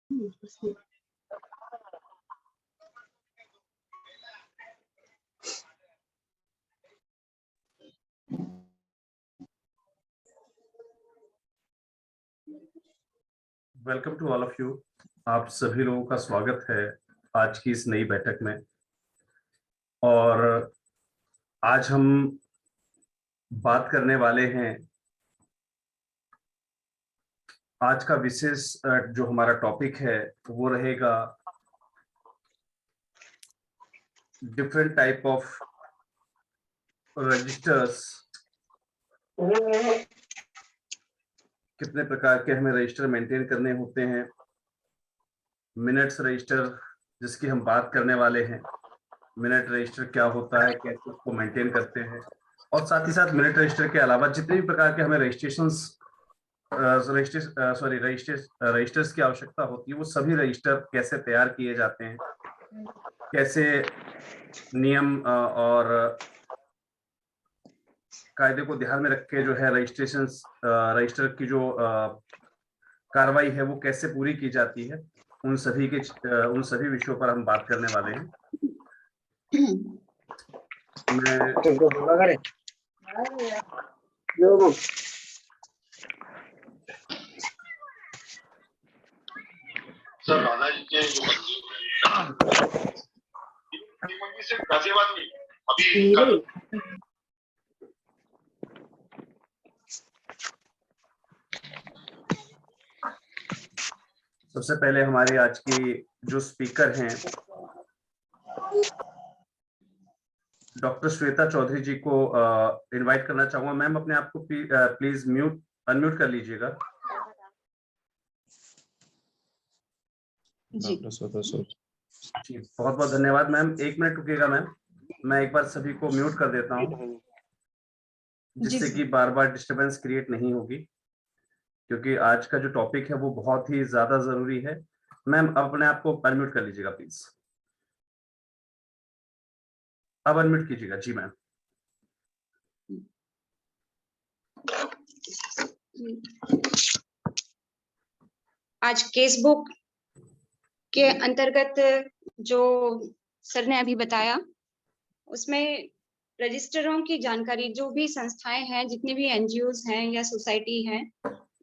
Welcome to all of you. आप सभी लोगों का स्वागत है आज की इस नई बैठक में। और आज हम बात करने वाले हैं, आज का विशेष जो हमारा टॉपिक है वो रहेगा डिफरेंट टाइप ऑफ रजिस्टर्स। कितने प्रकार के हमें रजिस्टर मेंटेन करने होते हैं। मिनट्स रजिस्टर जिसकी हम बात करने वाले हैं, मिनट रजिस्टर क्या होता है, कैसे उसको मेंटेन करते हैं, और साथ ही साथ मिनट रजिस्टर के अलावा जितने भी प्रकार के हमें रजिस्टर्स की आवश्यकता होती है, वो सभी रजिस्टर कैसे तैयार किए जाते हैं, कैसे नियम और कायदे को ध्यान में रख के जो है रजिस्टर की जो कार्रवाई है वो कैसे पूरी की जाती है, उन सभी विषयों पर हम बात करने वाले हैं। मैं सर दादाजी के से गाजियाबाद में अभी सबसे पहले हमारे आज की जो स्पीकर हैं डॉक्टर श्वेता चौधरी जी को इनवाइट करना चाहूंगा। मैम अपने आप को प्लीज अनम्यूट कर लीजिएगा। जी बहुत बहुत धन्यवाद मैम। 1 मिनट रुकिएगा मैम, मैं एक बार सभी को म्यूट कर देता हूँ जिससे कि बार बार डिस्टरबेंस क्रिएट नहीं होगी, क्योंकि आज का जो टॉपिक है वो बहुत ही ज्यादा जरूरी है। मैम अपने आप को अनम्यूट कर लीजिएगा प्लीज। अब अनम्यूट कीजिएगा। जी मैम। आज केस बुक के अंतर्गत जो सर ने अभी बताया, उसमें रजिस्टरों की जानकारी, जो भी संस्थाएं हैं, जितने भी एनजीओज हैं या सोसाइटी हैं,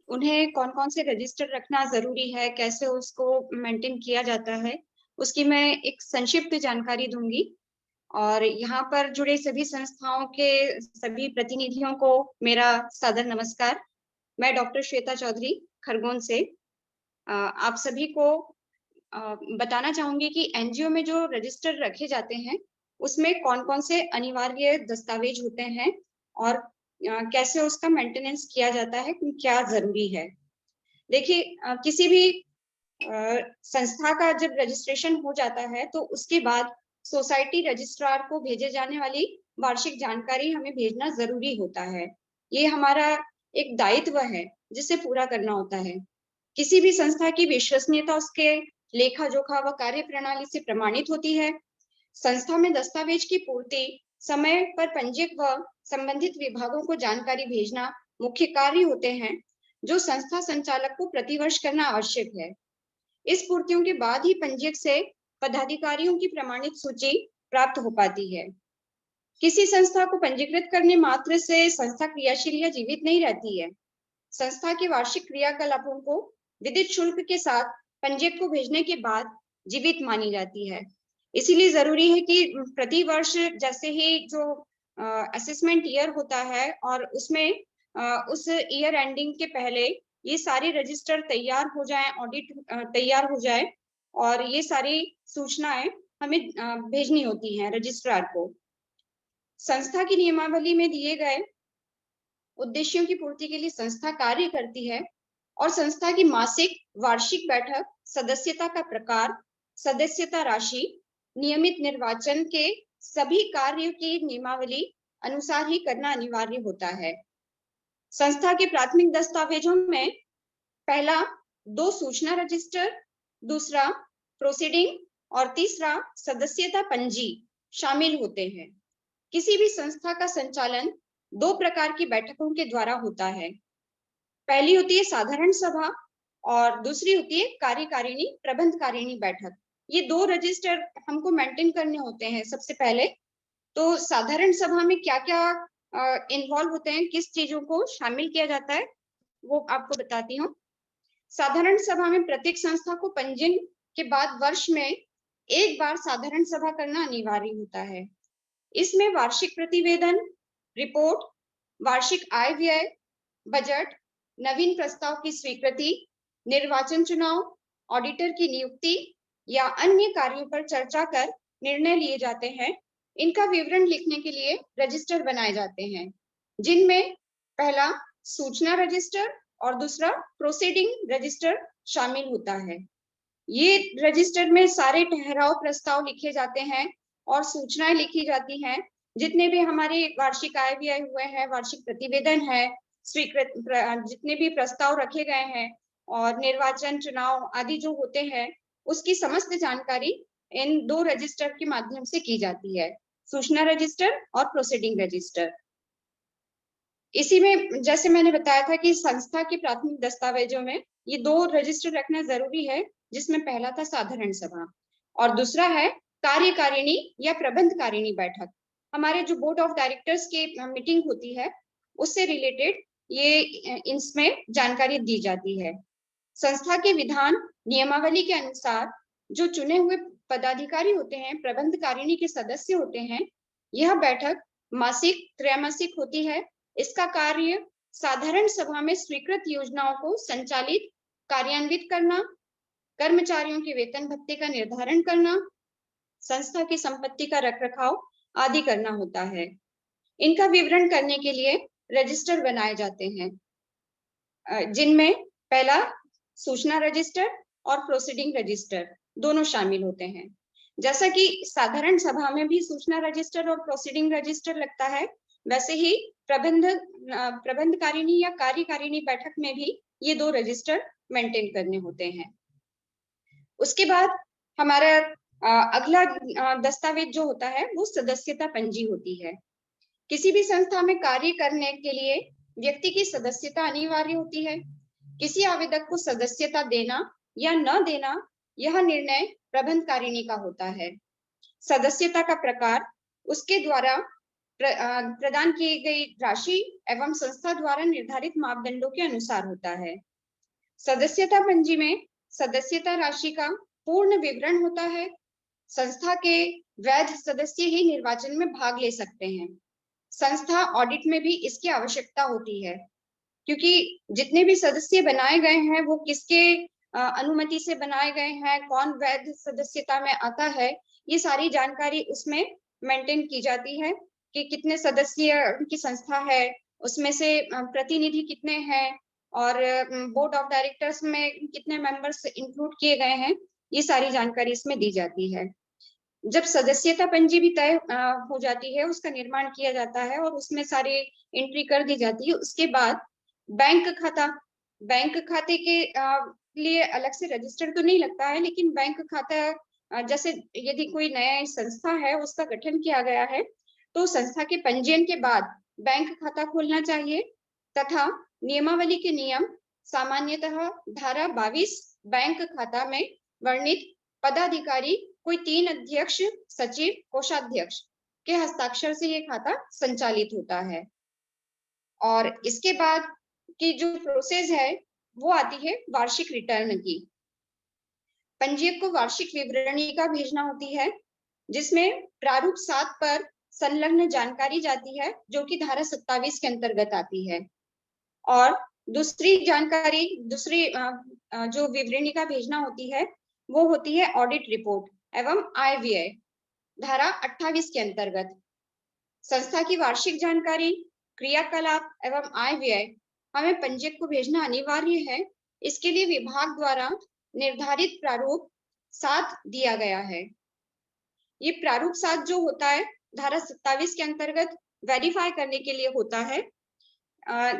उन्हें कौन कौन से रजिस्टर रखना जरूरी है, कैसे उसको मेंटेन किया जाता है, उसकी मैं एक संक्षिप्त जानकारी दूंगी। और यहाँ पर जुड़े सभी संस्थाओं के सभी प्रतिनिधियों को मेरा सादर नमस्कार। मैं डॉक्टर श्वेता चौधरी खरगोन से आप सभी को बताना चाहूंगी कि एनजीओ में जो रजिस्टर रखे जाते हैं उसमें कौन कौन से अनिवार्य दस्तावेज होते हैं और कैसे उसका मेंटेनेंस किया जाता है, क्या जरूरी है। देखिए, किसी भी संस्था का जब रजिस्ट्रेशन हो जाता है तो उसके बाद सोसाइटी रजिस्ट्रार को भेजे जाने वाली वार्षिक जानकारी हमें भेजना जरूरी होता है। ये हमारा एक दायित्व है जिसे पूरा करना होता है। किसी भी संस्था की विश्वसनीयता उसके लेखा जोखा व कार्य प्रणाली से प्रमाणित होती है। संस्था में दस्तावेज की पूर्ति, समय पर पंजीयक व संबंधित विभागों को जानकारी भेजना मुख्य कार्य होते हैं जो संस्था संचालक को प्रतिवर्ष करना आवश्यक है। इस पूर्तियों के बाद ही पंजीयक से पदाधिकारियों की प्रमाणित सूची प्राप्त हो पाती है। किसी संस्था को पंजीकृत करने मात्र से संस्था क्रियाशील या जीवित नहीं रहती है। संस्था के वार्षिक क्रियाकलापों को विदित शुल्क के साथ पंजीयक को भेजने के बाद जीवित मानी जाती है। इसीलिए जरूरी है कि प्रति वर्ष जैसे ही जो असेसमेंट ईयर होता है और उसमें उस ईयर एंडिंग के पहले ये सारे रजिस्टर तैयार हो जाएं, ऑडिट तैयार हो जाए और ये सारी सूचनाएं हमें भेजनी होती हैं रजिस्ट्रार को। संस्था की नियमावली में दिए गए उद्देश्यों की पूर्ति के लिए संस्था कार्य करती है और संस्था की मासिक वार्षिक बैठक, सदस्यता का प्रकार, सदस्यता राशि, नियमित निर्वाचन के सभी कार्यों की नियमावली अनुसार ही करना अनिवार्य होता है। संस्था के प्राथमिक दस्तावेजों में पहला 2 सूचना रजिस्टर, दूसरा प्रोसीडिंग और तीसरा सदस्यता पंजी शामिल होते हैं। किसी भी संस्था का संचालन 2 प्रकार की बैठकों के द्वारा होता है। पहली होती है साधारण सभा और दूसरी होती है कार्यकारिणी प्रबंधकारिणी बैठक। ये 2 रजिस्टर हमको मेंटेन करने होते हैं। सबसे पहले तो साधारण सभा में क्या क्या इन्वॉल्व होते हैं, किस चीजों को शामिल किया जाता है, वो आपको बताती हूँ। साधारण सभा में प्रत्येक संस्था को पंजीयन के बाद वर्ष में एक बार साधारण सभा करना अनिवार्य होता है। इसमें वार्षिक प्रतिवेदन, रिपोर्ट, वार्षिक आय व्यय, बजट, नवीन प्रस्ताव की स्वीकृति, निर्वाचन चुनाव, ऑडिटर की नियुक्ति या अन्य कार्यों पर चर्चा कर निर्णय लिए जाते हैं। इनका विवरण लिखने के लिए रजिस्टर बनाए जाते हैं, जिनमें पहला सूचना रजिस्टर और दूसरा प्रोसीडिंग रजिस्टर शामिल होता है। ये रजिस्टर में सारे ठहराव प्रस्ताव लिखे जाते हैं और सूचनाएं लिखी जाती हैं। जितने भी हमारे वार्षिक आय व्यय हुए हैं, वार्षिक प्रतिवेदन है, स्वीकृत जितने भी प्रस्ताव रखे गए हैं और निर्वाचन चुनाव आदि जो होते हैं, उसकी समस्त जानकारी इन 2 रजिस्टर के माध्यम से की जाती है, सूचना रजिस्टर और प्रोसीडिंग रजिस्टर। इसी में जैसे मैंने बताया था कि संस्था के प्राथमिक दस्तावेजों में ये 2 रजिस्टर रखना जरूरी है, जिसमें पहला था साधारण सभा और दूसरा है कार्यकारिणी या प्रबंधकारिणी बैठक। हमारे जो बोर्ड ऑफ डायरेक्टर्स की मीटिंग होती है, उससे रिलेटेड ये इसमें जानकारी दी जाती है। संस्था के विधान नियमावली के अनुसार जो चुने हुए पदाधिकारी होते हैं, प्रबंधकारिणी के सदस्य होते हैं, यह बैठक मासिक, त्रैमासिक होती है। इसका कार्य साधारण सभा में स्वीकृत योजनाओं को संचालित, कार्यान्वित करना, कर्मचारियों के वेतन भत्ते का निर्धारण करना, संस्था की संपत्ति का रखरखाव आदि करना होता है। इनका विवरण करने के लिए रजिस्टर बनाए जाते हैं, जिनमें पहला सूचना रजिस्टर और प्रोसीडिंग रजिस्टर दोनों शामिल होते हैं। जैसा कि साधारण सभा में भी सूचना रजिस्टर और प्रोसीडिंग रजिस्टर लगता है, वैसे ही प्रबंधकारिणी या कार्यकारिणी बैठक में भी ये 2 रजिस्टर मेंटेन करने होते हैं। उसके बाद हमारा अगला दस्तावेज जो होता है वो सदस्यता पंजी होती है। किसी भी संस्था में कार्य करने के लिए व्यक्ति की सदस्यता अनिवार्य होती है। किसी आवेदक को सदस्यता देना या न देना, यह निर्णय प्रबंधकारिणी का होता है। सदस्यता का प्रकार उसके द्वारा प्रदान की गई राशि एवं संस्था द्वारा निर्धारित मापदंडों के अनुसार होता है। सदस्यता पंजी में सदस्यता राशि का पूर्ण विवरण होता है। संस्था के वैध सदस्य ही निर्वाचन में भाग ले सकते हैं। संस्था ऑडिट में भी इसकी आवश्यकता होती है, क्योंकि जितने भी सदस्य बनाए गए हैं वो किसके अनुमति से बनाए गए हैं, कौन वैध सदस्यता में आता है, ये सारी जानकारी उसमें मेंटेन की जाती है कि कितने सदस्य की संस्था है, उसमें से प्रतिनिधि कितने हैं और बोर्ड ऑफ डायरेक्टर्स में कितने मेंबर्स इंक्लूड किए गए हैं, ये सारी जानकारी इसमें दी जाती है। जब सदस्यता पंजी भी तय हो जाती है, उसका निर्माण किया जाता है और उसमें सारी एंट्री कर दी जाती है, उसके बाद बैंक खाते के लिए अलग से रजिस्टर तो नहीं लगता है, लेकिन बैंक खाता जैसे यदि कोई नया संस्था है उसका गठन किया गया है, तो संस्था के पंजीयन के बाद बैंक खाता खोलना चाहिए तथा नियमावली के नियम सामान्यतः धारा 22 बैंक खाता में वर्णित पदाधिकारी कोई 3 अध्यक्ष, सचिव, कोषाध्यक्ष के हस्ताक्षर से ये खाता संचालित होता है। और इसके बाद की जो प्रोसेस है वो आती है वार्षिक रिटर्न की। पंजीयक को वार्षिक विवरणिका भेजना होती है, जिसमें प्रारूप 7 पर संलग्न जानकारी जाती है, जो कि धारा 27 के अंतर्गत आती है। और दूसरी जानकारी, दूसरी जो विवरणिका भेजना होती है वो होती है ऑडिट रिपोर्ट एवं आय व्यय, धारा 28 के अंतर्गत। संस्था की वार्षिक जानकारी, क्रियाकलाप एवं आय व्यय हमें पंजीयक को भेजना अनिवार्य है। इसके लिए विभाग द्वारा निर्धारित प्रारूप 7 दिया गया है। ये प्रारूप 7 जो होता है धारा 27 के अंतर्गत वेरीफाई करने के लिए होता है।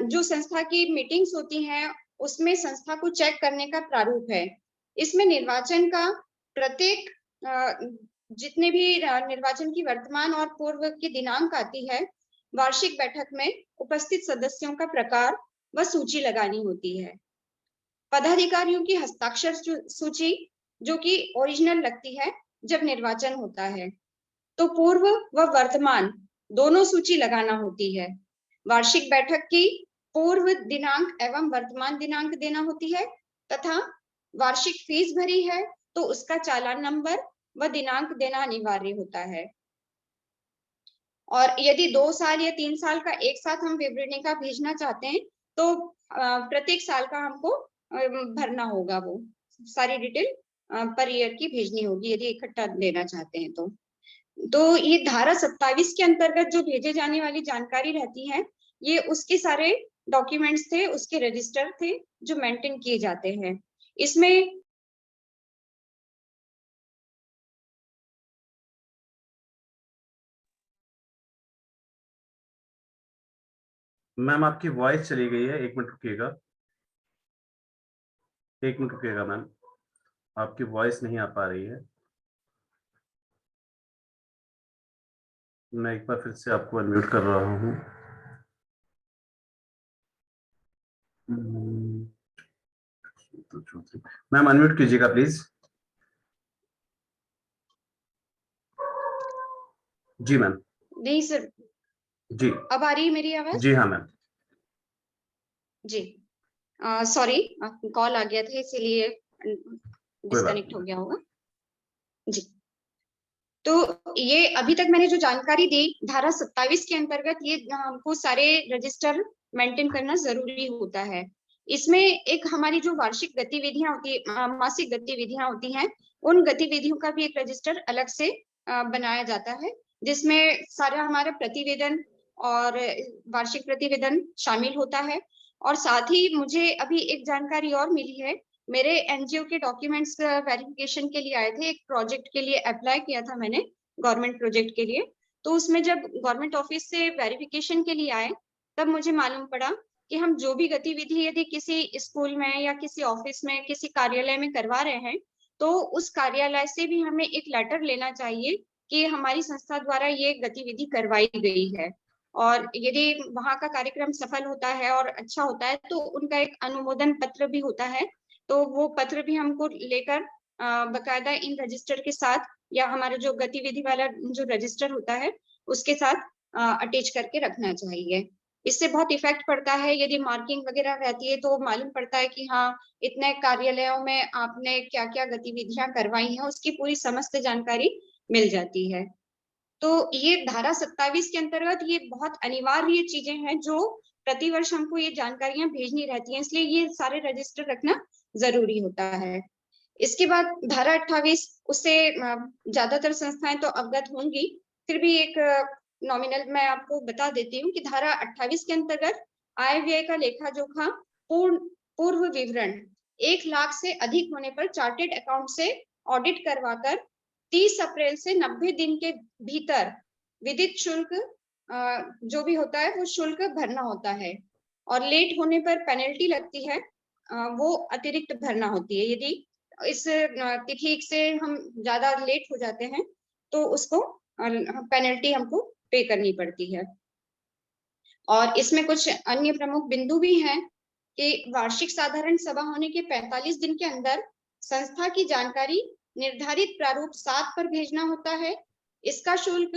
जो संस्था की मीटिंग्स होती हैं उसमें संस्था को चेक करने का प्रारूप है। इसमें निर्वाचन का प्रत्येक जितने भी निर्वाचन की वर्तमान और पूर्व की दिनांक आती है, वार्षिक बैठक में उपस्थित सदस्यों का प्रकार व सूची लगानी होती है। पदाधिकारियों की हस्ताक्षर सूची जो कि ओरिजिनल लगती है जब निर्वाचन होता है, तो पूर्व व वर्तमान दोनों सूची लगाना होती है। वार्षिक बैठक की पूर्व दिनांक एवं वर्तमान दिनांक देना होती है, तथा वार्षिक फीस भरी है तो उसका चालान नंबर व दिनांक देना अनिवार्य होता है। और यदि 2 साल या 3 साल का एक साथ हम विवरणिका भेजना चाहते हैं तो प्रत्येक साल का हमको भरना होगा, वो सारी डिटेल पर ईयर की भेजनी होगी यदि इकट्ठा लेना चाहते हैं तो ये धारा 27 के अंतर्गत जो भेजे जाने वाली जानकारी रहती है, ये उसके सारे डॉक्यूमेंट्स थे, उसके रजिस्टर थे जो मेंटेन किए जाते हैं। इसमें मैम आपकी वॉइस चली गई है, 1 मिनट रुकिएगा, 1 मिनट रुकिएगा मैम, आपकी वॉइस नहीं आ पा रही है। मैं एक बार फिर से आपको अनम्यूट कर रहा हूँ। मैम अनम्यूट कीजिएगा प्लीज। जी मैम। नहीं सर, जी अब आ रही है मेरी आवाज? जी हाँ मैम। जी सॉरी, कॉल आ गया था इसीलिए डिस्कनेक्ट हो गया होगा। जी, तो ये अभी तक मैंने जो जानकारी दी धारा 27 के अंतर्गत, ये हमको सारे रजिस्टर मेंटेन करना जरूरी होता है। इसमें एक हमारी जो वार्षिक गतिविधियां होती है, मासिक गतिविधियां होती हैं, उन गतिविधियों का भी एक रजिस्टर अलग से बनाया जाता है, जिसमें सारा हमारा प्रतिवेदन और वार्षिक प्रतिवेदन शामिल होता है। और साथ ही मुझे अभी एक जानकारी और मिली है, मेरे एनजीओ के डॉक्यूमेंट्स वेरिफिकेशन के लिए आए थे, एक प्रोजेक्ट के लिए अप्लाई किया था मैंने, गवर्नमेंट प्रोजेक्ट के लिए। तो उसमें जब गवर्नमेंट ऑफिस से वेरिफिकेशन के लिए आए तब मुझे मालूम पड़ा कि हम जो भी गतिविधि यदि किसी स्कूल में या किसी ऑफिस में किसी कार्यालय में करवा रहे हैं, तो उस कार्यालय से भी हमें एक लेटर लेना चाहिए कि हमारी संस्था द्वारा ये गतिविधि करवाई गई है। और यदि वहां का कार्यक्रम सफल होता है और अच्छा होता है तो उनका एक अनुमोदन पत्र भी होता है, तो वो पत्र भी हमको लेकर बकायदा इन रजिस्टर के साथ या हमारा जो गतिविधि वाला जो रजिस्टर होता है उसके साथ अटैच करके रखना चाहिए। इससे बहुत इफेक्ट पड़ता है, यदि मार्किंग वगैरह रहती है तो मालूम पड़ता है कि हाँ इतने कार्यालयों में आपने क्या क्या गतिविधियां करवाई हैं, उसकी पूरी समस्त जानकारी मिल जाती है। तो ये धारा 27 के अंतर्गत ये बहुत अनिवार्य चीजें हैं जो प्रतिवर्ष हमको ये जानकारियां भेजनी रहती हैं, इसलिए ये सारे रजिस्टर रखना जरूरी होता है। इसके बाद धारा 28, उससे ज्यादातर संस्थाएं तो अवगत होंगी, फिर भी एक नॉमिनल मैं आपको बता देती हूँ कि धारा 28 के अंतर्गत आय व्यय का लेखा जोखा पूर्व विवरण 1 लाख से अधिक होने पर चार्टेड अकाउंट से ऑडिट करवाकर 30 अप्रैल से 90 दिन के भीतर विदित शुल्क जो भी होता है वो शुल्क भरना होता है। और लेट होने पर पेनल्टी लगती है, वो अतिरिक्त भरना होती है। यदि इस तिथि से हम ज्यादा लेट हो जाते हैं तो उसको पेनल्टी हमको पे करनी पड़ती है। और इसमें कुछ अन्य प्रमुख बिंदु भी हैं कि वार्षिक साधारण सभा होने के 45 दिन के अंदर संस्था की जानकारी निर्धारित प्रारूप 7 पर भेजना होता है। इसका शुल्क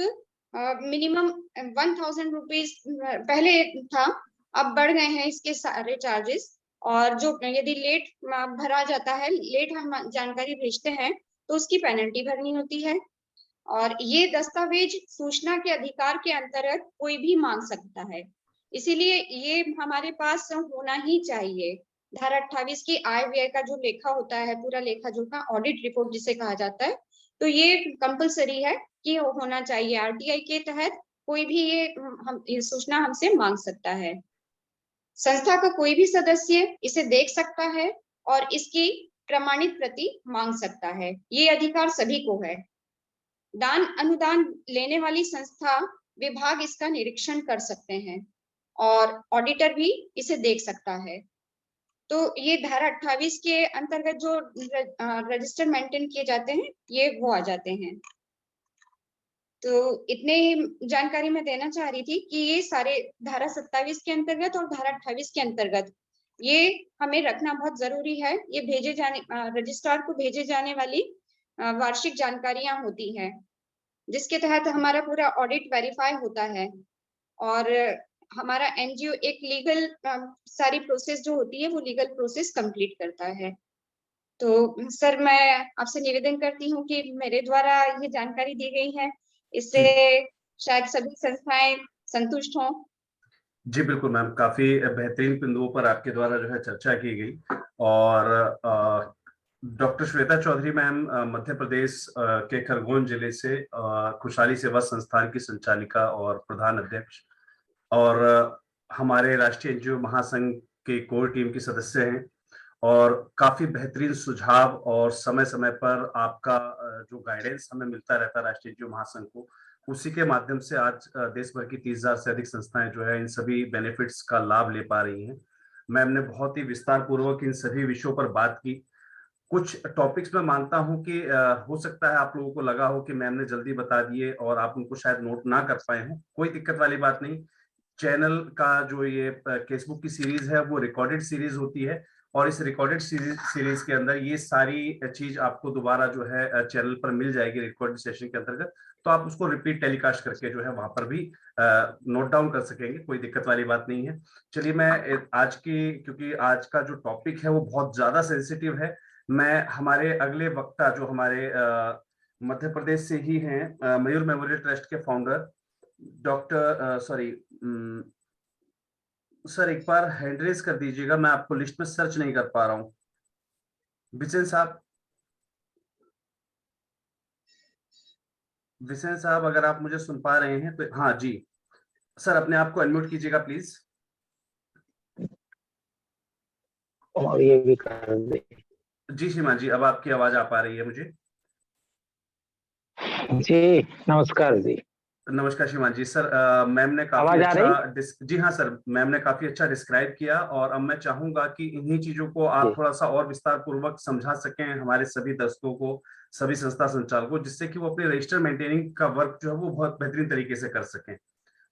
मिनिमम 1000 रुपीज पहले था, अब बढ़ गए हैं इसके सारे चार्जेस। और जो यदि लेट भरा जाता है, लेट हम जानकारी भेजते हैं तो उसकी पेनल्टी भरनी होती है। और ये दस्तावेज सूचना के अधिकार के अंतर्गत कोई भी मांग सकता है, इसीलिए ये हमारे पास होना ही चाहिए। धारा 28 की आय व्यय का जो लेखा होता है, पूरा लेखा जोखा, ऑडिट रिपोर्ट जिसे कहा जाता है, तो ये कंपलसरी है कि होना चाहिए। आरटीआई के तहत कोई भी ये सूचना हमसे मांग सकता है। संस्था का कोई भी सदस्य इसे देख सकता है और इसकी प्रमाणित प्रति मांग सकता है, ये अधिकार सभी को है। दान अनुदान लेने वाली संस्था विभाग इसका निरीक्षण कर सकते हैं और ऑडिटर भी इसे देख सकता है। तो ये धारा 28 के अंतर्गत जो रजिस्टर मेंटेन किए जाते हैं ये वो आ जाते हैं। तो इतने ही जानकारी मैं देना चाह रही थी कि ये सारे धारा 27 के अंतर्गत और धारा 28 के अंतर्गत ये हमें रखना बहुत जरूरी है। ये भेजे जाने रजिस्ट्रार को भेजे जाने वाली वार्षिक जानकारियां होती है, जिसके तहत हमारा पूरा ऑडिट वेरीफाई होता है और हमारा एनजीओ एक लीगल सारी प्रोसेस जो होती है वो लीगल प्रोसेस कंप्लीट करता है। तो सर मैं आपसे निवेदन करती हूँ कि मेरे द्वारा ये जानकारी दी गई है, इससे शायद सभी संस्थाएं संतुष्ट हों। जी बिल्कुल मैम, काफी बेहतरीन बिंदुओं पर आपके द्वारा जो है चर्चा की गई। और डॉक्टर श्वेता चौधरी मैम मध्य प्रदेश के खरगोन जिले से खुशहाली सेवा संस्थान की संचालिका और प्रधान अध्यक्ष और हमारे राष्ट्रीय एनजीओ महासंघ के कोर टीम की सदस्य हैं, और काफी बेहतरीन सुझाव और समय समय पर आपका जो गाइडेंस हमें मिलता रहता है राष्ट्रीय एनजीओ महासंघ को, उसी के माध्यम से आज देश भर की 30,000 से अधिक संस्थाएं जो है इन सभी बेनिफिट्स का लाभ ले पा रही हैं। मैम ने बहुत ही विस्तार पूर्वक इन सभी विषयों पर बात की। कुछ टॉपिक्स मैं मानता हूं कि हो सकता है आप लोगों को लगा हो कि मैम ने जल्दी बता दिए और आप उनको शायद नोट ना कर पाए हों। कोई दिक्कत वाली बात नहीं। चैनल का जो ये केसबुक की सीरीज है वो रिकॉर्डेड सीरीज होती है, और इस रिकॉर्डेड सीरीज के अंदर ये सारी चीज आपको दोबारा जो है चैनल पर मिल जाएगी रिकॉर्डेड सेशन के अंतर्गत। तो आप उसको रिपीट टेलीकास्ट करके जो है वहां पर भी नोट डाउन कर सकेंगे, कोई दिक्कत वाली बात नहीं है। चलिए मैं आज की, क्योंकि आज का जो टॉपिक है वो बहुत ज्यादा सेंसिटिव है, मैं हमारे अगले वक्ता जो हमारे मध्य प्रदेश से ही हैं, मयूर मेमोरियल ट्रस्ट के फाउंडर डॉक्टर सर एक बार हैंड रेज कर दीजिएगा, मैं आपको लिस्ट में सर्च नहीं कर पा रहा हूँ। विजय साहब, विजय साहब अगर आप मुझे सुन पा रहे हैं तो हाँ जी सर, अपने आप को अनम्यूट कीजिएगा प्लीज। और ये भी कर दे। जी श्रीमान जी, अब आपकी आवाज आ पा रही है मुझे। जी नमस्कार जी। नमस्कार श्रीमान जी। सर मैम ने काफी आवाज आ अच्छा जी हाँ सर, मैम ने काफी अच्छा डिस्क्राइब किया, और अब मैं चाहूंगा कि इन्हीं चीजों को आप थोड़ा सा और विस्तार पूर्वक समझा सकें हमारे सभी दर्शकों को, सभी संस्था संचालकों को, जिससे कि वो अपने रजिस्टर मेंटेनिंग का वर्क जो है वो बहुत बेहतरीन तरीके से कर सकें।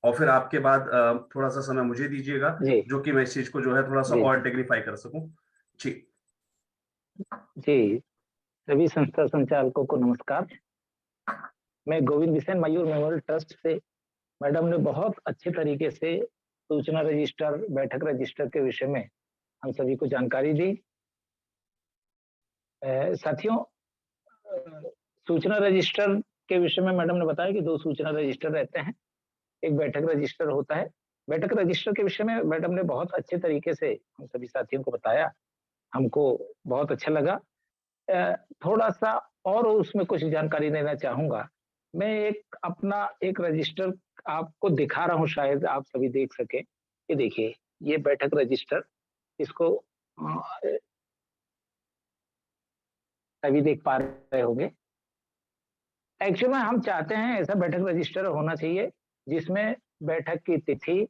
और फिर आपके बाद थोड़ा सा समय मुझे दीजिएगा जो कि मैं इस चीज को जो है थोड़ा सा और डिग्निफाई कर सकूं। जी सभी संस्था संचालकों को नमस्कार। मैं गोविंद बिसेन, मयूर मेमोरियल ट्रस्ट से। मैडम ने बहुत अच्छे तरीके से सूचना रजिस्टर, बैठक रजिस्टर के विषय में हम सभी को जानकारी दी। साथियों, सूचना रजिस्टर के विषय में मैडम ने बताया कि 2 सूचना रजिस्टर रहते हैं, एक बैठक रजिस्टर होता है। बैठक रजिस्टर के विषय में मैडम ने बहुत अच्छे तरीके से हम सभी साथियों को बताया, हमको बहुत अच्छा लगा। थोड़ा सा और उसमें कुछ जानकारी देना चाहूंगा। मैं अपना एक रजिस्टर आपको दिखा रहा हूं, शायद आप सभी देख सके। ये देखिए, ये बैठक रजिस्टर, इसको सभी देख पा रहे होंगे। एक्चुअली में हम चाहते हैं ऐसा बैठक रजिस्टर होना चाहिए जिसमें बैठक की तिथि,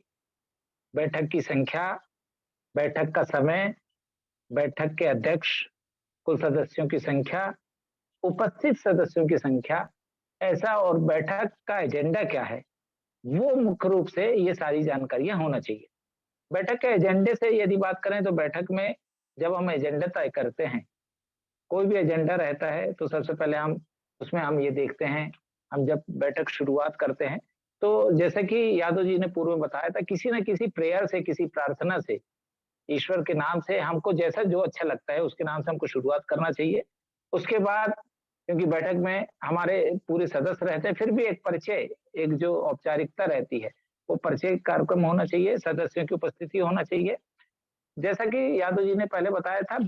बैठक की संख्या, बैठक का समय, बैठक के अध्यक्ष, कुल सदस्यों की संख्या, उपस्थित सदस्यों की संख्या, ऐसा, और बैठक का एजेंडा क्या है, वो मुख्य रूप से ये सारी जानकारियां होना चाहिए। बैठक के एजेंडे से यदि बात करें तो बैठक में जब हम एजेंडा तय करते हैं, कोई भी एजेंडा रहता है तो सबसे पहले हम ये देखते हैं, हम जब बैठक शुरुआत करते हैं तो जैसे कि यादव जी ने पूर्व में बताया था, किसी न किसी प्रेयर से, किसी प्रार्थना से, ईश्वर के नाम से, हमको जैसा जो अच्छा लगता है उसके नाम से हमको शुरुआत करना चाहिए। उसके बाद क्योंकि बैठक में हमारे पूरे सदस्य रहते हैं, फिर भी एक परिचय, एक जो औपचारिकता रहती है, वो परिचय कार्यक्रम होना चाहिए, सदस्यों की उपस्थिति होना चाहिए। जैसा कि यादव जी ने पहले बताया था,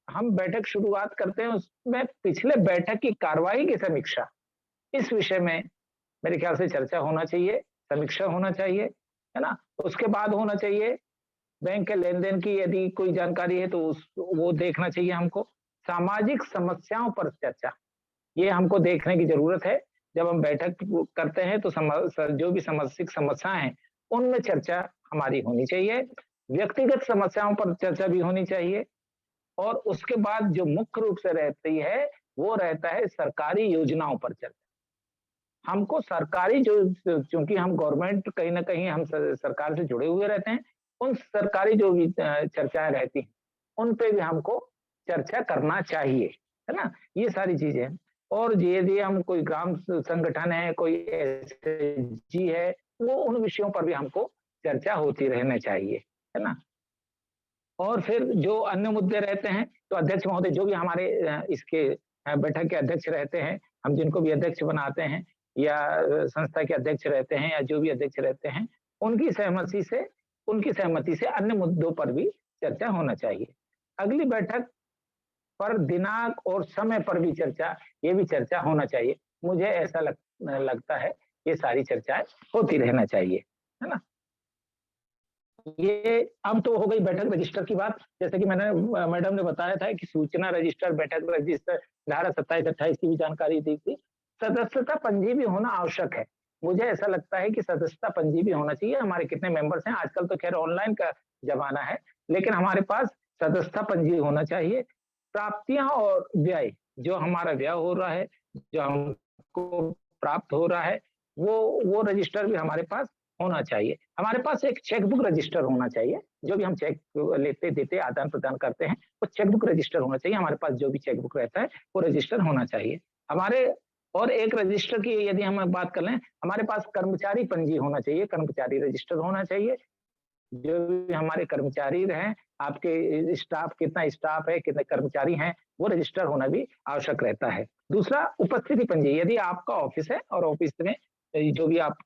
हम बैठक शुरुआत करते हैं, उसमें पिछले बैठक की कार्रवाई की समीक्षा, इस विषय में मेरे ख्याल से चर्चा होना चाहिए, समीक्षा होना चाहिए, है ना। उसके बाद होना चाहिए बैंक के लेन देन की यदि कोई जानकारी है तो वो देखना चाहिए हमको। सामाजिक समस्याओं पर चर्चा, ये हमको देखने की जरूरत है। जब हम बैठक करते हैं तो जो भी सामाजिक समस्याएं हैं उनमें चर्चा हमारी होनी चाहिए। व्यक्तिगत समस्याओं पर चर्चा भी होनी चाहिए। और उसके बाद जो मुख्य रूप से रहती है वो रहता है सरकारी योजनाओं पर चर्चा। हमको सरकारी जो, क्योंकि हम गवर्नमेंट, कहीं ना कहीं हम सरकार से जुड़े हुए रहते हैं, उन सरकारी जो भी चर्चाएं रहती हैं उन पे भी हमको चर्चा करना चाहिए, है ना। ये सारी चीजें। और यदि हम कोई ग्राम संगठन है, कोई एसएचजी है, वो उन विषयों पर भी हमको चर्चा होती रहना चाहिए, है ना। और फिर जो अन्य मुद्दे रहते हैं तो अध्यक्ष महोदय जो भी हमारे इसके बैठक के अध्यक्ष रहते हैं, हम जिनको भी अध्यक्ष बनाते हैं या संस्था के अध्यक्ष रहते हैं या जो भी अध्यक्ष रहते हैं, उनकी सहमति से अन्य मुद्दों पर भी चर्चा होना चाहिए। अगली बैठक पर दिनांक और समय पर भी ये भी चर्चा होना चाहिए। मुझे ऐसा लगता है ये सारी चर्चाएं होती रहना चाहिए, है ना। ये अब तो हो गई बैठक रजिस्टर की बात। जैसे कि मैंने मैडम ने बताया था कि सूचना रजिस्टर, बैठक रजिस्टर, धारा 27-28 की भी जानकारी दी थी। सदस्यता पंजी भी होना आवश्यक है। मुझे ऐसा लगता है कि सदस्यता पंजी भी होना चाहिए। हमारे कितने मेंबर्स हैं, आजकल तो खैर ऑनलाइन का जमाना है, लेकिन हमारे पास सदस्यता पंजी होना चाहिए। प्राप्तियां और व्यय, जो हमारा व्यय हो रहा है, जो हमको प्राप्त हो रहा है, वो रजिस्टर भी हमारे पास होना चाहिए। हमारे पास एक चेकबुक रजिस्टर होना चाहिए। जो भी हम चेक लेते देते आदान प्रदान करते हैं, वो चेकबुक रजिस्टर होना चाहिए। हमारे पास जो भी चेकबुक रहता है वो रजिस्टर होना चाहिए हमारे। और एक रजिस्टर की यदि हम बात कर लें, हमारे पास कर्मचारी पंजी होना चाहिए, कर्मचारी रजिस्टर होना चाहिए। जो भी हमारे कर्मचारी रहे, आपके स्टाफ, कितना स्टाफ है, कितने कर्मचारी हैं, वो रजिस्टर होना भी आवश्यक रहता है। दूसरा, उपस्थिति पंजी। यदि आपका ऑफिस है और ऑफिस में जो भी आप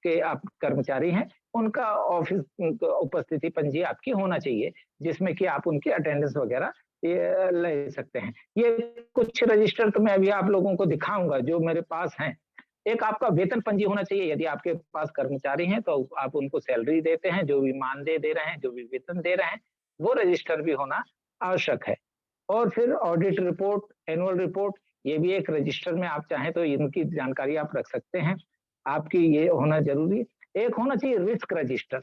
कर्मचारी हैं, उनका ऑफिस उपस्थिति पंजी आपकी होना चाहिए, जिसमें कि आप उनकी अटेंडेंस वगैरह ये ले सकते हैं। ये कुछ रजिस्टर तो मैं अभी आप लोगों को दिखाऊंगा जो मेरे पास हैं। एक आपका वेतन पंजी होना चाहिए। यदि आपके पास कर्मचारी हैं तो आप उनको सैलरी देते हैं, जो भी मानदेय दे रहे हैं, जो भी वेतन दे रहे हैं, वो रजिस्टर भी होना आवश्यक है। और फिर ऑडिट रिपोर्ट, एनुअल रिपोर्ट, ये भी एक रजिस्टर में आप चाहें तो इनकी जानकारी आप रख सकते हैं। आपकी ये होना जरूरी। एक होना चाहिए रिस्क रजिस्टर।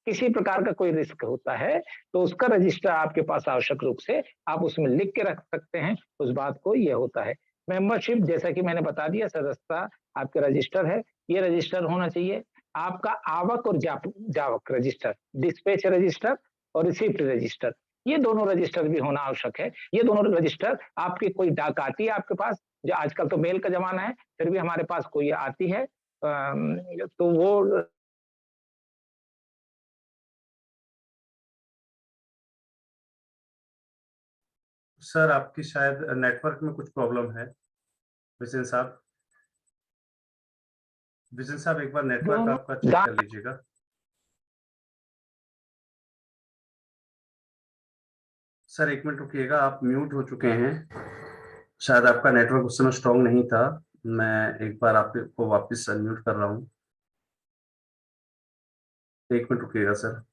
किसी प्रकार का कोई रिस्क होता है तो उसका रजिस्टर आपके पास आवश्यक रूप से आप उसमें लिख के रख सकते हैं उस बात को। ये होता है मेंबरशिप, जैसा कि मैंने बता दिया, सदस्यता आपके रजिस्टर है, ये रजिस्टर होना चाहिए। आपका आवक और जावक रजिस्टर, डिस्पैच रजिस्टर और रिसिप्ट रजिस्टर, ये दोनों रजिस्टर भी होना आवश्यक है। ये दोनों रजिस्टर, आपकी कोई डाक आती है आपके पास, जो आजकल तो मेल का जमाना है, फिर भी हमारे पास कोई आती है तो वो सर आपकी शायद नेटवर्क में कुछ प्रॉब्लम है। विजन साहब एक बार नेटवर्क आपका चेक कर लीजिएगा। सर 1 मिनट रुकिएगा, आप म्यूट हो चुके हैं। शायद आपका नेटवर्क उस समय स्ट्रॉन्ग नहीं था। मैं एक बार आपको वापस अनम्यूट कर रहा हूँ। 1 मिनट रुकिएगा सर।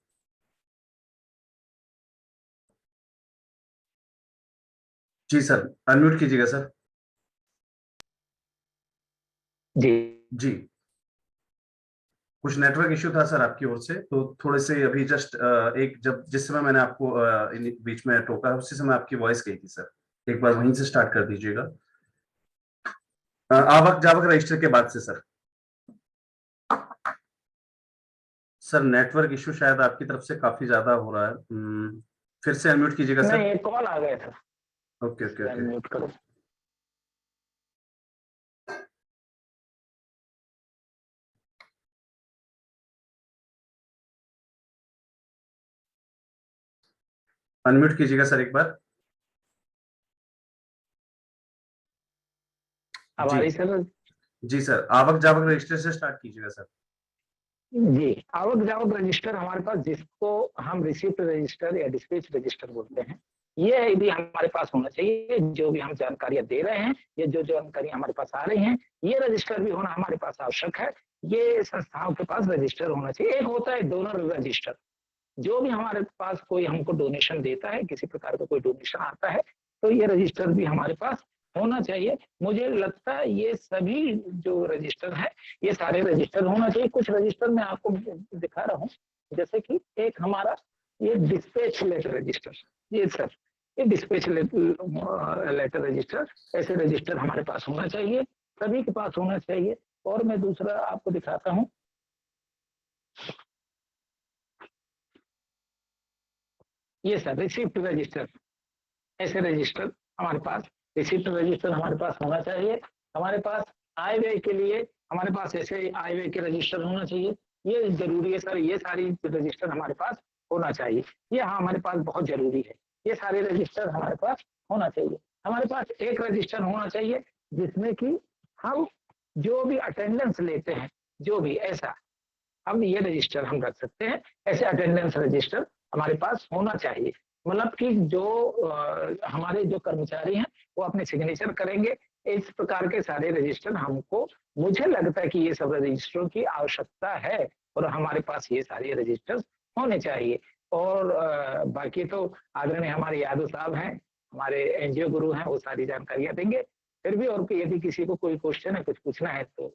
जी सर, अनम्यूट कीजिएगा सर। जी कुछ नेटवर्क इश्यू था सर आपकी ओर से, तो थोड़े से अभी जस्ट जिस समय मैंने आपको बीच में टोका, उसी समय आपकी वॉइस गई थी सर। एक बार वहीं से स्टार्ट कर दीजिएगा, आवक जावक रजिस्टर के बाद से सर। सर नेटवर्क इश्यू शायद आपकी तरफ से काफी ज्यादा हो रहा है। फिर से अनम्यूट कीजिएगा सर। नहीं, कॉल आ गया था। ओके ओके ओके, अनम्यूट करो। अनम्यूट कीजिएगा सर एक बार। हमारी सर जी सर, आवक जावक रजिस्टर से स्टार्ट कीजिएगा सर। जी, आवक जावक रजिस्टर हमारे पास, जिसको हम रिसिप्ट रजिस्टर या डिस्पैच रजिस्टर बोलते हैं, ये भी हमारे पास होना चाहिए। जो भी हम जानकारियां दे रहे हैं या जो जानकारियां हमारे पास आ रही हैं, ये रजिस्टर भी होना हमारे पास आवश्यक है। ये संस्थाओं के पास रजिस्टर होना चाहिए। एक होता है डोनर रजिस्टर। जो भी हमारे पास कोई हमको डोनेशन देता है, किसी प्रकार का कोई डोनेशन आता है, तो ये रजिस्टर भी हमारे पास होना चाहिए। मुझे लगता है ये सभी जो रजिस्टर है, ये सारे रजिस्टर होना चाहिए। कुछ रजिस्टर मैं आपको दिखा रहा हूँ, जैसे कि एक हमारा ये डिस्पैच लेटर रजिस्टर, ये सर, ये डिस्पैच लेटर रजिस्टर, ऐसे रजिस्टर हमारे पास होना चाहिए, सभी के पास होना चाहिए। और मैं दूसरा आपको दिखाता हूँ, ये सर रिसिप्ट रजिस्टर, ऐसे रजिस्टर हमारे पास, रिसिप्ट रजिस्टर हमारे पास होना चाहिए। हमारे पास आय व्यय के लिए हमारे पास ऐसे आय व्यय के रजिस्टर होना चाहिए, ये जरूरी है सर, ये सारी रजिस्टर हमारे पास होना चाहिए, ये हाँ हमारे पास बहुत जरूरी है, ये सारे रजिस्टर हमारे पास होना चाहिए। हमारे पास एक रजिस्टर होना चाहिए जिसमें कि हम जो भी अटेंडेंस लेते हैं, जो भी ऐसा हम ये रजिस्टर हम रख सकते हैं, ऐसे अटेंडेंस रजिस्टर हमारे पास होना चाहिए। मतलब कि जो हमारे जो कर्मचारी हैं वो अपने सिग्नेचर करेंगे, इस प्रकार के सारे रजिस्टर हमको, मुझे लगता है कि ये सब रजिस्टरों की आवश्यकता है और हमारे पास ये सारे रजिस्टर होने चाहिए। और बाकी तो आदरणीय हमारे यादव साहब हैं, हमारे एनजीओ गुरु हैं, वो सारी जानकारियां देंगे। फिर भी और यदि किसी को कोई क्वेश्चन है, कुछ पूछना है तो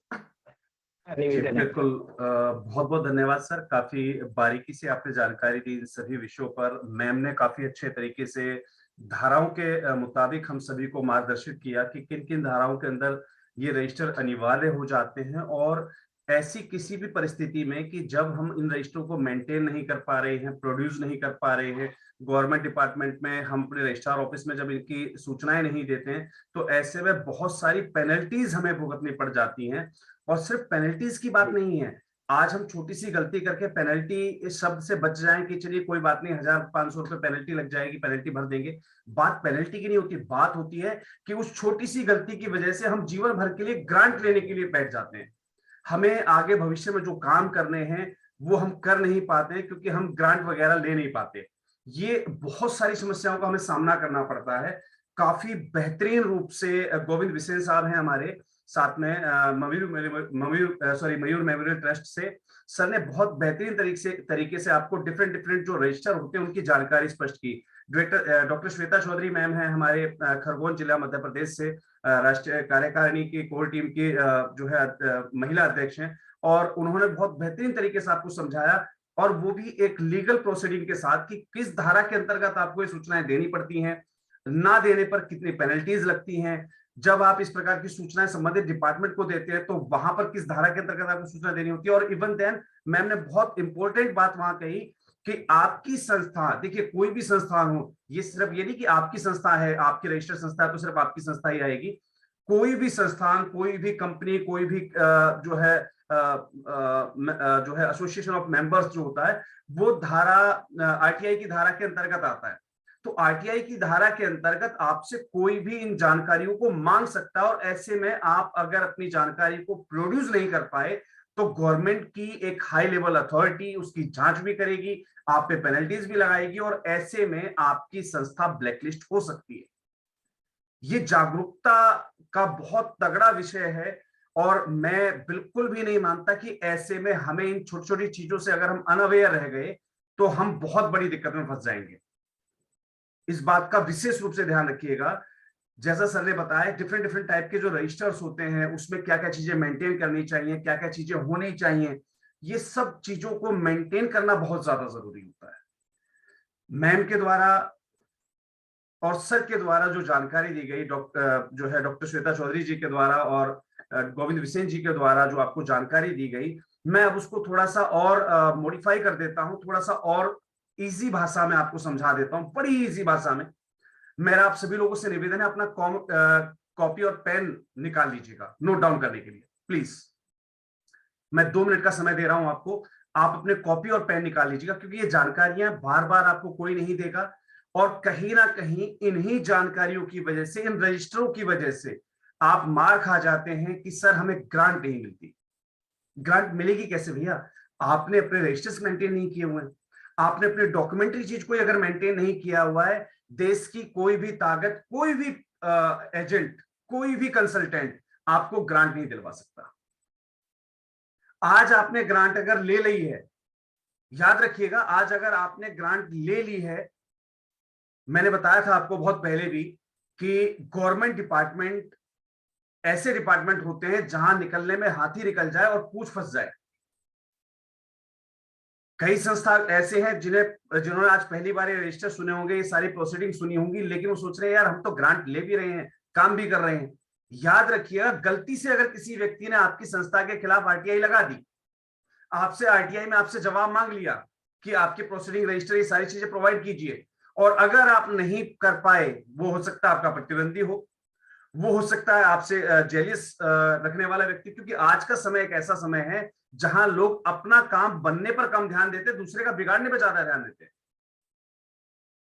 निवेदन है। बिल्कुल, बहुत बहुत धन्यवाद सर, काफी बारीकी से आपने जानकारी दी इन सभी विषयों पर। मैम ने काफी अच्छे तरीके से धाराओं के मुताबिक हम सभी को मार्गदर्शित किया कि किन किन धाराओं के अंदर ये रजिस्टर अनिवार्य हो जाते हैं, और ऐसी किसी भी परिस्थिति में कि जब हम इन रजिस्टरों को मेंटेन नहीं कर पा रहे हैं, प्रोड्यूस नहीं कर पा रहे हैं, गवर्नमेंट डिपार्टमेंट में हम अपने रजिस्ट्रार ऑफिस में जब इनकी सूचनाएं नहीं देते हैं, तो ऐसे में बहुत सारी पेनल्टीज हमें भुगतनी पड़ जाती हैं। और सिर्फ पेनल्टीज की बात नहीं है, आज हम छोटी सी गलती करके पेनल्टी इस शब्द से बच जाएं कि चलिए कोई बात नहीं, 1,500 रुपए पेनल्टी लग जाएगी, पेनल्टी भर देंगे। बात पेनल्टी की नहीं होती, बात होती है कि उस छोटी सी गलती की वजह से हम जीवन भर के लिए ग्रांट लेने के लिए बैठ जाते हैं। हमें आगे भविष्य में जो काम करने हैं वो हम कर नहीं पाते हैं क्योंकि हम ग्रांट वगैरह ले नहीं पाते। ये बहुत सारी समस्याओं का हमें सामना करना पड़ता है। काफी बेहतरीन रूप से गोविंद बिसेन साहब हैं हमारे साथ में, मयूर मेमोरियल ट्रस्ट से, सर ने बहुत बेहतरीन तरीके से आपको डिफरेंट जो रजिस्टर होते हैं उनकी जानकारी स्पष्ट की। डॉक्टर श्वेता चौधरी मैम है हमारे खरगोन जिला मध्य प्रदेश से, राष्ट्रीय कार्यकारिणी की कोर टीम की जो है महिला अध्यक्ष हैं, और उन्होंने बहुत बेहतरीन तरीके से आपको समझाया, और वो भी एक लीगल प्रोसीडिंग के साथ कि किस धारा के अंतर्गत आपको ये सूचनाएं देनी पड़ती हैं, ना देने पर कितनी पेनल्टीज लगती हैं, जब आप इस प्रकार की सूचनाएं संबंधित डिपार्टमेंट को देते हैं तो वहां पर किस धारा के अंतर्गत आपको सूचना देनी होती है। और इवन देन मैम ने बहुत इंपॉर्टेंट बात वहां कही कि आपकी संस्था, देखिए कोई भी संस्थान हो, ये सिर्फ ये नहीं कि आपकी संस्था है, आपकी रजिस्टर्ड संस्था है तो सिर्फ आपकी संस्था ही आएगी। कोई भी संस्थान, कोई भी कंपनी, कोई भी जो है एसोसिएशन ऑफ मेंबर्स जो होता है, वो धारा आरटीआई की धारा के अंतर्गत आता है। तो आरटीआई की धारा के अंतर्गत आपसे कोई भी इन जानकारियों को मांग सकता है, और ऐसे में आप अगर अपनी जानकारी को प्रोड्यूस नहीं कर पाए तो गवर्नमेंट की एक हाई लेवल अथॉरिटी उसकी जांच भी करेगी, आप पे पेनल्टीज भी लगाएगी, और ऐसे में आपकी संस्था ब्लैकलिस्ट हो सकती है। ये जागरूकता का बहुत तगड़ा विषय है, और मैं बिल्कुल भी नहीं मानता कि ऐसे में हमें इन छोटी छोटी चीजों से अगर हम अनअवेयर रह गए तो हम बहुत बड़ी दिक्कत में फंस जाएंगे। इस बात का विशेष रूप से ध्यान रखिएगा। जैसा सर ने बताया, डिफरेंट टाइप के जो रजिस्टर्स होते हैं उसमें क्या क्या चीजें मेंटेन करनी चाहिए, क्या क्या चीजें होनी चाहिए, ये सब चीजों को मेंटेन करना बहुत ज्यादा जरूरी होता है। मैम के द्वारा और सर के द्वारा जो जानकारी दी गई, डॉक्टर श्वेता चौधरी जी के द्वारा और गोविंद बिसेन जी के द्वारा जो आपको जानकारी दी गई, मैं अब उसको थोड़ा सा और मॉडिफाई कर देता हूं, थोड़ा सा और इजी भाषा में आपको समझा देता हूं, बड़ी इजी भाषा में। मेरा आप सभी लोगों से निवेदन है, अपना कॉपी और पेन निकाल लीजिएगा नोट डाउन करने के लिए, प्लीज। मैं 2 मिनट का समय दे रहा हूं आपको, आप अपने कॉपी और पेन निकाल लीजिएगा, क्योंकि ये जानकारियां बार बार आपको कोई नहीं देगा, और कहीं ना कहीं इन्हीं जानकारियों की वजह से, इन रजिस्टरों की वजह से आप मार खा जाते हैं कि सर हमें ग्रांट नहीं मिलती। ग्रांट मिलेगी कैसे भैया? आपने अपने रजिस्टर्स मेंटेन नहीं किए हुए हैं, आपने अपने डॉक्यूमेंट्री चीज को अगर मेंटेन नहीं किया हुआ है, देश की कोई भी ताकत, कोई भी एजेंट, कोई भी कंसल्टेंट आपको ग्रांट नहीं दिलवा सकता। आज आपने ग्रांट अगर ले ली है, याद रखिएगा, आज अगर आपने ग्रांट ले ली है, मैंने बताया था आपको बहुत पहले भी कि गवर्नमेंट डिपार्टमेंट ऐसे डिपार्टमेंट होते हैं जहां निकलने में हाथी निकल जाए और पूंछ फंस जाए। कई संस्था ऐसे हैं जिन्होंने आज पहली बार ये रजिस्टर सुने होंगे, ये सारी प्रोसीडिंग सुनी होंगी, लेकिन वो सोच रहे हैं यार हम तो ग्रांट ले भी रहे हैं, काम भी कर रहे हैं। याद रखिएगा, गलती से अगर किसी व्यक्ति ने आपकी संस्था के खिलाफ आरटीआई लगा दी, आपसे आरटीआई में आपसे जवाब मांग लिया कि आपके प्रोसीडिंग रजिस्टर ये सारी चीजें प्रोवाइड कीजिए, और अगर आप नहीं कर पाए, वो हो सकता है आपका प्रतिद्वंदी हो, वो हो सकता है आपसे जेलियस रखने वाला व्यक्ति, क्योंकि आज का समय एक ऐसा समय है जहां लोग अपना काम बनने पर कम ध्यान देते, दूसरे का बिगाड़ने पर ज्यादा ध्यान देते हैं।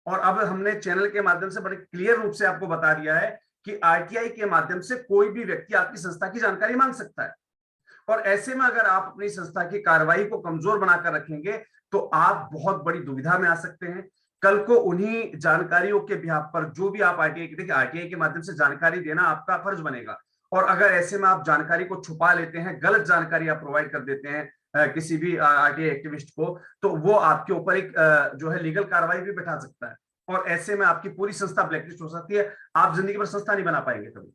और अब हमने चैनल के माध्यम से बड़े क्लियर रूप से आपको बता दिया है कि आरटीआई के माध्यम से कोई भी व्यक्ति आपकी संस्था की जानकारी मांग सकता है, और ऐसे में अगर आप अपनी संस्था की कार्रवाई को कमजोर बनाकर रखेंगे तो आप बहुत बड़ी दुविधा में आ सकते हैं। कल को उन्हीं जानकारियों के बिहाफ पर जो भी आप आरटीआई के माध्यम से जानकारी देना आपका फर्ज बनेगा, और अगर ऐसे में आप जानकारी को छुपा लेते हैं, गलत जानकारी आप प्रोवाइड कर देते हैं किसी भी आरटीआई एक्टिविस्ट को, तो वो आपके ऊपर एक जो है लीगल कार्रवाई भी बैठा सकता है, और ऐसे में आपकी पूरी संस्था ब्लैकलिस्ट हो सकती है। आप जिंदगी भर संस्था नहीं बना पाएंगे, कभी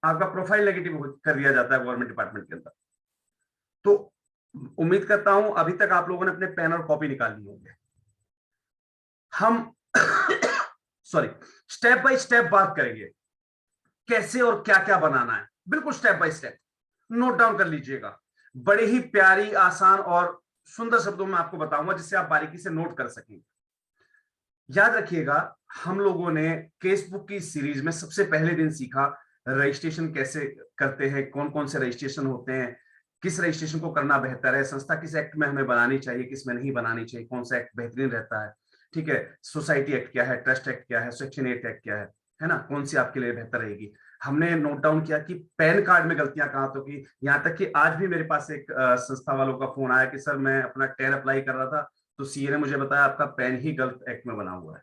आपका प्रोफाइल नेगेटिव कर दिया जाता है गवर्नमेंट डिपार्टमेंट के अंदर। तो उम्मीद करता हूं अभी तक आप लोगों ने अपने पेन और कॉपी निकाल लिए होंगे। हम सॉरी स्टेप बाय स्टेप बात करेंगे कैसे और क्या क्या बनाना है, बिल्कुल step by step note down कर लीजिएगा। बड़े ही प्यारी, आसान और सुंदर शब्दों में आपको बताऊंगा जिससे आप बारीकी से नोट कर सकेंगे। याद रखिएगा, हम लोगों ने केसबुक की सीरीज में सबसे पहले दिन सीखा रजिस्ट्रेशन कैसे करते हैं, कौन कौन से रजिस्ट्रेशन होते हैं, किस रजिस्ट्रेशन को करना बेहतर है, संस्था किस एक्ट में हमें बनानी चाहिए, किस में नहीं बनानी चाहिए, कौन सा एक्ट बेहतरीन रहता है, ठीक है, सोसाइटी एक्ट क्या है, ट्रस्ट एक्ट क्या है, सेक्शन 8 एक्ट क्या है ना, कौन सी आपके लिए बेहतर रहेगी। हमने नोट डाउन किया कि पैन कार्ड में गलतियां कहां तो की, यहां तक कि आज भी मेरे पास एक संस्था वालों का फोन आया कि सर मैं अपना टेन अप्लाई कर रहा था तो सीए ने मुझे बताया आपका पैन ही गलत एक्ट में बना हुआ है।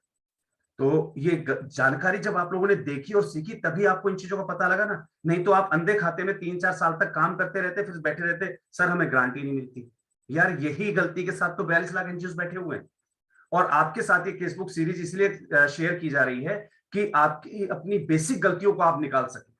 तो ये जानकारी जब आप लोगों ने देखी और सीखी तभी आपको इन चीजों का पता लगा ना, नहीं तो आप अंधे खाते में 3-4 साल तक काम करते रहते, फिर बैठे रहते सर हमें ग्रांट ही नहीं मिलती। यार यही गलती के साथ तो 42 लाख एनजीओ बैठे हुए हैं, और आपके साथ ये केसबुक सीरीज इसलिए शेयर की जा रही है कि आपकी अपनी बेसिक गलतियों को आप निकाल सकें।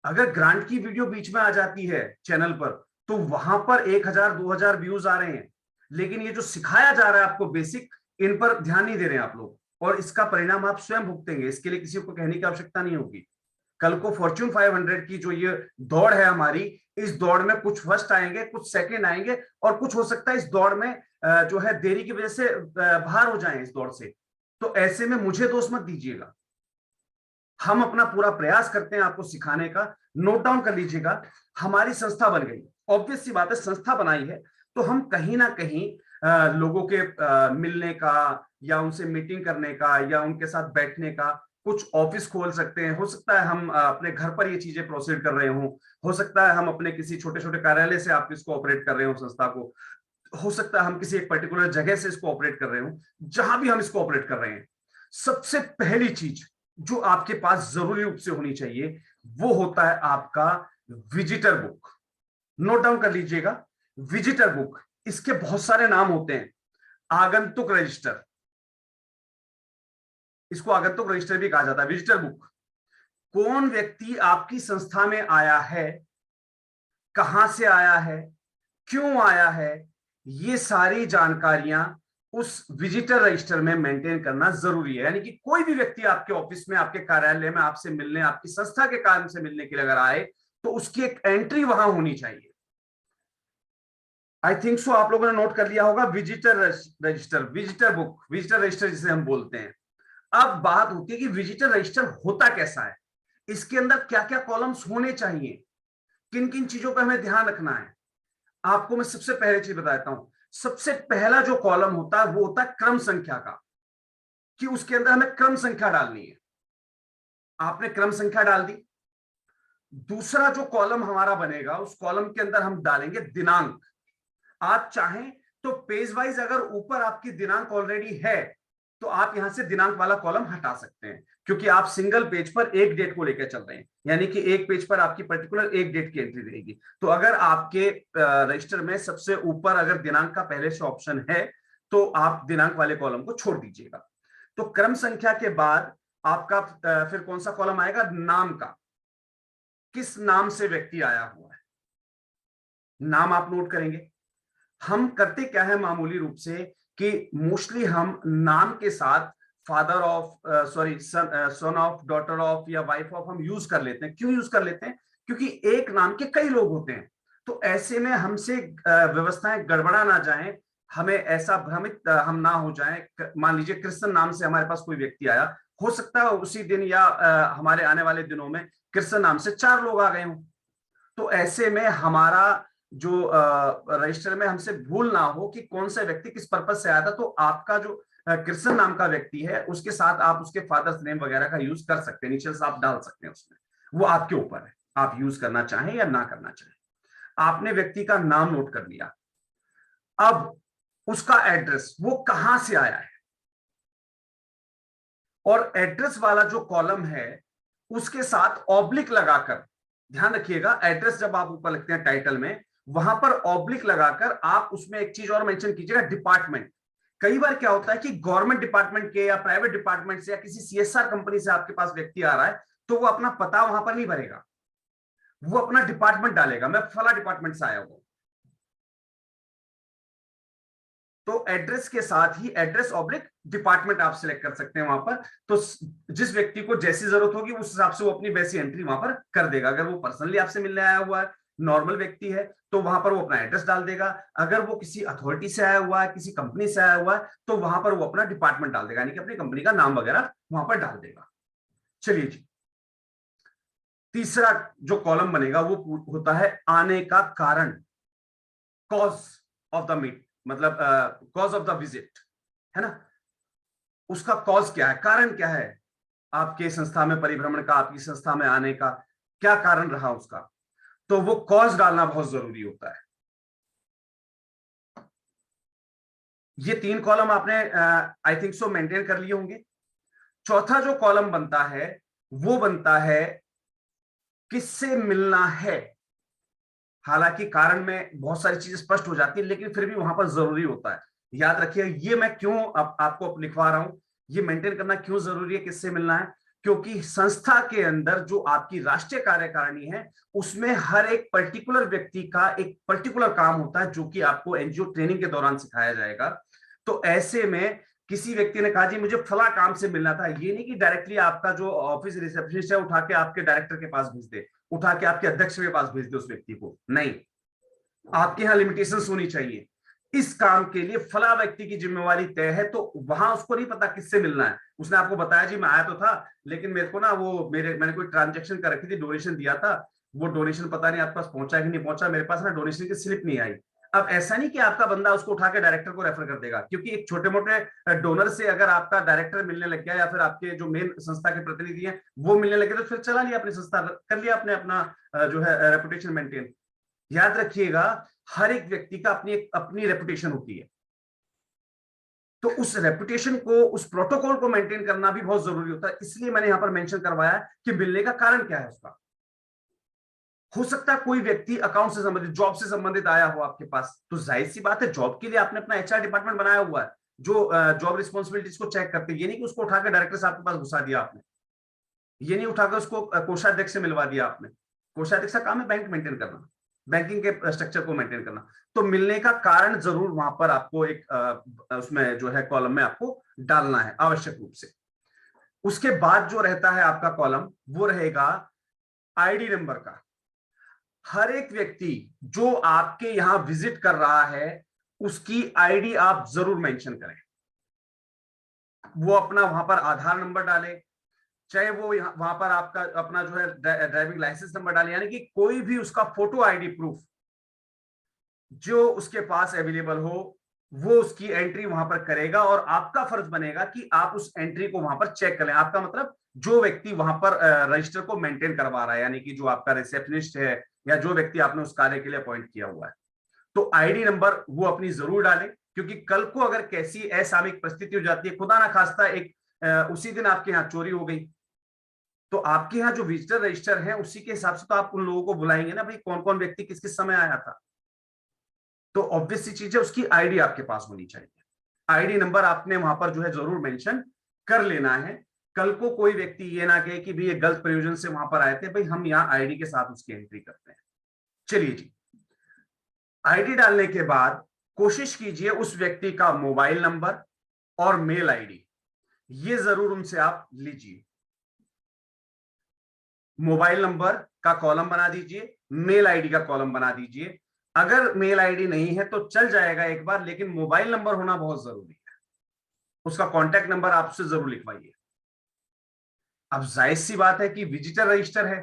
अगर ग्रांट की वीडियो बीच में आ जाती है चैनल पर तो वहां पर 1000-2000 व्यूज आ रहे हैं, लेकिन ये जो सिखाया जा रहा है आपको बेसिक, इन पर ध्यान नहीं दे रहे हैं आप लोग, और इसका परिणाम आप स्वयं भुगतेंगे। इसके लिए किसी को कहने की आवश्यकता नहीं होगी। कल को फॉर्च्यून 500 की जो ये दौड़ है हमारी, इस दौड़ में कुछ फर्स्ट आएंगे, कुछ सेकंड आएंगे, और कुछ हो सकता है इस दौड़ में जो है देरी की वजह से बाहर हो जाएं इस दौड़ से। तो ऐसे में मुझे दोष मत दीजिएगा, हम अपना पूरा प्रयास करते हैं आपको सिखाने का। नोट डाउन कर लीजिएगा, हमारी संस्था बन गई, ऑब्वियस सी बात है संस्था बनाई है तो हम कहीं ना कहीं लोगों के मिलने का या उनसे मीटिंग करने का या उनके साथ बैठने का कुछ ऑफिस खोल सकते हैं। हो सकता है हम अपने घर पर ये चीजें प्रोसीड कर रहे हो सकता है हम अपने किसी छोटे छोटे कार्यालय से आप इसको ऑपरेट कर रहे हो संस्था को, हो सकता है हम किसी एक पर्टिकुलर जगह से इसको ऑपरेट कर रहे हो। जहां भी हम इसको ऑपरेट कर रहे हैं, सबसे पहली चीज जो आपके पास जरूरी रूप से होनी चाहिए वो होता है आपका विजिटर बुक। नोट डाउन कर लीजिएगा, विजिटर बुक, इसके बहुत सारे नाम होते हैं। आगंतुक रजिस्टर, इसको आगंतुक रजिस्टर भी कहा जाता है। विजिटर बुक, कौन व्यक्ति आपकी संस्था में आया है, कहां से आया है, क्यों आया है, ये सारी जानकारियां उस विजिटर रजिस्टर में मेंटेन करना जरूरी है। यानी कि कोई भी व्यक्ति आपके ऑफिस में, आपके कार्यालय में आपसे मिलने, आपकी संस्था के कार्य से मिलने के लिए अगर आए तो उसकी एक एंट्री वहां होनी चाहिए। आई थिंक सो आप लोगों ने नोट कर लिया होगा, visitor register, visitor book, visitor register जिसे हम बोलते हैं। अब बात होती है कि विजिटर रजिस्टर होता कैसा है, इसके अंदर क्या क्या कॉलम्स होने चाहिए, किन किन चीजों पर हमें ध्यान रखना है। आपको मैं सबसे पहले चीज बताता हूं। सबसे पहला जो कॉलम होता है वो होता है क्रम संख्या का, कि उसके अंदर हमें क्रम संख्या डालनी है। आपने क्रम संख्या डाल दी। दूसरा जो कॉलम हमारा बनेगा उस कॉलम के अंदर हम डालेंगे दिनांक। आप चाहें तो पेज वाइज अगर ऊपर आपकी दिनांक ऑलरेडी है तो आप यहां से दिनांक वाला कॉलम हटा सकते हैं, क्योंकि आप सिंगल पेज पर एक डेट को लेकर चल रहे हैं, यानी कि एक पेज पर आपकी पर्टिकुलर एक डेट की एंट्री रहेगी। तो अगर आपके रजिस्टर में सबसे ऊपर अगर दिनांक का पहले से ऑप्शन है तो आप दिनांक वाले कॉलम को छोड़ दीजिएगा। तो क्रम संख्या के बाद आपका फिर कौन सा कॉलम आएगा, नाम का, किस नाम से व्यक्ति आया हुआ है, नाम आप नोट करेंगे। हम करते क्या है मामूली रूप से कि मोस्टली हम नाम के साथ father of son of, daughter of या वाइफ ऑफ हम यूज कर लेते हैं। क्यों यूज कर लेते हैं, क्योंकि एक नाम के कई लोग होते हैं। तो ऐसे में हमसे व्यवस्थाएं गड़बड़ा ना जाएं, हमें ऐसा भ्रमित हम ना हो जाएं। मान लीजिए कृष्ण नाम से हमारे पास कोई व्यक्ति आया, हो सकता है उसी दिन या हमारे आने वाले दिनों में कृष्ण नाम से 4 लोग आ गए हों। तो ऐसे में हमारा जो रजिस्टर में हमसे भूल ना हो कि कौन सा व्यक्ति किस पर्पज से आया था। तो आपका जो कृष्ण नाम का व्यक्ति है उसके साथ आप उसके फादर्स नेम वगैरह का यूज कर सकते हैं, इनिशियल्स आप डाल सकते हैं उसमें, वो आपके ऊपर है, आप यूज करना चाहें या ना करना चाहें। आपने व्यक्ति का नाम नोट कर लिया, अब उसका एड्रेस वो कहां से आया है, और एड्रेस वाला जो कॉलम है उसके साथ ऑब्लिक लगाकर, ध्यान रखिएगा एड्रेस जब आप ऊपर लिखते हैं टाइटल में, वहां पर ऑब्लिक लगाकर आप उसमें एक चीज और मेंशन कीजिएगा, डिपार्टमेंट। कई बार क्या होता है कि गवर्नमेंट डिपार्टमेंट के या प्राइवेट डिपार्टमेंट से या किसी सीएसआर कंपनी से आपके पास व्यक्ति आ रहा है, तो वो अपना पता वहां पर नहीं भरेगा, वो अपना डिपार्टमेंट डालेगा, मैं फला डिपार्टमेंट से आया हूं। तो एड्रेस के साथ ही एड्रेस ऑब्लिक डिपार्टमेंट आप सिलेक्ट कर सकते हैं वहां पर। तो जिस व्यक्ति को जैसी जरूरत होगी उस हिसाब से वो अपनी वैसी एंट्री वहां पर कर देगा। अगर वो पर्सनली आपसे मिलने आया हुआ है, नॉर्मल व्यक्ति है, तो वहां पर वो अपना एड्रेस डाल देगा। अगर वो किसी अथॉरिटी से आया हुआ है, किसी कंपनी से आया हुआ है, तो वहां पर वो अपना डिपार्टमेंट डाल देगा, यानी कि अपनी कंपनी का नाम वगैरह वहां पर डाल देगा। चलिए जी, तीसरा जो कॉलम बनेगा वो होता है आने का कारण, कॉज ऑफ द मीट, मतलब कॉज ऑफ द विजिट, है ना। उसका कॉज क्या है, कारण क्या है, आपके संस्था में परिभ्रमण का, आपकी संस्था में आने का क्या कारण रहा उसका, तो वो कॉज डालना बहुत जरूरी होता है। ये 3 कॉलम आपने आई थिंक सो मेंटेन कर लिए होंगे। चौथा जो कॉलम बनता है वो बनता है किससे मिलना है। हालांकि कारण में बहुत सारी चीजें स्पष्ट हो जाती है, लेकिन फिर भी वहां पर जरूरी होता है। याद रखिए, ये मैं क्यों आपको लिखवा रहा हूं, ये मेंटेन करना क्यों जरूरी है, किससे मिलना है, क्योंकि संस्था के अंदर जो आपकी राष्ट्रीय कार्यकारिणी है उसमें हर एक पर्टिकुलर व्यक्ति का एक पर्टिकुलर काम होता है जो कि आपको एनजीओ ट्रेनिंग के दौरान सिखाया जाएगा। तो ऐसे में किसी व्यक्ति ने कहा जी मुझे फला काम से मिलना था, ये नहीं कि डायरेक्टली आपका जो ऑफिस रिसेप्शनिस्ट है उठा के आपके डायरेक्टर के पास भेज दे, उठा के आपके अध्यक्ष के पास भेज दे उस व्यक्ति को, नहीं। आपके यहाँ लिमिटेशंस होनी चाहिए, इस काम के लिए फला व्यक्ति की जिम्मेवारी तय है, तो वहां उसको नहीं पता किससे मिलना है। उसने आपको बताया जी मैं आया तो था, लेकिन मेरे को ना वो मैंने कोई ट्रांजेक्शन कर रखी थी, डोनेशन दिया था, वो डोनेशन पता नहीं आपके पास पहुंचा कि नहीं पहुंचा, मेरे पास ना डोनेशन की स्लिप नहीं आई। अब ऐसा नहीं कि आपका बंदा उसको उठा के डायरेक्टर को रेफर कर देगा, क्योंकि एक छोटे मोटे डोनर से अगर आपका डायरेक्टर मिलने लग गया या फिर आपके जो मेन संस्था के प्रतिनिधि हैं वो मिलने लगे, तो फिर चला लिया अपनी संस्था, कर लिया आपने अपना जो है रेपुटेशन मेंटेन। याद रखिएगा, हर एक व्यक्ति का अपनी रेपुटेशन होती है, तो उस रेपुटेशन को, उस प्रोटोकॉल को मेंटेन करना भी बहुत जरूरी होता है। इसलिए मैंने यहां पर मेंशन करवाया कि मिलने का कारण क्या है उसका। हो सकता है कोई व्यक्ति अकाउंट से संबंधित, जॉब से संबंधित आया हो आपके पास, तो जाहिर सी बात है जॉब के लिए आपने अपना एचआर डिपार्टमेंट बनाया हुआ है जो जॉब रिस्पॉन्सिबिलिटीज को चेक करते हैं। ये नहीं कि उसको उठाकर डायरेक्टर साहब के पास घुसा दिया आपने, ये नहीं उठाकर उसको कोषाध्यक्ष से मिलवा दिया आपने। कोषाध्यक्ष का काम है बैंक मेंटेन करना, बैंकिंग के स्ट्रक्चर को मेंटेन करना। तो मिलने का कारण जरूर वहां पर आपको एक उसमें जो है कॉलम में आपको डालना है आवश्यक रूप से। उसके बाद जो रहता है आपका कॉलम वो रहेगा आईडी नंबर का। हर एक व्यक्ति जो आपके यहां विजिट कर रहा है उसकी आईडी आप जरूर मेंशन करें। वो अपना वहां पर आधार नंबर डाले, चाहे वो वहां पर आपका अपना जो है ड्राइविंग लाइसेंस नंबर डाले, यानी कि कोई भी उसका फोटो आईडी प्रूफ जो उसके पास अवेलेबल हो वो उसकी एंट्री वहां पर करेगा। और आपका फर्ज बनेगा कि आप उस एंट्री को वहां पर चेक करें। आपका मतलब जो व्यक्ति वहां पर रजिस्टर को मेंटेन करवा रहा है, यानी कि जो आपका रिसेप्शनिस्ट है या जो व्यक्ति आपने उस कार्य के लिए अपॉइंट किया हुआ है, तो आईडी नंबर वो अपनी जरूर डालें। क्योंकि कल को अगर कैसी असामयिक परिस्थिति हो जाती है, खुदा ना खास्ता एक उसी दिन आपके यहाँ चोरी हो गई, तो आपके यहाँ जो विजिटर रजिस्टर है उसी के हिसाब से तो आप उन लोगों को बुलाएंगे ना, भाई कौन कौन व्यक्ति किस किस समय आया था। तो ऑब्वियस सी चीज है, उसकी आईडी आपके पास होनी चाहिए। आईडी नंबर आपने वहां पर जो है जरूर मेंशन कर लेना है। कल को कोई व्यक्ति ये ना कहे कि भाई ये गलत प्रयोजन से वहां पर आए थे, भाई हम यहाँ आईडी के साथ उसकी एंट्री करते हैं। चलिए जी, आईडी डालने के बाद कोशिश कीजिए उस व्यक्ति का मोबाइल नंबर और मेल आईडी ये जरूर उनसे आप लीजिए। मोबाइल नंबर का कॉलम बना दीजिए, मेल आईडी का कॉलम बना दीजिए। अगर मेल आईडी नहीं है तो चल जाएगा एक बार, लेकिन मोबाइल नंबर होना बहुत जरूरी है। उसका कॉन्टैक्ट नंबर आपसे जरूर लिखवाइए। अब जाहिर सी बात है कि विजिटर रजिस्टर है,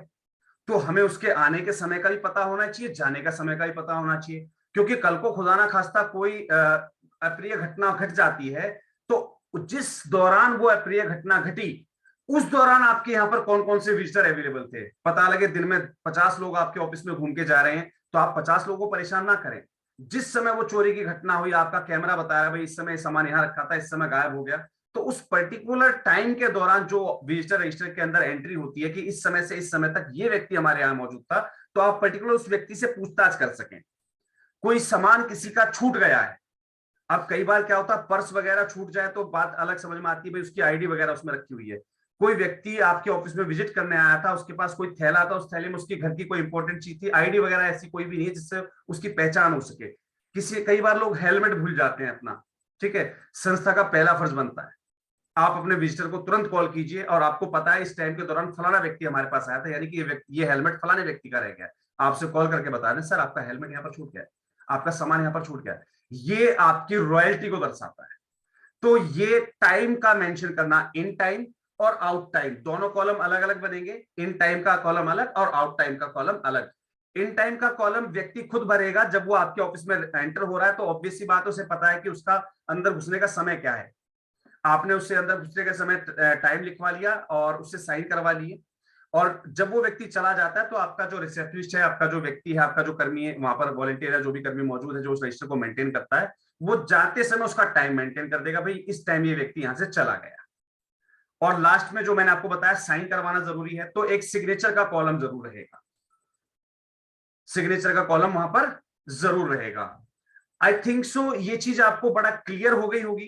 तो हमें उसके आने के समय का भी पता होना चाहिए, जाने का समय का भी पता होना चाहिए, क्योंकि कल को खुदा ना खास्ता कोई अप्रिय घटना घट जाती है, तो जिस दौरान वो अप्रिय घटना घटी उस दौरान आपके यहाँ पर कौन कौन से विजिटर अवेलेबल थे। पता लगे दिन में 50 लोग आपके ऑफिस में घूम के जा रहे हैं, तो आप 50 लोगों को परेशान ना करें। जिस समय वो चोरी की घटना हुई, आपका कैमरा बता रहा है भाई इस समय सामान यहाँ रखा था, इस समय गायब हो गया, तो उस पर्टिकुलर टाइम के दौरान जो विजिटर रजिस्टर के अंदर एंट्री होती है कि इस समय से इस समय तक ये व्यक्ति हमारे यहाँ मौजूद था, तो आप पर्टिकुलर उस व्यक्ति से पूछताछ कर सकें। कोई सामान किसी का छूट गया है, अब कई बार क्या होता है पर्स वगैरह छूट जाए तो बात अलग समझ में आती है, भाई उसकी आईडी वगैरह उसमें रखी हुई है। कोई व्यक्ति आपके ऑफिस में विजिट करने आया था, उसके पास कोई थैला था, उस थैले में उसकी घर की कोई इंपॉर्टेंट चीज थी, आईडी वगैरह ऐसी कोई भी नहीं है जिससे उसकी पहचान हो सके। कई बार लोग हेलमेट भूल जाते हैं अपना, ठीक है, संस्था का पहला फर्ज बनता है आप अपने विजिटर को तुरंत कॉल कीजिए और आपको पता है इस टाइम के दौरान फलाना व्यक्ति हमारे पास आया था, यानी कि ये हेलमेट फलाने व्यक्ति का रह गया, आपसे कॉल करके बता दें सर आपका हेलमेट यहाँ पर छूट गया है, आपका सामान यहाँ पर छूट गया है। ये आपकी रॉयल्टी को दर्शाता है। तो ये टाइम का मेंशन करना, इन टाइम और आउट टाइम दोनों कॉलम अलग अलग बनेंगे, इन टाइम का कॉलम अलग और आउट टाइम का कॉलम अलग। इन टाइम का कॉलम व्यक्ति खुद भरेगा, जब वो आपके ऑफिस में एंटर हो रहा है तो ऑब्वियस सी बात है, उसे पता है कि उसका अंदर घुसने का समय क्या है, आपने उससे अंदर घुसने के समय टाइम लिखवा लिया और उससे साइन करवा लिए, और जब वो व्यक्ति चला जाता है तो आपका जो रिसेप्शनिस्ट है, आपका जो व्यक्ति है, आपका जो कर्मी है वहां पर, वॉलंटियर है, जो भी कर्मी मौजूद है जो उस रजिस्टर को मेंटेन करता है, वो जाते समय उसका टाइम मेंटेन कर देगा, भाई इस टाइम ये व्यक्ति यहां से चला गया। और लास्ट में जो मैंने आपको बताया साइन करवाना जरूरी है, तो एक सिग्नेचर का कॉलम जरूर रहेगा, सिग्नेचर का कॉलम वहां पर जरूर रहेगा। आई थिंक सो ये चीज आपको बड़ा क्लियर हो गई होगी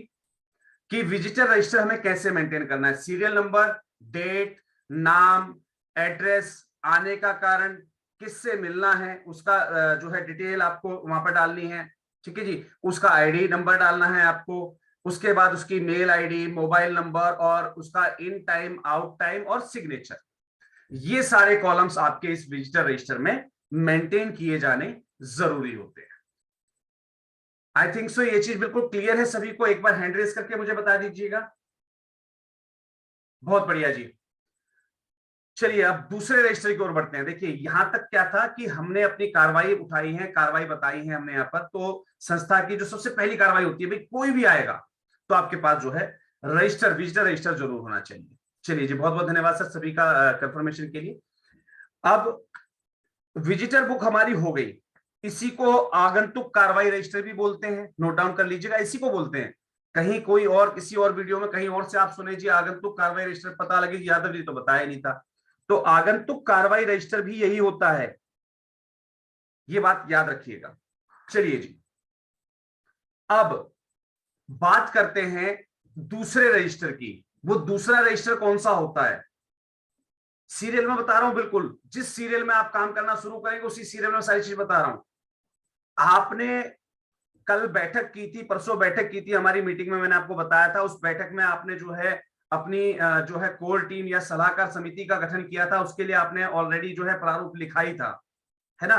कि विजिटर रजिस्टर हमें कैसे मेंटेन करना है। सीरियल नंबर, डेट, नाम, एड्रेस, आने का कारण, किससे मिलना है उसका जो है डिटेल आपको वहां पर डालनी है, ठीक है जी, उसका आईडी नंबर डालना है आपको, उसके बाद उसकी मेल आईडी, मोबाइल नंबर और उसका इन टाइम, आउट टाइम और सिग्नेचर, ये सारे कॉलम्स आपके इस विजिटर रजिस्टर में मेंटेन किए जाने जरूरी होते हैं। आई थिंक सो ये चीज बिल्कुल क्लियर है सभी को, एक बार हैंड रेस करके मुझे बता दीजिएगा। बहुत बढ़िया जी। चलिए अब दूसरे रजिस्टर की ओर बढ़ते हैं। देखिए यहां तक क्या था कि हमने अपनी कार्रवाई उठाई है, कार्रवाई बताई है हमने यहाँ पर, तो संस्था की जो सबसे पहली कार्रवाई होती है, भाई कोई भी आएगा तो आपके पास जो है रजिस्टर, विजिटर रजिस्टर जरूर होना चाहिए। चलिए जी, बहुत बहुत धन्यवाद सर सभी का कंफर्मेशन के लिए। अब विजिटर बुक हमारी हो गई, इसी को आगंतुक कार्रवाई रजिस्टर भी बोलते हैं, नोट डाउन कर लीजिएगा, इसी को बोलते हैं। कहीं कोई और किसी और वीडियो में कहीं और से आप सुने जी आगंतुक कार्रवाई रजिस्टर, पता लगे यादव जी तो बताया नहीं था, तो आगंतुक कार्रवाई रजिस्टर भी यही होता है, ये बात याद रखिएगा। चलिए जी, अब बात करते हैं दूसरे रजिस्टर की। वो दूसरा रजिस्टर कौन सा होता है, सीरियल में बता रहा हूं, बिल्कुल जिस सीरियल में आप काम करना शुरू करेंगे उसी सीरियल में सारी चीज बता रहा हूं। आपने कल बैठक की थी, परसों बैठक की थी हमारी मीटिंग में, मैंने आपको बताया था, उस बैठक में आपने जो है अपनी जो है कोर टीम या सलाहकार समिति का गठन किया था, उसके लिए आपने ऑलरेडी जो है प्रारूप लिखा ही था, है ना,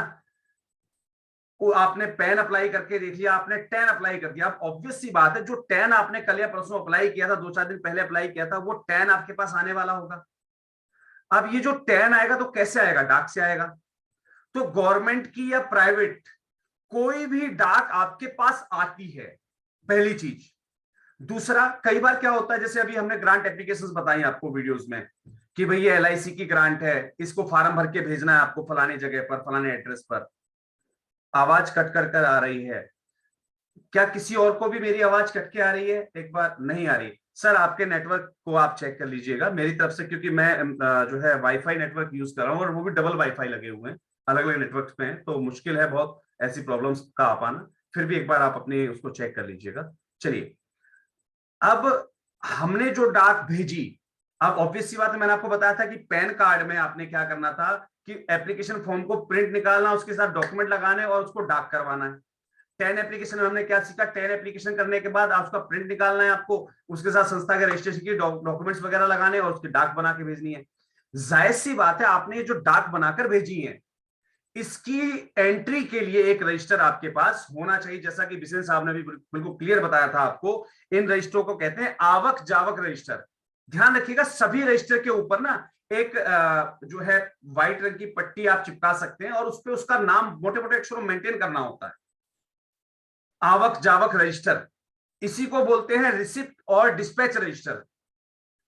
वो आपने पेन अप्लाई करके देख लिया, आपने 10 अप्लाई कर दिया। अब ऑब्वियस सी बात है जो 10 आपने कल या परसों अप्लाई किया था, 2-4 दिन पहले अप्लाई किया था, वो 10 आपके पास आने वाला होगा। अब ये जो 10 आएगा तो कैसे आएगा, डाक से आएगा। तो गवर्नमेंट की या प्राइवेट कोई भी डाक आपके पास आती है, पहली चीज। दूसरा, कई बार क्या होता है, जैसे अभी हमने ग्रांट एप्लीकेशंस बताई आपको वीडियोस में कि भाई ये LIC की ग्रांट है, इसको फॉर्म भर के भेजना है आपको फलाने जगह पर, फलाने एड्रेस पर। आवाज कट कर कर आ रही है, क्या किसी और को भी मेरी आवाज कट के आ रही है? एक बार नहीं आ रही सर, आपके नेटवर्क को आप चेक कर लीजिएगा मेरी तरफ से, क्योंकि मैं जो है वाईफाई नेटवर्क यूज कर रहा हूँ और वो भी डबल वाईफाई लगे हुए हैं, अलग अलग नेटवर्क पे हैं, तो मुश्किल है बहुत ऐसी प्रॉब्लम्स का आ पाना। फिर भी एक बार आप अपने उसको चेक कर लीजिएगा। चलिए, अब हमने जो डाक भेजी, अब ऑब्वियस सी बात है, मैंने आपको बताया था कि पैन कार्ड में आपने क्या करना था कि एप्लीकेशन फॉर्म को प्रिंट निकालना, उसके साथ डॉक्यूमेंट लगाने और उसको डाक करवाना है। 10 एप्लीकेशन में हमने क्या सीखा, 10 एप्लीकेशन करने के बाद आप उसका प्रिंट निकालना है आपको, उसके साथ संस्था के रजिस्ट्रेशन की डॉक्यूमेंट्स वगैरह लगाने और उसकी डाक बना के भेजनी है। जाहिर सी बात है, आपने जो डाक बनाकर भेजी है इसकी एंट्री के लिए एक रजिस्टर आपके पास होना चाहिए, जैसा कि बिशन साहब ने भी बिल्कुल क्लियर बताया था आपको। इन रजिस्टरों को कहते हैं आवक जावक रजिस्टर। ध्यान रखिएगा, सभी रजिस्टर के ऊपर ना एक जो है व्हाइट रंग की पट्टी आप चिपका सकते हैं और उस पर उसका नाम मोटे मोटे अक्षरों में मेंटेन करना होता है। आवक जावक रजिस्टर, इसी को बोलते हैं रिसिप्ट और डिस्पैच रजिस्टर।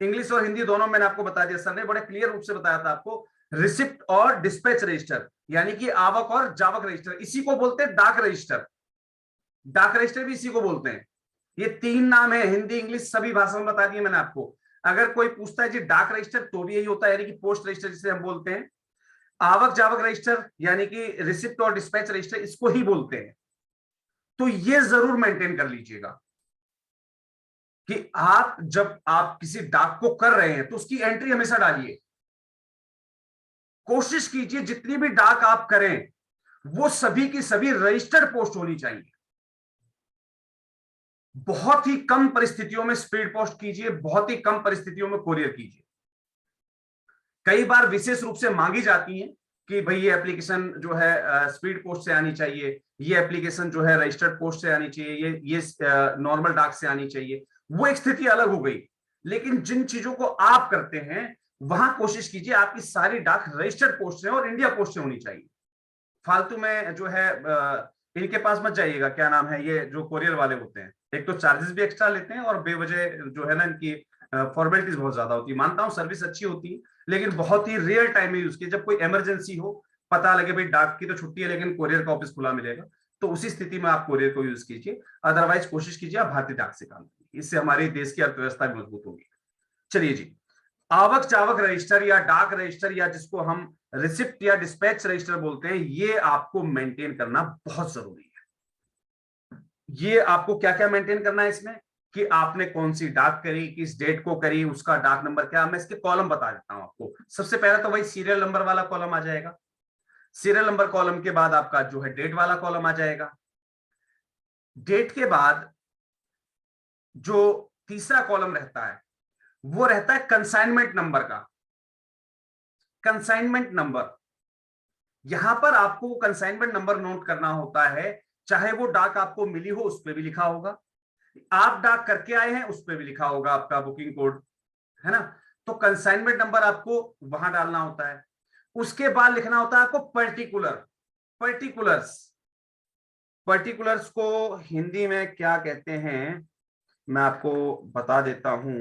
इंग्लिश और हिंदी दोनों मैंने आपको बता दिया, सर ने बड़े क्लियर रूप से बताया था आपको। रिसिप्ट और डिस्पैच रजिस्टर यानी कि आवक और जावक रजिस्टर, इसी को बोलते हैं डाक रजिस्टर। डाक रजिस्टर भी इसी को बोलते हैं। ये 3 नाम है, हिंदी इंग्लिश सभी भाषा में बता दिए मैंने आपको। अगर कोई पूछता है जी डाक रजिस्टर, तो भी यही होता है, यानी कि पोस्ट रजिस्टर जिसे हम बोलते हैं। आवक जावक रजिस्टर यानी कि रिसिप्ट और डिस्पैच रजिस्टर, इसको ही बोलते हैं। तो ये जरूर मेंटेन कर लीजिएगा कि आप जब आप किसी डाक को कर रहे हैं तो उसकी एंट्री हमेशा डालिए। कोशिश कीजिए जितनी भी डाक आप करें वो सभी की सभी रजिस्टर्ड पोस्ट होनी चाहिए। बहुत ही कम परिस्थितियों में स्पीड पोस्ट कीजिए, बहुत ही कम परिस्थितियों में कोरियर कीजिए। कई बार विशेष रूप से मांगी जाती है कि भाई ये एप्लीकेशन जो है स्पीड पोस्ट से आनी चाहिए, ये एप्लीकेशन जो है रजिस्टर्ड पोस्ट से आनी चाहिए, ये नॉर्मल डाक से आनी चाहिए। वो एक स्थिति अलग हो गई, लेकिन जिन चीजों को आप करते हैं वहां कोशिश कीजिए आपकी सारी डाक रजिस्टर्ड पोस्ट से और इंडिया पोस्ट से होनी चाहिए। फालतू में जो है इनके पास मत जाइएगा, क्या नाम है, ये जो कोरियर वाले होते हैं, एक तो चार्जेस भी एक्स्ट्रा लेते हैं और बेवजह जो है ना इनकी फॉर्मेलिटीज बहुत ज्यादा होती है। मानता हूं सर्विस अच्छी होती है, लेकिन बहुत ही रेयर टाइम में यूज की, जब कोई इमरजेंसी हो, पता लगे भाई डाक की तो छुट्टी है लेकिन कोरियर का ऑफिस खुला मिलेगा, तो उसी स्थिति में आप कोरियर को यूज कीजिए। अदरवाइज कोशिश कीजिए आप भारतीय डाक से काम कीजिए, इससे हमारे देश की अर्थव्यवस्था मजबूत होगी। चलिए जी, आवक जावक रजिस्टर या डाक रजिस्टर या जिसको हम रिसिप्ट या डिस्पैच रजिस्टर बोलते हैं, ये आपको मेंटेन करना बहुत जरूरी है। ये आपको क्या क्या मेंटेन करना है इसमें, कि आपने कौन सी डाक करी, किस डेट को करी, उसका डाक नंबर क्या। मैं इसके कॉलम बता देता हूं आपको। सबसे पहले तो वही सीरियल नंबर वाला कॉलम आ जाएगा। सीरियल नंबर कॉलम के बाद आपका जो है डेट वाला कॉलम आ जाएगा। डेट के बाद जो तीसरा कॉलम रहता है वो रहता है कंसाइनमेंट नंबर का। कंसाइनमेंट नंबर, यहां पर आपको कंसाइनमेंट नंबर नोट करना होता है, चाहे वो डाक आपको मिली हो उस पर भी लिखा होगा, आप डाक करके आए हैं उस पर भी लिखा होगा आपका बुकिंग कोड, है ना। तो कंसाइनमेंट नंबर आपको वहां डालना होता है। उसके बाद लिखना होता है आपको पर्टिकुलर। पर्टिकुलर्स को हिंदी में क्या कहते हैं मैं आपको बता देता हूं,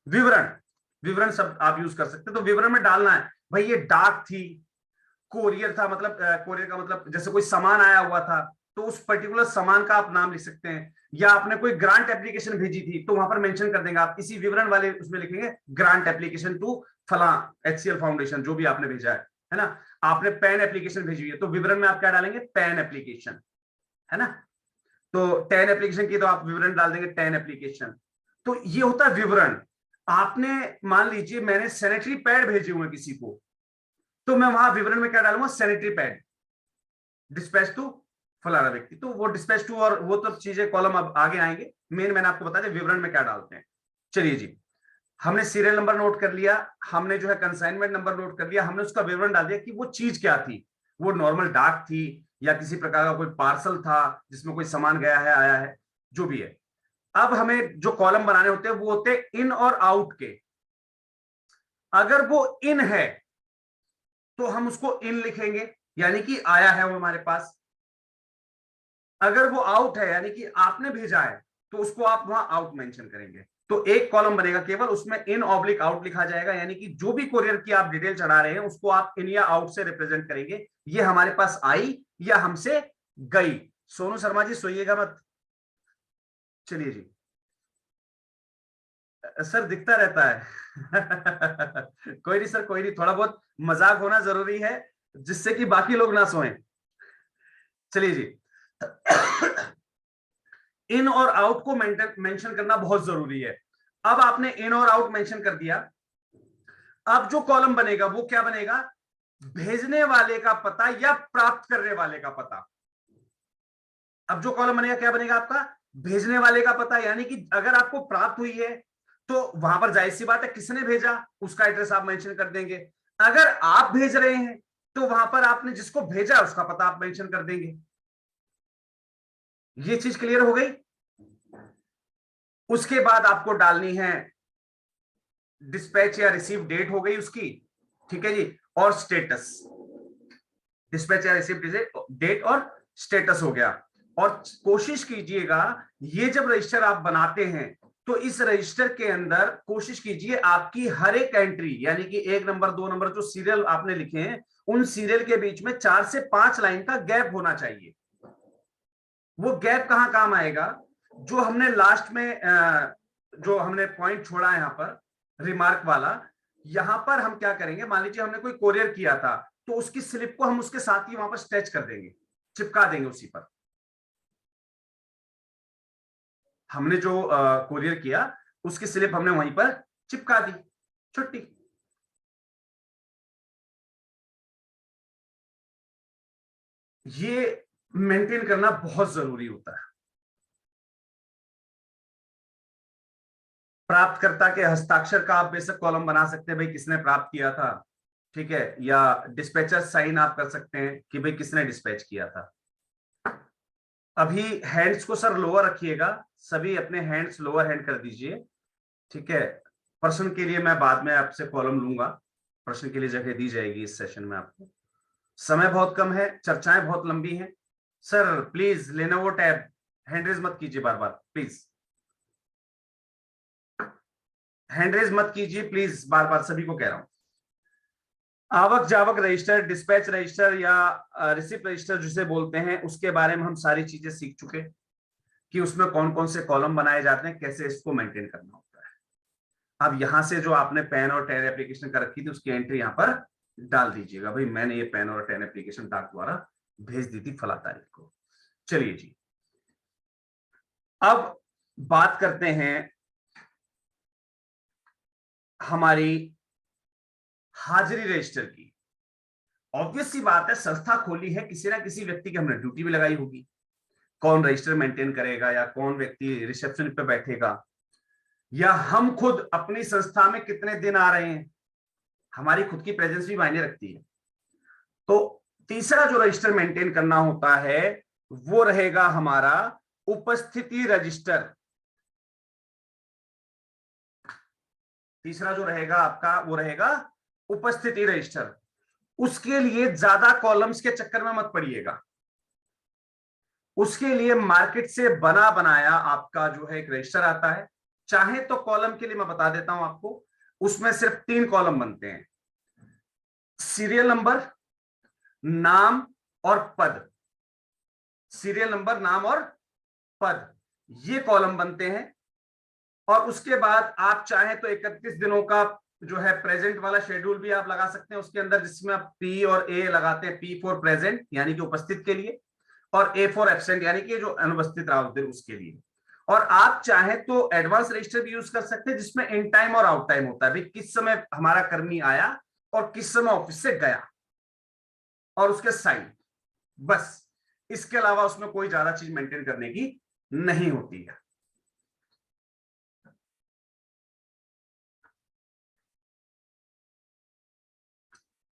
विवरण शब्द आप यूज कर सकते हैं। तो विवरण में डालना है भाई ये डाक थी, कोरियर था, मतलब कोरियर का मतलब जैसे कोई सामान आया हुआ था तो उस पर्टिकुलर सामान का आप नाम लिख सकते हैं, या आपने कोई ग्रांट एप्लीकेशन भेजी थी तो वहां पर मेंशन कर देंगे आप, इसी विवरण वाले उसमें लिखेंगे ग्रांट एप्लीकेशन टू फला HCL फाउंडेशन, जो भी आपने भेजा है ना। आपने पैन एप्लीकेशन भेजी हुई है तो विवरण में आप क्या डालेंगे, पैन एप्लीकेशन, है ना। तो 10 एप्लीकेशन की तो आप विवरण डाल देंगे 10 एप्लीकेशन। तो ये होता है विवरण। आपने मान लीजिए मैंने सैनिटरी पैड भेजे हुए किसी को, तो मैं वहां विवरण में क्या डालूंगा, सैनिटरी पैड डिस्पैच टू फलाना व्यक्ति। तो वो डिस्पैच टू और वो तो चीजें कॉलम अब आगे आएंगे, मेन मैंने आपको बता दिया विवरण में क्या डालते हैं। चलिए जी, हमने सीरियल नंबर नोट कर लिया, हमने जो है कंसाइनमेंट नंबर नोट कर लिया, हमने उसका विवरण डाल दिया कि वो चीज क्या थी, वो नॉर्मल डाक थी या किसी प्रकार का कोई पार्सल था जिसमें कोई सामान गया है आया है, जो भी है। अब हमें जो कॉलम बनाने होते हैं वो होते हैं इन और आउट के। अगर वो इन है तो हम उसको इन लिखेंगे, यानी कि आया है वो हमारे पास। अगर वो आउट है यानी कि आपने भेजा है तो उसको आप वहां आउट मेंशन करेंगे। तो एक कॉलम बनेगा केवल, उसमें इन ऑब्लिक आउट लिखा जाएगा, यानी कि जो भी कोरियर की आप डिटेल चढ़ा रहे हैं उसको आप इन या आउट से रिप्रेजेंट करेंगे, ये हमारे पास आई या हमसे गई। सोनू शर्मा जी सोइएगा मत। चलिए जी, सर दिखता रहता है कोई नहीं सर, कोई नहीं, थोड़ा बहुत मजाक होना जरूरी है जिससे कि बाकी लोग ना सोएं। चलिए जी, इन और आउट को मेंशन करना बहुत जरूरी है। अब आपने इन और आउट मेंशन कर दिया, अब जो कॉलम बनेगा वो क्या बनेगा, भेजने वाले का पता या प्राप्त करने वाले का पता। अब जो कॉलम बनेगा क्या बनेगा आपका, भेजने वाले का पता, यानी कि अगर आपको प्राप्त हुई है तो वहां पर जाहिर सी बात है किसने भेजा उसका एड्रेस आप मेंशन कर देंगे। अगर आप भेज रहे हैं तो वहां पर आपने जिसको भेजा उसका पता आप मेंशन कर देंगे। ये चीज क्लियर हो गई। उसके बाद आपको डालनी है डिस्पैच या रिसीव डेट हो गई उसकी, ठीक है जी, और स्टेटस। डिस्पैच या रिसीव डेट और स्टेटस हो गया। और कोशिश कीजिएगा ये जब रजिस्टर आप बनाते हैं तो इस रजिस्टर के अंदर कोशिश कीजिए आपकी हर एक एंट्री, यानी कि 1 नंबर 2 नंबर जो सीरियल आपने लिखे हैं उन सीरियल के बीच में 4 से 5 लाइन का गैप होना चाहिए। वो गैप कहां काम आएगा? जो हमने लास्ट में जो हमने पॉइंट छोड़ा है यहां पर रिमार्क वाला, यहां पर हम क्या करेंगे, मान लीजिए हमने कोई कोरियर किया था तो उसकी स्लिप को हम उसके साथ ही वहां पर स्ट्रेच कर देंगे, चिपका देंगे उसी पर। हमने जो कोरियर किया उसकी स्लिप हमने वहीं पर चिपका दी, छुट्टी। ये मेंटेन करना बहुत जरूरी होता है। प्राप्तकर्ता के हस्ताक्षर का आप बेशक कॉलम बना सकते हैं, भाई किसने प्राप्त किया था, ठीक है, या डिस्पैचर साइन आप कर सकते हैं कि भाई किसने डिस्पैच किया था। अभी हैंड्स को सर लोअर रखिएगा, सभी अपने हैंड्स लोअर हैंड कर दीजिए, ठीक है। प्रश्न के लिए मैं बाद में आपसे कॉलम लूंगा, प्रश्न के लिए जगह दी जाएगी इस सेशन में आपको। समय बहुत कम है, चर्चाएं बहुत लंबी हैं। Sir please Lenovo tab hand raise मत कीजिए, बार बार प्लीज हैंड रेज मत कीजिए, प्लीज बार बार सभी को कह रहा हूं। आवक जावक रजिस्टर, डिस्पैच रजिस्टर या रिसिप्ट रजिस्टर जिसे बोलते हैं, उसके बारे में हम सारी चीजें सीख चुके कि उसमें कौन कौन से कॉलम बनाए जाते हैं, कैसे इसको मेंटेन करना होता है। अब यहां से जो आपने पेन और टैन एप्लीकेशन कर रखी थी उसकी एंट्री यहां पर डाल दीजिएगा, भाई मैंने ये पेन और टैन एप्लीकेशन डाक द्वारा भेज दी थी फला तारीख को। चलिए जी, अब बात करते हैं हमारी हाजिरी रजिस्टर की। ऑब्वियस सी बात है, संस्था खोली है, किसी ना किसी व्यक्ति की हमने ड्यूटी भी लगाई होगी। कौन रजिस्टर मेंटेन करेगा, या कौन व्यक्ति रिसेप्शन पे बैठेगा, या हम खुद अपनी संस्था में कितने दिन आ रहे हैं, हमारी खुद की प्रेजेंस भी मायने रखती है। तो तीसरा जो रजिस्टर मेंटेन करना होता है वो रहेगा हमारा उपस्थिति रजिस्टर। तीसरा जो रहेगा आपका वो रहेगा उपस्थिति रजिस्टर। उसके लिए ज्यादा कॉलम्स के चक्कर में मत पड़िएगा, उसके लिए मार्केट से बना बनाया आपका जो है एक रजिस्टर आता है। चाहे तो कॉलम के लिए मैं बता देता हूं आपको, उसमें सिर्फ 3 कॉलम बनते हैं, सीरियल नंबर, नाम और पद। सीरियल नंबर, नाम और पद, ये कॉलम बनते हैं। और उसके बाद आप चाहे तो 31 दिनों का जो है प्रेजेंट वाला शेड्यूल भी आप लगा सकते हैं उसके अंदर, जिसमें आप पी और ए लगाते हैं, पी फॉर प्रेजेंट यानी कि उपस्थित के लिए, और ए फॉर एब्सेंट यानी कि जो अनुपस्थित रहा उस दिन उसके लिए। और आप चाहे तो एडवांस रजिस्टर भी यूज कर सकते हैं जिसमें इन टाइम और आउट टाइम होता है, भाई किस समय हमारा कर्मी आया और किस समय ऑफिस से गया, और उसके साइन, बस। इसके अलावा उसमें कोई ज्यादा चीज मेंटेन करने की नहीं होती है।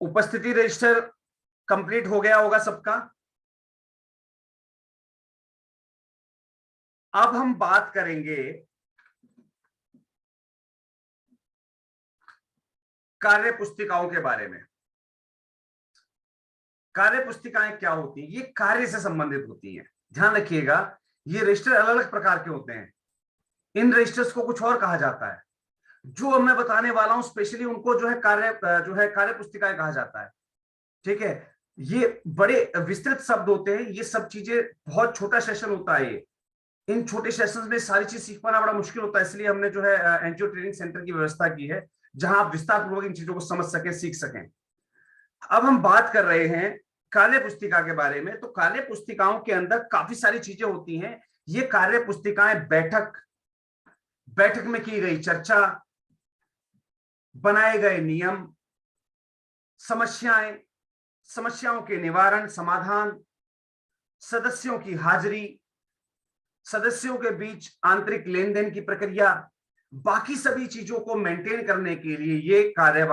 उपस्थिति रजिस्टर कंप्लीट हो गया होगा सबका। अब हम बात करेंगे कार्य पुस्तिकाओं के बारे में। कार्य पुस्तिकाएं क्या होती हैं? ये कार्य से संबंधित होती हैं। ध्यान रखिएगा, ये रजिस्टर अलग अलग प्रकार के होते हैं। इन रजिस्टर्स को कुछ और कहा जाता है, जो मैं बताने वाला हूं स्पेशली उनको जो है कार्य पुस्तिकाएं कहा जाता है, ठीक है। ये बड़े विस्तृत शब्द होते हैं, ये सब चीजें, बहुत छोटा सेशन होता है ये। इन छोटे सेशंस में सारी चीज सीख पाना बड़ा मुश्किल होता है, इसलिए हमने जो है एनजीओ ट्रेनिंग सेंटर की व्यवस्था की है जहां आप विस्तार पूर्वक इन चीजों को समझ सकें, सीख सकें। अब हम बात कर रहे हैं कार्य पुस्तिका के बारे में। तो कार्य पुस्तिकाओं के अंदर काफी सारी चीजें होती हैं। ये कार्य पुस्तिकाएं बैठक में की गई चर्चा, बनाए गए नियम, समस्याओं के निवारण समाधान, सदस्यों की हाजिरी, सदस्यों के बीच आंतरिक लेन देन की प्रक्रिया, बाकी सभी चीजों को मेंटेन करने के लिए ये कार्य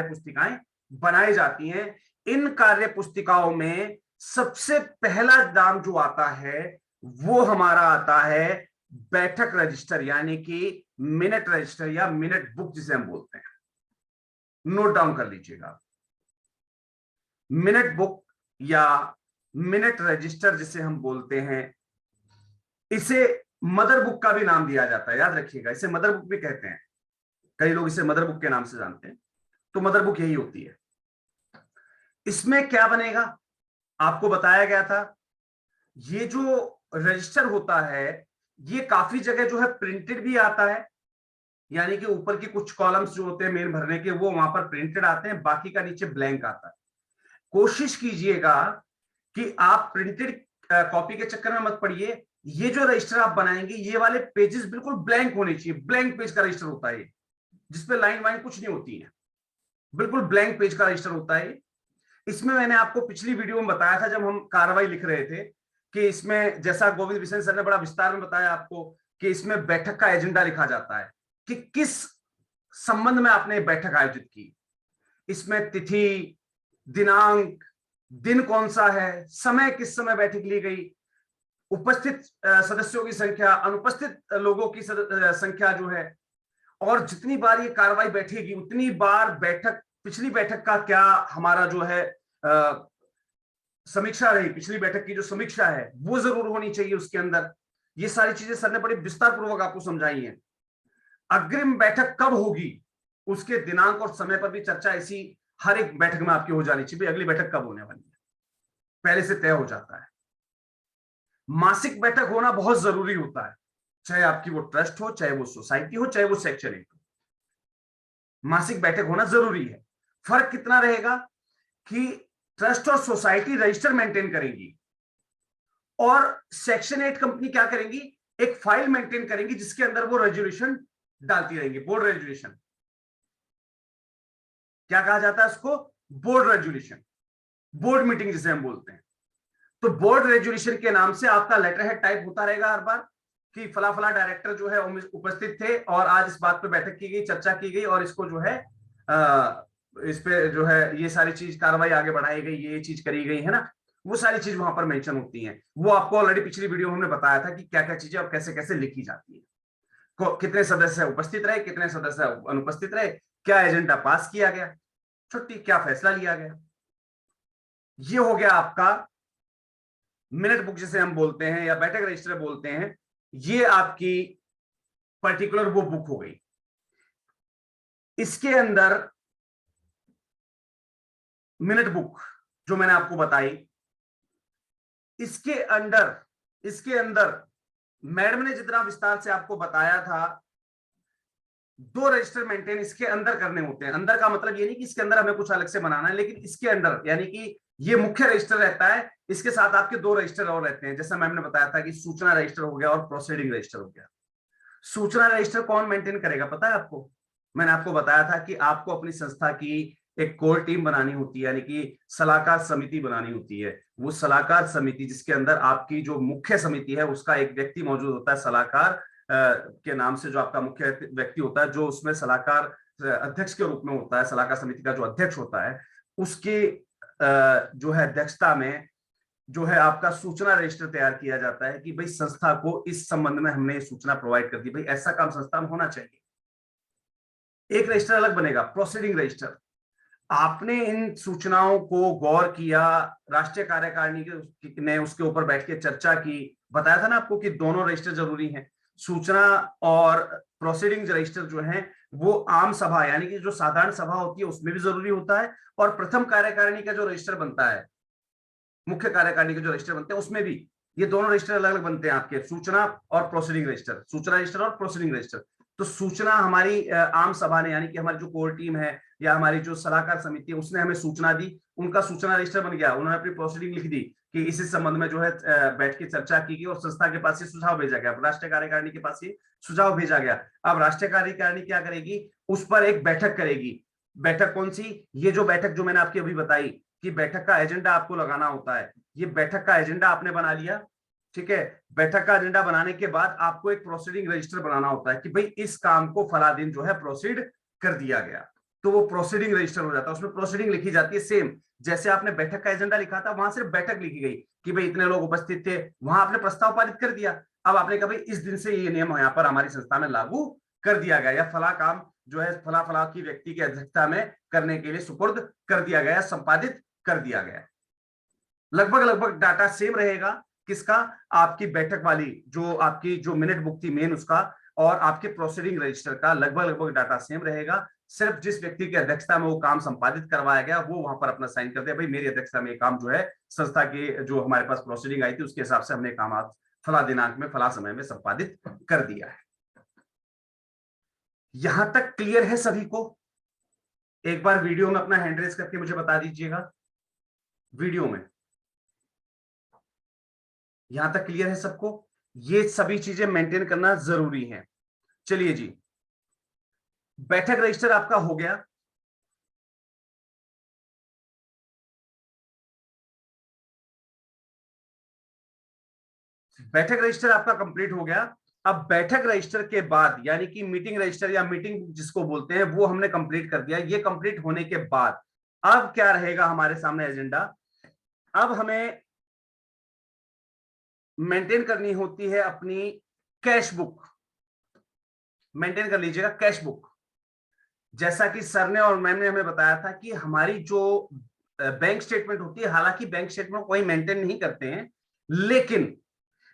पुस्तिकाएं बनाई जाती हैं। इन कार्य पुस्तिकाओं में सबसे पहला नाम जो आता है वो हमारा आता है बैठक रजिस्टर, यानी कि मिनट रजिस्टर या मिनट बुक जिसे हम बोलते हैं। नोट डाउन कर लीजिएगा, मिनट बुक या मिनट रजिस्टर जिसे हम बोलते हैं, इसे मदर बुक का भी नाम दिया जाता है, याद रखिएगा, इसे मदर बुक भी कहते हैं, कई लोग इसे मदर बुक के नाम से जानते हैं। तो मदर बुक यही होती है। इसमें क्या बनेगा, आपको बताया गया था, ये जो रजिस्टर होता है ये काफी जगह जो है प्रिंटेड भी आता है, यानी कि ऊपर की कुछ कॉलम्स जो होते हैं मेन भरने के वो वहां पर प्रिंटेड आते हैं, बाकी का नीचे ब्लैंक आता है। कोशिश कीजिएगा कि आप प्रिंटेड कॉपी के चक्कर में मत पड़िए। ये जो रजिस्टर आप बनाएंगे ये वाले पेजेस बिल्कुल ब्लैंक होने चाहिए। ब्लैंक पेज का रजिस्टर होता है जिसपे लाइन वाइन कुछ नहीं होती है, बिल्कुल ब्लैंक पेज का रजिस्टर होता है। इसमें मैंने आपको पिछली वीडियो में बताया था जब हम कार्रवाई लिख रहे थे कि इसमें, जैसा गोविंद बिसेन सर ने बड़ा विस्तार में बताया आपको, कि इसमें बैठक का एजेंडा लिखा जाता है कि किस संबंध में आपने बैठक आयोजित की। इसमें तिथि, दिनांक, दिन कौन सा है, समय किस समय बैठक ली गई, उपस्थित सदस्यों की संख्या, अनुपस्थित लोगों की संख्या जो है, और जितनी बार ये कार्रवाई बैठेगी उतनी बार बैठक, पिछली बैठक का क्या हमारा जो है समीक्षा रही, पिछली बैठक की जो समीक्षा है वो जरूर होनी चाहिए उसके अंदर। ये सारी चीजें सर ने बड़ी विस्तार पूर्वक आपको समझाई हैं। अग्रिम बैठक कब होगी उसके दिनांक और समय पर भी चर्चा इसी हर एक बैठक में आपकी हो जानी चाहिए। अगली बैठक कब होने वाली है पहले से तय हो जाता है। मासिक बैठक होना बहुत जरूरी होता है, चाहे आपकी वो ट्रस्ट हो, चाहे वो सोसाइटी हो, चाहे वो सेक्शन एट हो, मासिक बैठक होना जरूरी है। फर्क कितना रहेगा कि ट्रस्ट और सोसाइटी रजिस्टर मेंटेन करेंगी और सेक्शन 8 कंपनी क्या करेंगी, एक फाइल मेंटेन करेंगी जिसके अंदर वो रेजोल्यूशन डालती रहेंगी। बोर्ड रेजोल्यूशन क्या कहा जाता है उसको, बोर्ड रेजोल्यूशन, बोर्ड मीटिंग जिसे हम बोलते हैं। तो बोर्ड रेजोल्यूशन के नाम से आपका लेटर हेड टाइप होता रहेगा हर बार कि फला फला डायरेक्टर जो है उपस्थित थे और आज इस बात पे बैठक की गई, चर्चा की गई और इसको जो है इस पे जो है ये सारी चीज कार्रवाई आगे बढ़ाई गई, ये चीज करी गई है ना, वो सारी चीज वहां पर मेंशन होती हैं। वो आपको ऑलरेडी पिछली वीडियो में हमने बताया था कि क्या क्या चीजें और कैसे कैसे लिखी जाती है, कितने सदस्य उपस्थित रहे, कितने सदस्य अनुपस्थित रहे, क्या एजेंडा पास किया गया, छुट्टी क्या फैसला लिया गया। ये हो गया आपका मिनट बुक जिसे हम बोलते हैं या बैठक रजिस्टर बोलते हैं, ये आपकी पर्टिकुलर वो बुक हो गई। इसके अंदर मिनट बुक जो मैंने आपको बताई, इसके अंदर मैडम ने जितना विस्तार से आपको बताया था, 2 रजिस्टर मेंटेन इसके अंदर करने होते हैं। अंदर का मतलब ये नहीं कि इसके अंदर हमें कुछ अलग से बनाना है, लेकिन इसके अंदर यानी कि ये मुख्य रजिस्टर रहता है, इसके साथ आपके 2 रजिस्टर और रहते हैं। जैसा मैम ने बताया था कि सूचना रजिस्टर हो गया और प्रोसीडिंग रजिस्टर हो गया। सूचना रजिस्टर कौन मेंटेन करेगा पता है आपको, मैंने आपको बताया था कि आपको अपनी संस्था की एक कोर टीम बनानी होती है, यानी कि सलाहकार समिति बनानी होती है। वो सलाहकार समिति जिसके अंदर आपकी जो मुख्य समिति है उसका एक व्यक्ति मौजूद होता है, सलाहकार के नाम से जो आपका मुख्य व्यक्ति होता है, जो उसमें सलाहकार अध्यक्ष के रूप में होता है, सलाहकार समिति का जो अध्यक्ष होता है उसकी जो है अध्यक्षता में जो है आपका सूचना रजिस्टर तैयार किया जाता है कि भाई संस्था को इस संबंध में हमने सूचना प्रोवाइड कर दी, भाई ऐसा काम संस्था में होना चाहिए। एक रजिस्टर अलग बनेगा, प्रोसीडिंग रजिस्टर। आपने इन सूचनाओं को गौर किया, राष्ट्रीय कार्यकारिणी ने उसके ऊपर बैठ के चर्चा की, बताया था ना आपको कि दोनों रजिस्टर जरूरी हैं। सूचना और प्रोसीडिंग रजिस्टर जो है वो आम सभा यानी कि जो साधारण सभा होती है उसमें भी जरूरी होता है, और प्रथम कार्यकारिणी का जो रजिस्टर बनता है, मुख्य कार्यकारिणी के जो रजिस्टर बनते हैं उसमें भी ये दोनों रजिस्टर अलग अलग बनते हैं आपके, सूचना और प्रोसीडिंग रजिस्टर, सूचना रजिस्टर और प्रोसीडिंग रजिस्टर। तो सूचना हमारी आम सभा ने यानी कि हमारी जो कोर टीम है या हमारी जो सलाहकार समिति है उसने हमें सूचना दी, उनका सूचना रजिस्टर बन गया, उन्होंने अपनी प्रोसीडिंग लिख दी कि इस संबंध में जो है बैठ के चर्चा की गई और संस्था के पास ये सुझाव भेजा गया, राष्ट्रीय कार्यकारिणी के पास ये सुझाव भेजा गया। अब राष्ट्रीय कार्यकारिणी क्या करेगी, उस पर एक बैठक करेगी। बैठक कौन सी, ये जो बैठक जो मैंने आपकी अभी बताई कि बैठक का एजेंडा आपको लगाना होता है, ये बैठक का एजेंडा आपने बना लिया, ठीक है। बैठक का एजेंडा बनाने के बाद आपको एक प्रोसीडिंग रजिस्टर बनाना होता है कि भाई इस काम को फला दिन जो है प्रोसीड कर दिया गया। तो वो प्रोसीडिंग रजिस्टर हो जाता है, उसमें प्रोसीडिंग लिखी जाती है सेम जैसे आपने बैठक का एजेंडा लिखा था, वहां सिर्फ बैठक लिखी गई कि भाई इतने लोग उपस्थित थे, वहां आपने प्रस्ताव पारित कर दिया। अब आपने कहा भाई इस दिन से ये नियम यहाँ पर हमारी संस्था में लागू कर दिया गया, या फला काम जो है फला फला की व्यक्ति की अध्यक्षता में करने के लिए सुपुर्द कर दिया गया, संपादित कर दिया गया। लगभग डाटा सेम रहेगा, किसका, आपकी बैठक वाली जो आपकी जो मिनट बुक थी मेन उसका, और आपके प्रोसीडिंग रजिस्टर का लगभग डाटा सेम रहेगा। सिर्फ जिस व्यक्ति की अध्यक्षता में वो काम संपादित करवाया गया वो वहां पर अपना साइन कर दिया, भाई मेरी अध्यक्षता में काम जो है संस्था के जो हमारे पास प्रोसीडिंग आई थी उसके हिसाब से हमने काम आज फला दिनांक में फला समय में संपादित कर दिया है। यहां तक क्लियर है सभी को? एक बार वीडियो में अपना हैंड रेज करके मुझे बता दीजिएगा, वीडियो में यहां तक क्लियर है सबको? ये सभी चीजें मेंटेन करना जरूरी है। चलिए जी, बैठक रजिस्टर आपका हो गया। बैठक रजिस्टर आपका कंप्लीट हो गया। अब बैठक रजिस्टर के बाद यानी कि मीटिंग रजिस्टर या मीटिंग जिसको बोलते हैं वो हमने कंप्लीट कर दिया। ये कंप्लीट होने के बाद अब क्या रहेगा हमारे सामने एजेंडा? अब हमें मेंटेन करनी होती है अपनी कैश बुक। मेंटेन कर लीजिएगा कैश बुक। जैसा कि सर ने और मैम ने हमें बताया था कि हमारी जो बैंक स्टेटमेंट होती है, हालांकि बैंक स्टेटमेंट कोई मेंटेन नहीं करते हैं, लेकिन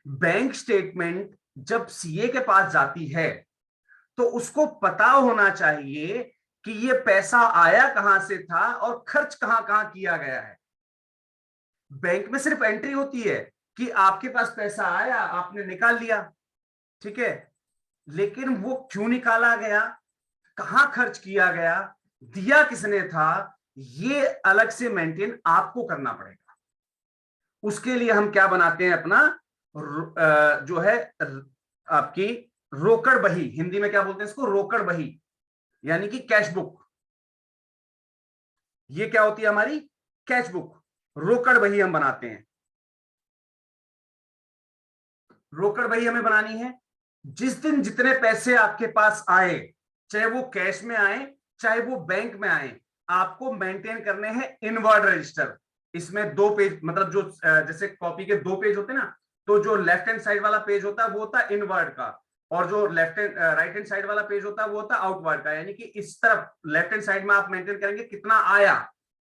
बैंक स्टेटमेंट जब सीए के पास जाती है तो उसको पता होना चाहिए कि ये पैसा आया कहां से था और खर्च कहां कहां किया गया है। बैंक में सिर्फ एंट्री होती है कि आपके पास पैसा आया, आपने निकाल लिया, ठीक है, लेकिन वो क्यों निकाला गया, कहां खर्च किया गया, दिया किसने था, ये अलग से मेंटेन आपको करना पड़ेगा। उसके लिए हम क्या बनाते हैं, अपना जो है आपकी रोकड़ बही, हिंदी में क्या बोलते हैं इसको, रोकड़ बही, यानी कि कैश बुक। ये क्या होती है हमारी कैश बुक, रोकड़ बही हम बनाते हैं। रोकड़ बही हमें बनानी है। जिस दिन जितने पैसे आपके पास आए, चाहे वो कैश में आए चाहे वो बैंक में आए, आपको मेंटेन करने हैं इनवर्ड रजिस्टर। इसमें 2 पेज, मतलब जो जैसे कॉपी के 2 पेज होते हैं ना, तो जो लेफ्ट हैंड साइड वाला पेज होता है वो होता है इनवर्ड का, और जो left hand right hand side वाला पेज होता है वो होता है आउटवर्ड का। यानी कि इस तरफ लेफ्ट हैंड साइड में आप मेंटेन करेंगे कितना आया,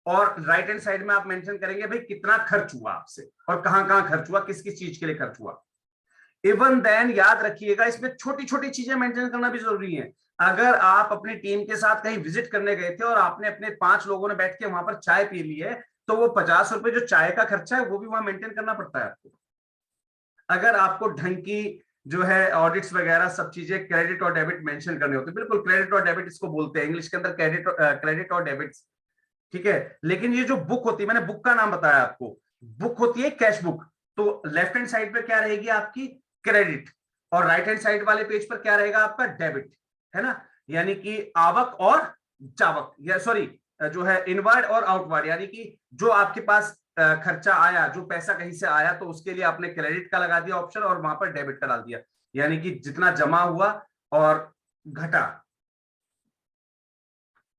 और राइट हैंड साइड में आप मेंशन करेंगे भाई कितना खर्च हुआ आपसे और कहां कहां खर्च हुआ, किस किस चीज के लिए खर्च हुआ। इवन देन याद रखिएगा, इसमें छोटी छोटी चीजें मेंटेन करना भी जरूरी है। अगर आप अपनी टीम के साथ कहीं विजिट करने गए थे और आपने अपने 5 लोगों ने बैठ के वहां पर चाय पी ली है, तो वो 50 रुपए जो चाय का खर्चा है वो भी वहां मेंटेन करना पड़ता है आपको। अगर आपको ढंग की जो है ऑडिट्स वगैरह सब चीजें क्रेडिट और डेबिट मेंशन करने होते हैं, बिल्कुल क्रेडिट और डेबिट इसको बोलते हैं इंग्लिश के अंदर, क्रेडिट और डेबिट, ठीक है। लेकिन ये जो बुक होती है, मैंने बुक का नाम बताया आपको, बुक होती है कैश बुक। तो लेफ्ट हैंड साइड पे क्या रहेगी आपकी क्रेडिट, और राइट हैंड साइड वाले पेज पर क्या रहेगा आपका डेबिट, है ना। यानी कि आवक और जावक, या सॉरी जो है इनवर्ड और आउटवर्ड, यानी कि जो आपके पास खर्चा आया, जो पैसा कहीं से आया तो उसके लिए आपने क्रेडिट का लगा दिया ऑप्शन और वहां पर डेबिट का डाल दिया, यानी कि जितना जमा हुआ और घटा।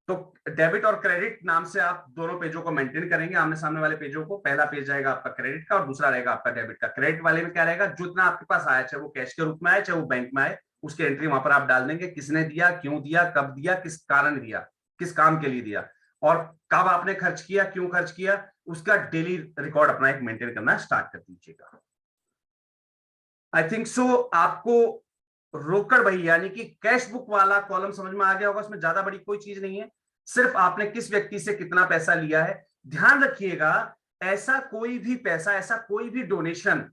तो डेबिट और क्रेडिट नाम से आप दोनों पेजों को मेंटेन करेंगे, आमने सामने वाले पेजों को। पहला पेज जाएगा आपका क्रेडिट का और दूसरा रहेगा आपका डेबिट का। क्रेडिट वाले में क्या रहेगा, जितना आपके पास आया, चाहे वो कैश के रूप में आए चाहे वो बैंक में आए, उसकी एंट्री वहां पर आप डाल देंगे, किसने दिया, क्यों दिया, कब दिया, किस कारण दिया, किस काम के लिए दिया, और कब आपने खर्च किया, क्यों खर्च किया, उसका डेली रिकॉर्ड अपना एक मेंटेन करना स्टार्ट कर दीजिएगा। आई थिंक सो आपको रोकड़ बही यानी कि कैश बुक वाला कॉलम समझ में आ गया होगा। उसमें ज्यादा बड़ी कोई चीज नहीं है, सिर्फ आपने किस व्यक्ति से कितना पैसा लिया है। ध्यान रखिएगा, ऐसा कोई भी पैसा, ऐसा कोई भी डोनेशन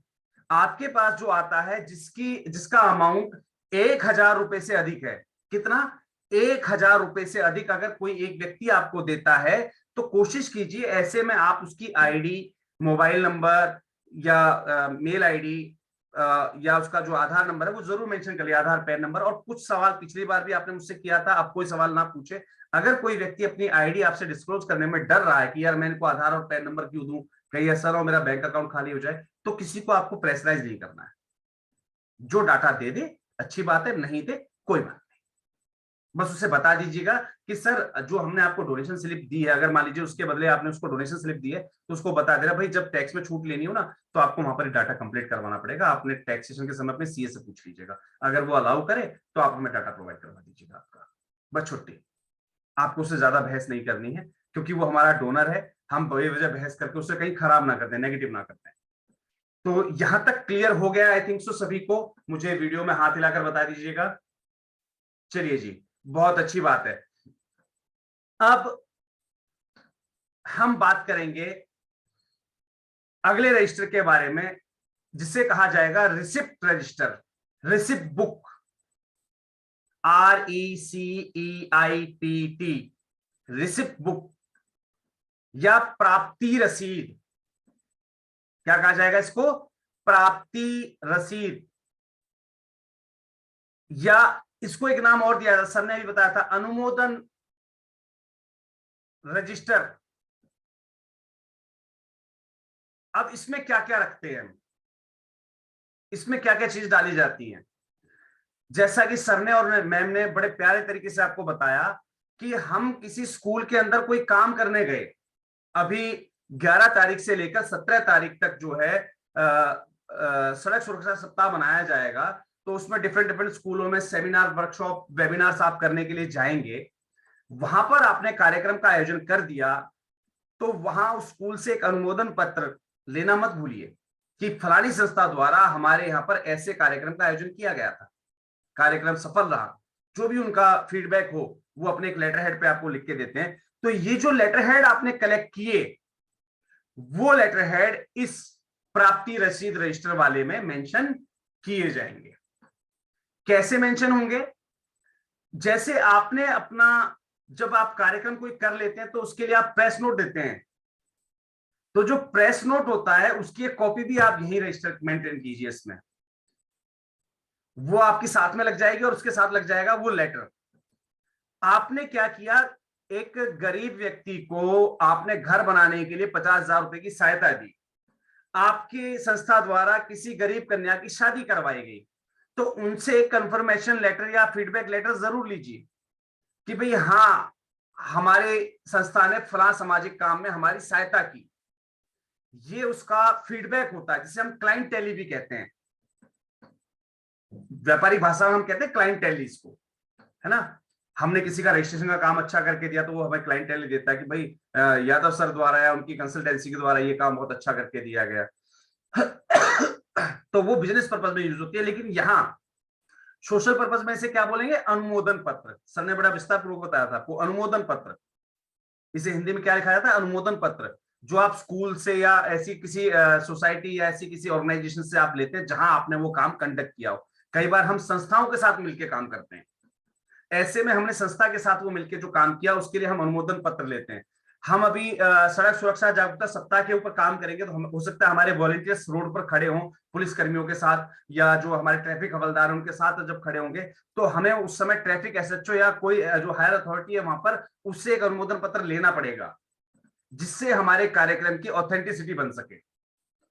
आपके पास जो आता है जिसका अमाउंट 1000 रुपए से अधिक है, कितना, 1000 रुपए से अधिक अगर कोई एक व्यक्ति आपको देता है, तो कोशिश कीजिए ऐसे में आप उसकी आईडी, मोबाइल नंबर या मेल आईडी या उसका जो आधार नंबर है वो जरूर मेंशन कर लिया, आधार पैन नंबर। और कुछ सवाल पिछली बार भी आपने मुझसे किया था, आप कोई सवाल ना पूछे। अगर कोई व्यक्ति अपनी आईडी आपसे डिस्क्लोज करने में डर रहा है कि यार मैं इनको आधार और पैन नंबर क्यों दूं, कहीं ऐसा ना हो मेरा बैंक अकाउंट खाली हो जाए, तो किसी को आपको प्रेशराइज नहीं करना है। जो डाटा दे दे अच्छी बात है, नहीं दे कोई बात नहीं। बस उसे बता दीजिएगा कि सर जो हमने आपको डोनेशन स्लिप दी है, अगर मान लीजिए उसके बदले आपने उसको डोनेशन स्लिप दी है, तो उसको बता देना भाई जब टैक्स में छूट लेनी हो ना तो आपको वहां पर डाटा कंप्लीट करवाना पड़ेगा, आपने टैक्सेशन के समय अपने सीए से पूछ लीजिएगा, अगर वो अलाउ करे तो आप हमें डाटा प्रोवाइड करवा दीजिएगा आपका। बस छुट्टी, आपको उससे ज्यादा बहस नहीं करनी है, क्योंकि वो हमारा डोनर है, हम बेवजह बहस करके उससे कहीं खराब ना करते, नेगेटिव ना करते हैं। तो यहां तक क्लियर हो गया आई थिंक सो सभी को, मुझे वीडियो में हाथ हिलाकर बता दीजिएगा। चलिए जी, बहुत अच्छी बात है। अब हम बात करेंगे अगले रजिस्टर के बारे में, जिसे कहा जाएगा receipt register, receipt book, RECEIPT, receipt book या प्राप्ति रसीद। क्या कहा जाएगा इसको? प्राप्ति रसीद, या इसको एक नाम और दिया था, सर ने भी बताया था, अनुमोदन रजिस्टर। अब इसमें क्या क्या रखते हैं हम, इसमें क्या क्या चीज डाली जाती है? जैसा कि सर ने और मैम ने बड़े प्यारे तरीके से आपको बताया कि हम किसी स्कूल के अंदर कोई काम करने गए, अभी 11 तारीख से लेकर 17 तारीख तक जो है सड़क सुरक्षा सप्ताह मनाया जाएगा, तो उसमें डिफरेंट स्कूलों में सेमिनार, वर्कशॉप, वेबिनार्स आप करने के लिए जाएंगे। वहां पर आपने कार्यक्रम का आयोजन कर दिया, तो वहां उस स्कूल से एक अनुमोदन पत्र लेना मत भूलिए कि फलानी संस्था द्वारा हमारे यहाँ पर ऐसे कार्यक्रम का आयोजन किया गया था, कार्यक्रम सफल रहा। जो भी उनका फीडबैक हो वो अपने एक लेटर हेड पे आपको लिख के देते हैं। तो ये जो लेटर हेड आपने कलेक्ट किए, वो लेटर हेड इस प्राप्ति रसीद रजिस्टर वाले में मेंशन किए जाएंगे। कैसे मेंशन होंगे? जैसे आपने अपना, जब आप कार्यक्रम कोई कर लेते हैं तो उसके लिए आप प्रेस नोट देते हैं, तो जो प्रेस नोट होता है उसकी एक कॉपी भी आप यही रजिस्टर मेंटेन कीजिए, इसमें वो आपके साथ में लग जाएगी और उसके साथ लग जाएगा वो लेटर। आपने क्या किया, एक गरीब व्यक्ति को आपने घर बनाने के लिए 50,000 रुपए की सहायता दी, आपकी संस्था द्वारा किसी गरीब कन्या की शादी करवाई गई, तो उनसे एक कंफर्मेशन लेटर या फीडबैक लेटर जरूर लीजिए कि भाई हाँ, हमारे संस्था ने फलां सामाजिक काम में हमारी सहायता की। ये उसका फीडबैक होता है, जिसे हम क्लाइंटेली भी कहते हैं, व्यापारिक भाषा में हम कहते हैं क्लाइंटेली इसको, है ना। हमने किसी का रजिस्ट्रेशन का काम अच्छा करके दिया तो वो हमें क्लाइंटेली देता है कि भाई यादव सर द्वारा या उनकी कंसल्टेंसी के द्वारा ये काम बहुत अच्छा करके दिया गया। तो वो बिजनेस पर्पज में यूज होती है, लेकिन यहाँ सोशल पर्पज में इसे क्या बोलेंगे? अनुमोदन पत्र। सर ने बड़ा विस्तार पूर्वक बताया था आपको, अनुमोदन पत्र। इसे हिंदी में क्या लिखा जाता है? अनुमोदन पत्र। जो आप स्कूल से या ऐसी किसी सोसाइटी या ऐसी किसी ऑर्गेनाइजेशन से आप लेते हैं जहां आपने वो काम कंडक्ट किया हो। कई बार हम संस्थाओं के साथ मिलकर काम करते हैं, ऐसे में हमने संस्था के साथ वो मिलकर जो काम किया उसके लिए हम अनुमोदन पत्र लेते हैं। हम अभी सड़क सुरक्षा जागरूकता सप्ताह के ऊपर काम करेंगे, तो हो सकता है हमारे वॉलंटियर्स रोड पर खड़े हों पुलिस कर्मियों के साथ, या जो हमारे ट्रैफिक हवलदार उनके साथ जब खड़े होंगे, तो हमें उस समय ट्रैफिक एसएचओ या कोई जो हायर अथॉरिटी है वहां पर, उससे एक अनुमोदन पत्र लेना पड़ेगा, जिससे हमारे कार्यक्रम की ऑथेंटिसिटी बन सके।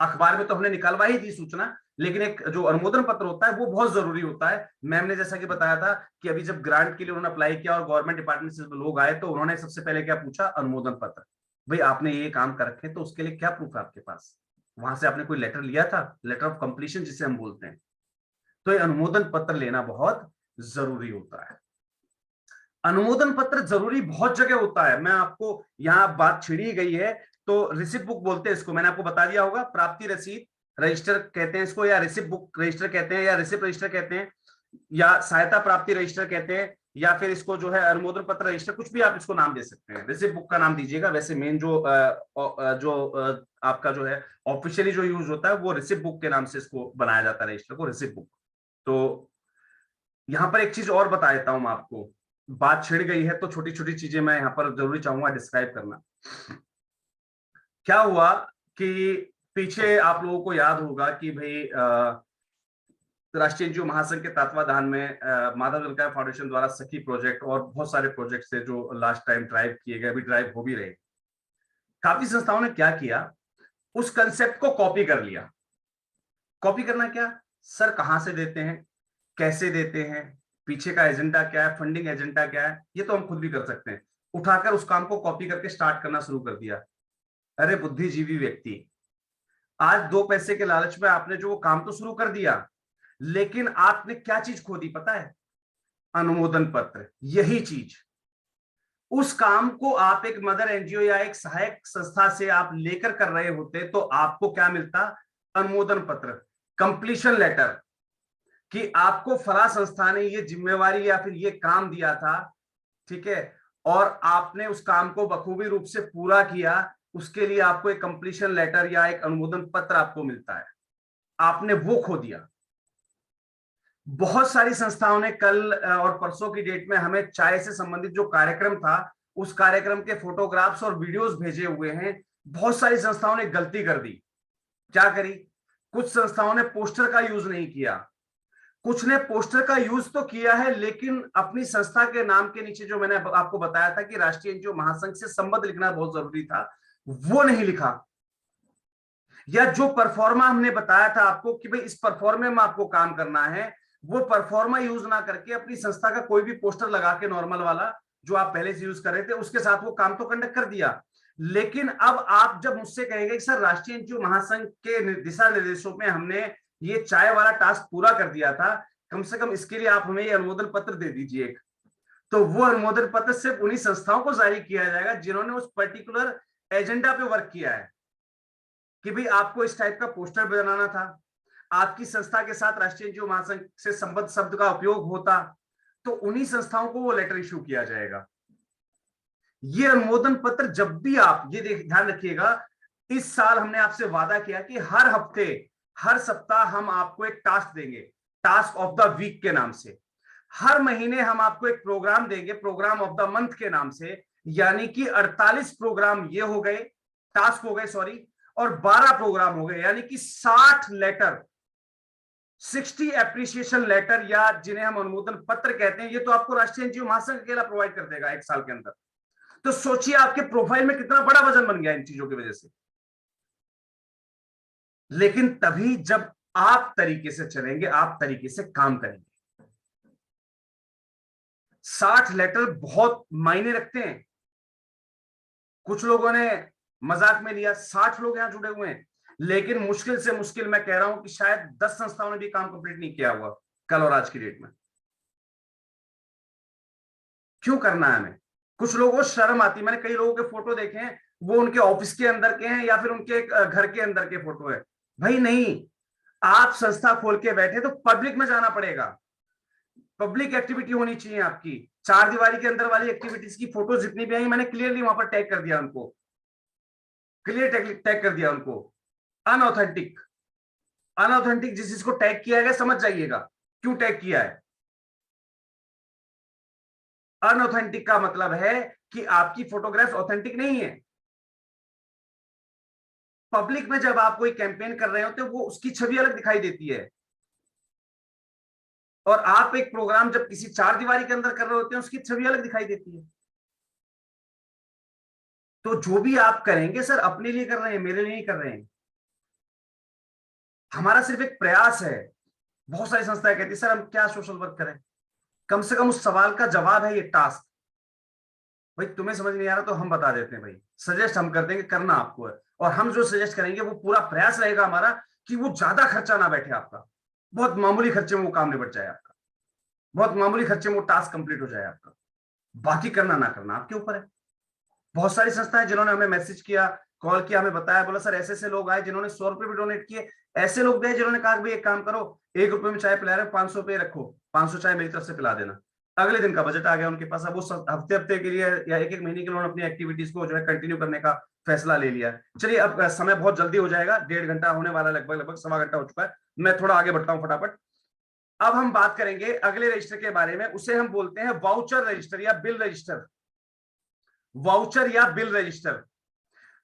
अखबार में तो हमने निकलवा ही दी सूचना, लेकिन एक जो अनुमोदन पत्र होता है वो बहुत जरूरी होता है। मैम ने जैसा कि बताया था कि अभी जब ग्रांट के लिए उन्होंने अप्लाई किया और गवर्नमेंट डिपार्टमेंट से लोग आए, तो उन्होंने सबसे पहले क्या पूछा? अनुमोदन पत्र। भाई आपने ये काम कर रखे, तो उसके लिए क्या प्रूफ है आपके पास? वहां से आपने कोई लेटर लिया था, लेटर ऑफ कंप्लीशन जिसे हम बोलते हैं। तो ये अनुमोदन पत्र लेना बहुत जरूरी होता है। अनुमोदन पत्र जरूरी बहुत जगह होता है, मैं आपको यहाँ बात छिड़ी गई है, तो रिसिप्ट बुक बोलते हैं इसको, मैंने आपको बता दिया होगा। प्राप्ति रसीद रजिस्टर कहते हैं इसको, या रिसिप्ट बुक रजिस्टर कहते हैं, या रिसिप्ट रजिस्टर कहते हैं, या सहायता प्राप्ति रजिस्टर कहते हैं, या फिर इसको जो है अनुमोदन पत्र रजिस्टर, कुछ भी आप इसको नाम दे सकते हैं। रिसिप्ट बुक का नाम दीजिएगा। वैसे मेन जो आपका जो है ऑफिशियली जो यूज होता है वो रिसिप्ट बुक के नाम से इसको बनाया जाता है, रजिस्टर को, रिसिप्ट बुक। तो यहाँ पर एक चीज और बता देता हूं मैं आपको, बात छिड़ गई है तो छोटी छोटी चीजें मैं यहाँ पर जरूरी चाहूंगा डिस्क्राइब करना। क्या हुआ कि पीछे आप लोगों को याद होगा कि भाई राष्ट्रीय एनजीओ महासंघ के तत्वाधान में माधव गंगा फाउंडेशन द्वारा सखी प्रोजेक्ट और बहुत सारे प्रोजेक्ट थे जो लास्ट टाइम ड्राइव किए गए, अभी ड्राइव हो भी रहे। काफी संस्थाओं ने क्या किया, उस कंसेप्ट को कॉपी कर लिया। कॉपी करना क्या सर? कहां से देते हैं, कैसे देते हैं, पीछे का एजेंडा क्या है, फंडिंग एजेंडा क्या है, ये तो हम खुद भी कर सकते हैं। उठाकर उस काम को कॉपी करके स्टार्ट करना शुरू कर दिया। अरे बुद्धिजीवी व्यक्ति, आज 2 पैसे के लालच में आपने जो वो काम तो शुरू कर दिया, लेकिन आपने क्या चीज खो दी पता है? अनुमोदन पत्र। यही चीज, उस काम को आप एक मदर एनजीओ या एक सहायक संस्था से आप लेकर कर रहे होते तो आपको क्या मिलता? अनुमोदन पत्र, कंप्लीशन लेटर, कि आपको फला संस्था ने ये जिम्मेवारी या फिर ये काम दिया था, ठीक है, और आपने उस काम को बखूबी रूप से पूरा किया, उसके लिए आपको एक कंप्लीशन लेटर या एक अनुमोदन पत्र आपको मिलता है। आपने वो खो दिया। बहुत सारी संस्थाओं ने कल और परसों की डेट में हमें चाय से संबंधित जो कार्यक्रम था, उस कार्यक्रम के फोटोग्राफ्स और वीडियोस भेजे हुए हैं। बहुत सारी संस्थाओं ने गलती कर दी। क्या करी? कुछ संस्थाओं ने पोस्टर का यूज नहीं किया, कुछ ने पोस्टर का यूज तो किया है, लेकिन अपनी संस्था के नाम के नीचे जो मैंने आपको बताया था कि राष्ट्रीय एनजीओ महासंघ से संबद्ध लिखना बहुत जरूरी था, वो नहीं लिखा। या जो परफॉर्मा हमने बताया था आपको कि भाई इस परफॉर्मे में आपको काम करना है, वो परफॉर्मा यूज ना करके अपनी संस्था का कोई भी पोस्टर लगा के नॉर्मल वाला जो आप पहले से यूज कर रहे थे उसके साथ वो काम तो कंडक्ट कर दिया। लेकिन अब आप जब मुझसे कहेंगे कि सर राष्ट्रीय एनजीओ महासंघ के दिशा निर्देशों में हमने ये चाय वाला टास्क पूरा कर दिया था, कम से कम इसके लिए आप हमें ये अनुमोदन पत्र दे दीजिए। तो वो अनुमोदन पत्र सिर्फ उन्हीं संस्थाओं को जारी किया जाएगा जिन्होंने उस पर्टिकुलर एजेंडा पे वर्क किया है, कि भाई आपको इस टाइप का पोस्टर बनाना था, आपकी संस्था के साथ राष्ट्रीय एनजीओ महासंघ से संबद्ध शब्द का उपयोग होता, तो उन्हीं संस्थाओं को वो लेटर इश्यू किया जाएगा। ये अनुमोदन पत्र जब भी आप ये ध्यान रखिएगा, इस साल हमने आपसे वादा किया कि हर हफ्ते हर सप्ताह हम आपको एक टास्क देंगे, टास्क ऑफ द वीक के नाम से। हर महीने हम आपको एक प्रोग्राम देंगे, प्रोग्राम ऑफ द मंथ के नाम से। यानी कि 48 प्रोग्राम ये हो गए, टास्क हो गए सॉरी, और 12 प्रोग्राम हो गए, यानी कि 60 लेटर, 60 एप्रिसिएशन लेटर, या जिन्हें हम अनुमोदन पत्र कहते हैं, ये तो आपको राष्ट्रीय एनजीओ महासंघ अकेला प्रोवाइड कर देगा एक साल के अंदर। तो सोचिए आपके प्रोफाइल में कितना बड़ा वजन बन गया इन चीजों की वजह से। लेकिन तभी जब आप तरीके से चलेंगे, आप तरीके से काम करेंगे। 60 लेटर बहुत मायने रखते हैं। कुछ लोगों ने मजाक में लिया, 60 लोग यहां जुड़े हुए हैं, लेकिन मुश्किल से मुश्किल मैं कह रहा हूं कि शायद 10 संस्थाओं ने भी काम कंप्लीट नहीं किया हुआ कल और आज की डेट में। क्यों करना है हमें? कुछ लोगों को शर्म आती है। मैंने कई लोगों के फोटो देखे हैं, वो उनके ऑफिस के अंदर के हैं या फिर उनके घर के अंदर के फोटो है। भाई नहीं, आप संस्था खोल के बैठे तो पब्लिक में जाना पड़ेगा, पब्लिक एक्टिविटी होनी चाहिए आपकी। 4 दीवारी के अंदर वाली एक्टिविटीज की फोटो जितनी भी आई मैंने क्लियरली वहां पर टैग कर दिया उनको, क्लियर टैग कर दिया उनको। अनऑथेंटिक, अनऑथेंटिक जिस चीज को टैग किया गया समझ जाइएगा क्यों टैग किया है। अनऑथेंटिक का मतलब है कि आपकी फोटोग्राफ ऑथेंटिक नहीं है। पब्लिक में जब आप कोई कैंपेन कर रहे होते हैं वो उसकी छवि अलग दिखाई देती है, और आप एक प्रोग्राम जब किसी 4 दीवारी के अंदर कर रहे होते हैं उसकी छवि अलग दिखाई देती है। तो जो भी आप करेंगे सर अपने लिए कर रहे हैं, मेरे लिए नहीं कर रहे हैं। हमारा सिर्फ एक प्रयास है। बहुत सारी संस्थाएं कहती है सर हम क्या सोशल वर्क करें, कम से कम उस सवाल का जवाब है ये टास्क। भाई तुम्हें समझ नहीं आ रहा तो हम बता देते हैं, भाई सजेस्ट हम कर देंगे, करना आपको है। और हम जो सजेस्ट करेंगे वो पूरा प्रयास रहेगा हमारा कि वो ज्यादा खर्चा ना बैठे आपका, बहुत मामूली खर्चे में वो काम निपट जाए आपका, बहुत मामूली खर्चे में वो टास्क कंप्लीट हो जाए आपका। बाकी करना ना करना आपके ऊपर है। बहुत सारी संस्थाएं जिन्होंने हमें मैसेज किया, कॉल किया, हमें बताया, बोला सर ऐसे ऐसे लोग आए जिन्होंने 100 रुपए भी डोनेट किए, ऐसे लोग गए जिन्होंने कहा भाई एक काम करो, 1 रुपए में चाय पिला रहे 500 रुपए रखो, 500 चाय मेरी तरफ से पिला देना। अगले दिन का बजट आ गया उनके पास। अब वो हफ्ते हफ्ते के लिए या एक महीने के लिए उन्होंने अपनी एक्टिविटीज को जो है कंटिन्यू करने का फैसला ले लिया। चलिए अब समय बहुत जल्दी हो जाएगा, 1.5 घंटा होने वाला, लगभग 1.25 घंटा हो चुका है। मैं थोड़ा आगे बढ़ता हूँ फटाफट। अब हम बात करेंगे अगले रजिस्टर के बारे में, उसे हम बोलते हैं वाउचर रजिस्टर या बिल रजिस्टर। वाउचर या बिल रजिस्टर,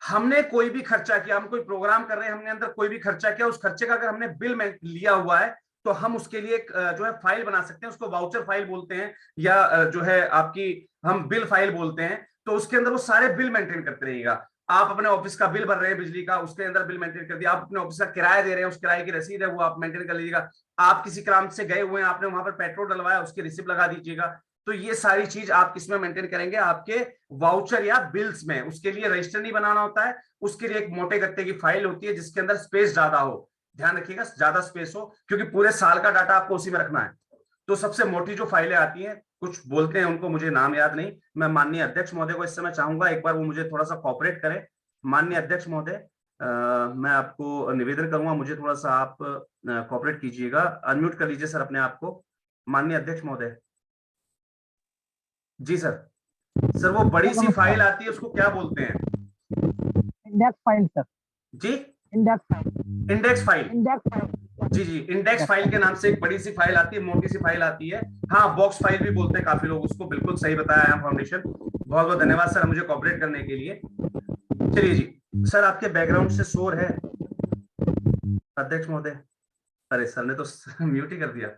हमने कोई भी खर्चा किया, हम कोई प्रोग्राम कर रहे हैं, हमने अंदर कोई भी खर्चा किया, उस खर्चे का अगर हमने बिल में लिया हुआ है तो हम उसके लिए जो है फाइल बना सकते हैं, उसको वाउचर फाइल बोलते हैं, या जो है आपकी हम बिल फाइल बोलते हैं। तो उसके अंदर वो सारे बिल मेंटेन करते रहिएगा। आप अपने ऑफिस का बिल भर रहे हैं बिजली का, उसके अंदर बिल मेंटेन कर दिया। आप अपने ऑफिस का किराया दे रहे हैं, उस किराए की रसीद है वो आप मेंटेन कर लीजिएगा। आप किसी काम से गए हुए हैं, आपने वहां पर पेट्रोल डलवाया, उसकी रिसिप्ट लगा दीजिएगा। तो ये सारी चीज आप किसमें मेंटेन करेंगे, आपके वाउचर या बिल्स में। उसके लिए रजिस्टर नहीं बनाना होता है, उसके लिए एक मोटे गत्ते की फाइल होती है जिसके अंदर स्पेस ज्यादा हो, ध्यान रखिएगा ज्यादा स्पेस हो, क्योंकि पूरे साल का डाटा आपको उसी में रखना है। तो सबसे मोटी जो फाइलें आती हैं, कुछ बोलते हैं उनको, मुझे नाम याद नहीं, मैं माननीय अध्यक्ष महोदय को इस समय चाहूंगा एक बार वो मुझे थोड़ा सा कॉपरेट करें। माननीय अध्यक्ष महोदय, मैं आपको निवेदन करूंगा, मुझे थोड़ा सा आप कॉपरेट कीजिएगा। अनम्यूट कर लीजिए सर अपने आप को, माननीय अध्यक्ष महोदय। जी सर। सर वो बड़ी सी फाइल आती है उसको क्या बोलते हैं? Index file sir. जी, index file. Index file. Index file. जी जी, इंडेक्स फाइल के नाम से एक बड़ी सी फाइल आती है, मोटी सी फाइल आती है। हाँ, बॉक्स फाइल भी बोलते हैं काफी लोग उसको, बिल्कुल सही बताया है फाउंडेशन। बहुत बहुत धन्यवाद सर मुझे कॉपरेट करने के लिए। चलिए जी सर, आपके बैकग्राउंड से शोर है अध्यक्ष महोदय। अरे सर ने तो म्यूट ही कर दिया।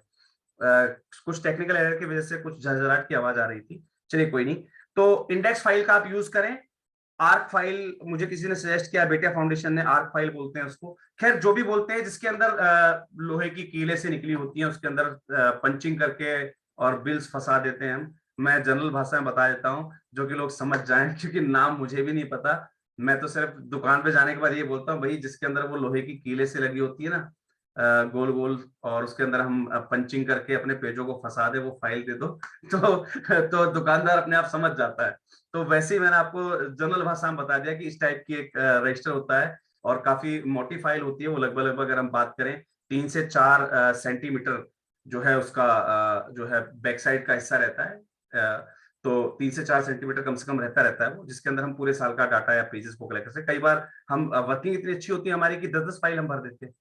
कुछ टेक्निकल एरर की वजह से कुछ झरझराहट की आवाज आ रही थी। चलिए कोई नहीं। तो इंडेक्स फाइल का आप यूज करें। आर्क फाइल मुझे किसी ने सजेस्ट किया, बेटिया फाउंडेशन ने, आर्क फाइल बोलते हैं उसको। खैर जो भी बोलते हैं, जिसके अंदर लोहे की कीले से निकली होती है, उसके अंदर पंचिंग करके और बिल्स फंसा देते हैं हम। मैं जनरल भाषा में बता देता हूँ जो कि लोग समझ जाएं, क्योंकि नाम मुझे भी नहीं पता। मैं तो सिर्फ दुकान पे जाने के बाद ये बोलता हूँ, भाई जिसके अंदर वो लोहे की कीले से लगी होती है ना, गोल गोल, और उसके अंदर हम पंचिंग करके अपने पेजों को फंसा दे, वो फाइल दे दो। तो दुकानदार अपने आप समझ जाता है। तो वैसे ही मैंने आपको जनरल भाषा में बता दिया कि इस टाइप की एक रजिस्टर होता है, और काफी मोटी फाइल होती है वो। लगभग लगभग अगर हम बात करें 3 से 4 सेंटीमीटर जो है उसका जो है बैक साइड का हिस्सा रहता है। तो 3 से 4 सेंटीमीटर कम से कम रहता है वो, जिसके अंदर हम पूरे साल का डाटा या पेजेस को कलेक्ट करते हैं। कई बार हम वर्किंग इतनी अच्छी होती है हमारी कि 10-10 फाइल हम भर देते हैं।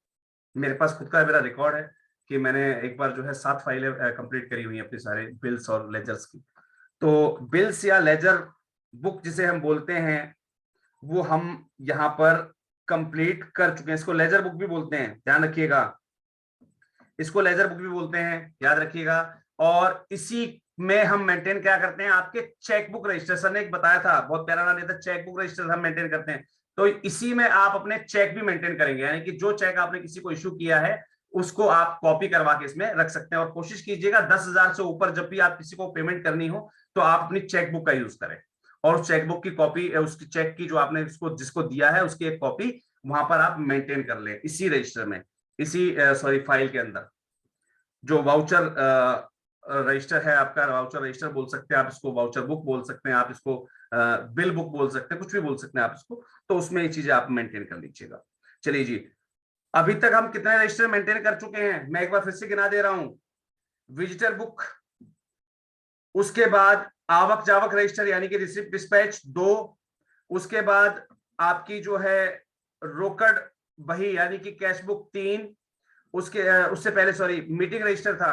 मेरे पास खुद का मेरा रिकॉर्ड है कि मैंने एक बार जो है 7 फाइलें कंप्लीट करी हुई हैं अपने सारे बिल्स और लेजर्स की। तो बिल्स या लेजर बुक जिसे हम बोलते हैं, वो हम यहाँ पर कंप्लीट कर चुके हैं। इसको लेजर बुक भी बोलते हैं, ध्यान रखिएगा। इसको लेजर बुक भी बोलते हैं, याद रखिएगा। और इसी में हम मेंटेन क्या करते हैं, आपके चेक बुक रजिस्टर। सर ने एक बताया था, बहुत प्यारा नाम दिया था, चेक बुक रजिस्टर हम मेंटेन करते हैं। तो इसी में आप अपने चेक भी मेंटेन करेंगे, यानी कि जो चेक आपने किसी को इश्यू किया है उसको आप कॉपी करवा के इसमें रख सकते हैं। और कोशिश कीजिएगा 10,000 से ऊपर जब भी आप किसी को पेमेंट करनी हो तो आप अपनी चेक बुक का यूज करें, और उस चेक बुक की कॉपी, उसकी चेक की जो आपने जिसको दिया है उसकी एक कॉपी वहां पर आप मेंटेन कर लें इसी रजिस्टर में, इसी सॉरी फाइल के अंदर। जो वाउचर रजिस्टर है आपका, वाउचर रजिस्टर बोल सकते हैं आप इसको, वाउचर बुक बोल सकते हैं आप इसको, बिल बुक बोल सकते हैं, कुछ भी बोल सकते हैं आप इसको। तो उसमें ये चीजें आप मेंटेन कर लीजिएगा। चलिए जी, अभी तक हम कितने रजिस्टर मेंटेन कर चुके हैं, मैं एक बार फिर से गिना दे रहा हूं। विजिटर बुक, उसके बाद आवक जावक रजिस्टर यानी कि रिसिप्ट डिस्पैच 2, उसके बाद आपकी जो है रोकड़ बही यानी कि कैश बुक 3, उससे पहले सॉरी मीटिंग रजिस्टर था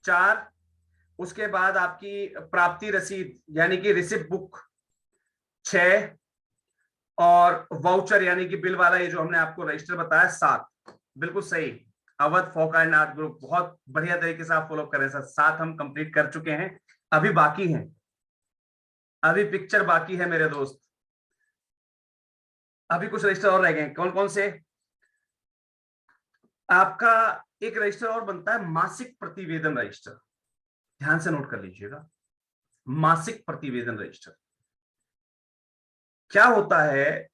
4, उसके बाद आपकी प्राप्ति रसीद यानी कि रिसिप्ट बुक 6, और वाउचर यानी कि बिल वाला ये जो हमने आपको रजिस्टर बताया 7। बिल्कुल सही अवध फोकायनाथ ग्रुप, बहुत बढ़िया तरीके से आप फॉलो कर रहे हैं सर। 7 हम कंप्लीट कर चुके हैं, अभी बाकी हैं, अभी पिक्चर बाकी है मेरे दोस्त, अभी कुछ रजिस्टर और रह गए। कौन कौन से? आपका एक रजिस्टर और बनता है मासिक प्रतिवेदन रजिस्टर, ध्यान से नोट कर लीजिएगा। मासिक प्रतिवेदन रजिस्टर क्या होता है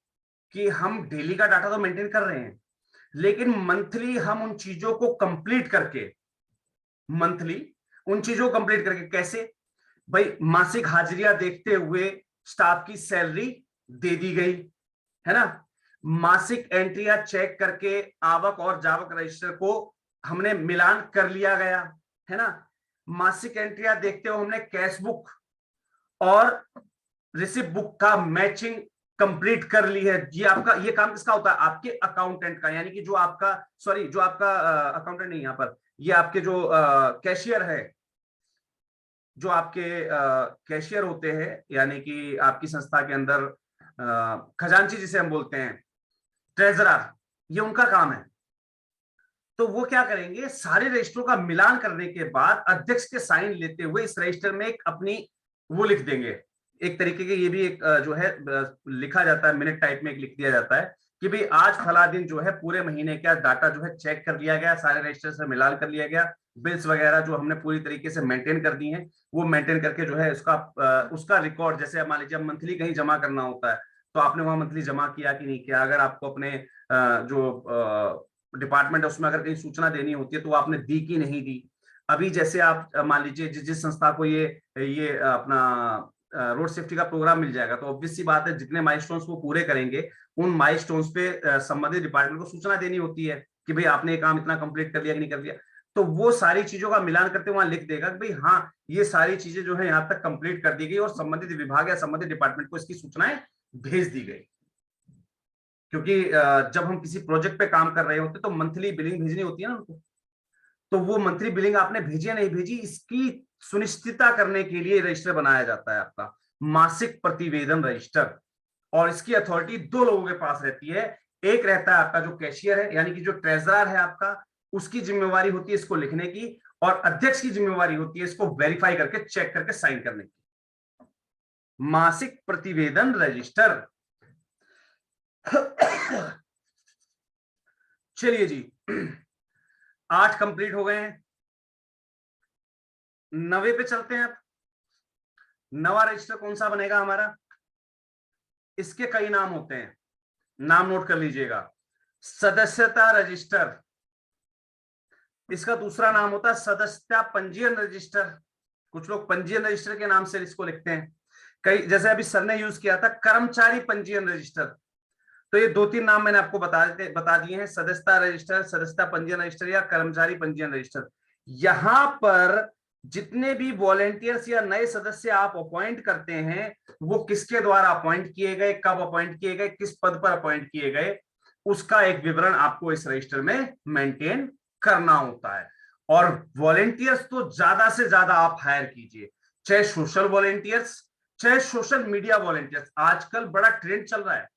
कि हम डेली का डाटा तो मेंटेन कर रहे हैं, लेकिन मंथली हम उन चीजों को कंप्लीट करके, मंथली उन चीजों को कंप्लीट करके कैसे भाई, मासिक हाजिरियां देखते हुए स्टाफ की सैलरी दे दी गई है ना, मासिक एंट्रियां चेक करके आवक और जावक रजिस्टर को हमने मिलान कर लिया गया है ना, मासिक एंट्रियां देखते हुए हमने कैश बुक और रिसिप्ट बुक का मैचिंग कंप्लीट कर ली है। ये आपका, ये काम किसका होता है? आपके अकाउंटेंट का, यानी कि जो आपका सॉरी जो आपका अकाउंटेंट नहीं, यहाँ पर ये आपके जो कैशियर है, जो आपके कैशियर होते हैं, यानी कि आपकी संस्था के अंदर खजांची जिसे हम बोलते हैं, ट्रेजरर, ये उनका काम है। तो वो क्या करेंगे, सारे रजिस्टरों का मिलान करने के बाद अध्यक्ष के साइन लेते हुए इस रजिस्टर में एक अपनी वो लिख देंगे, एक तरीके के ये भी एक जो है लिखा जाता है, मिनट टाइप में एक लिख दिया जाता है कि भाई आज फला दिन जो है पूरे महीने का डाटा जो है चेक कर लिया गया, सारे रजिस्टर से मिलान कर लिया गया, बिल्स वगैरह जो हमने पूरी तरीके से मेंटेन कर दी हैं वो मेंटेन करके जो है उसका रिकॉर्ड, जैसे मान लीजिए मंथली कहीं जमा करना होता है तो आपने वहां मंथली जमा किया कि नहीं किया, अगर आपको अपने जो डिपार्टमेंट है उसमें अगर कहीं सूचना देनी होती है तो आपने दी कि नहीं दी। अभी जैसे आप मान लीजिए जिस संस्था को ये अपना रोड सेफ्टी का प्रोग्राम मिल जाएगा तो ऑब्वियस सी बात है जितने माइलस्टोन्स वो पूरे करेंगे उन माइलस्टोन्स पे संबंधित डिपार्टमेंट को सूचना देनी होती है कि भाई आपने ये काम इतना कंप्लीट कर लिया कि नहीं कर लिया। तो वो सारी चीजों का मिलान करते वहां लिख देगा कि भाई हाँ ये सारी चीजें जो है यहाँ तक कंप्लीट कर दी गई और संबंधित विभाग या संबंधित डिपार्टमेंट को इसकी सूचनाएं भेज दी गई। क्योंकि जब हम किसी प्रोजेक्ट पे काम कर रहे होते तो मंथली बिलिंग भेजनी होती है ना उनको, तो वो मंथली बिलिंग आपने भेजी या नहीं भेजी इसकी सुनिश्चितता करने के लिए रजिस्टर बनाया जाता है आपका मासिक प्रतिवेदन रजिस्टर। और इसकी अथॉरिटी दो लोगों के पास रहती है, एक रहता है आपका जो कैशियर है यानी कि जो ट्रेजरर है आपका, उसकी जिम्मेवारी होती है इसको लिखने की, और अध्यक्ष की जिम्मेवारी होती है इसको वेरीफाई करके चेक करके साइन करने की। मासिक प्रतिवेदन रजिस्टर। चलिए जी 8 कंप्लीट हो गए हैं, 9वें पे चलते हैं। अब नवा रजिस्टर कौन सा बनेगा हमारा, इसके कई नाम होते हैं, नाम नोट कर लीजिएगा। सदस्यता रजिस्टर, इसका दूसरा नाम होता है सदस्यता पंजीयन रजिस्टर, कुछ लोग पंजीयन रजिस्टर के नाम से इसको लिखते हैं। कई जैसे अभी सर ने यूज किया था कर्मचारी पंजीयन रजिस्टर, तो ये 2-3 नाम मैंने आपको बता दिए हैं, सदस्यता रजिस्टर, सदस्यता पंजीयन रजिस्टर या कर्मचारी पंजीयन रजिस्टर। यहां पर जितने भी वॉलेंटियर्स या नए सदस्य आप अपॉइंट करते हैं वो किसके द्वारा अपॉइंट किए गए, कब अपॉइंट किए गए, किस पद पर अपॉइंट किए गए, उसका एक विवरण आपको इस रजिस्टर में मेंटेन करना होता है। और वॉलेंटियर्स तो ज्यादा से ज्यादा आप हायर कीजिए, चाहे सोशल वॉलेंटियर्स चाहे सोशल मीडिया वॉलेंटियर्स। आजकल बड़ा ट्रेंड चल रहा है,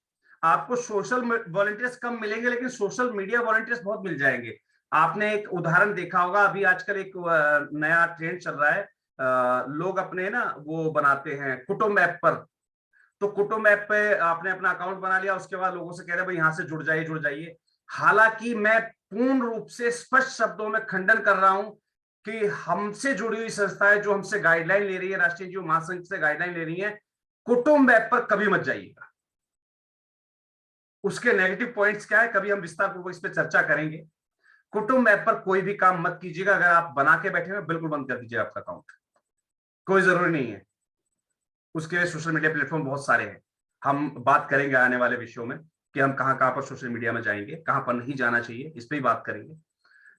आपको सोशल वॉलेंटियर्स कम मिलेंगे लेकिन सोशल मीडिया वॉलेंटियर्स बहुत मिल जाएंगे। आपने एक उदाहरण देखा होगा, अभी आजकल एक नया ट्रेंड चल रहा है, लोग अपने ना वो बनाते हैं कुटुंब ऐप पर, तो कुटुंब ऐप पे आपने अपना अकाउंट बना लिया, उसके बाद लोगों से कह रहे भाई यहाँ से जुड़ जाइए। हालांकि मैं पूर्ण रूप से स्पष्ट शब्दों में खंडन कर रहा हूं कि हमसे जुड़ी हुई संस्थाएं जो हमसे गाइडलाइन ले रही है, राष्ट्रीय एनजीओ महासंघ से गाइडलाइन ले रही है, कुटुंब ऐप पर कभी मत जाइएगा। उसके नेगेटिव पॉइंट्स क्या है कभी हम विस्तार पूर्वक इस पर चर्चा करेंगे। कुटुंब ऐप पर कोई भी काम मत कीजिएगा, अगर आप बना के बैठे हैं बिल्कुल बंद कर दीजिए आपका अकाउंट, कोई जरूरी नहीं है। उसके लिए सोशल मीडिया प्लेटफॉर्म बहुत सारे हैं, हम बात करेंगे आने वाले विषयों में कि हम कहां पर सोशल मीडिया में जाएंगे, कहां पर नहीं जाना चाहिए, इस पर ही बात करेंगे।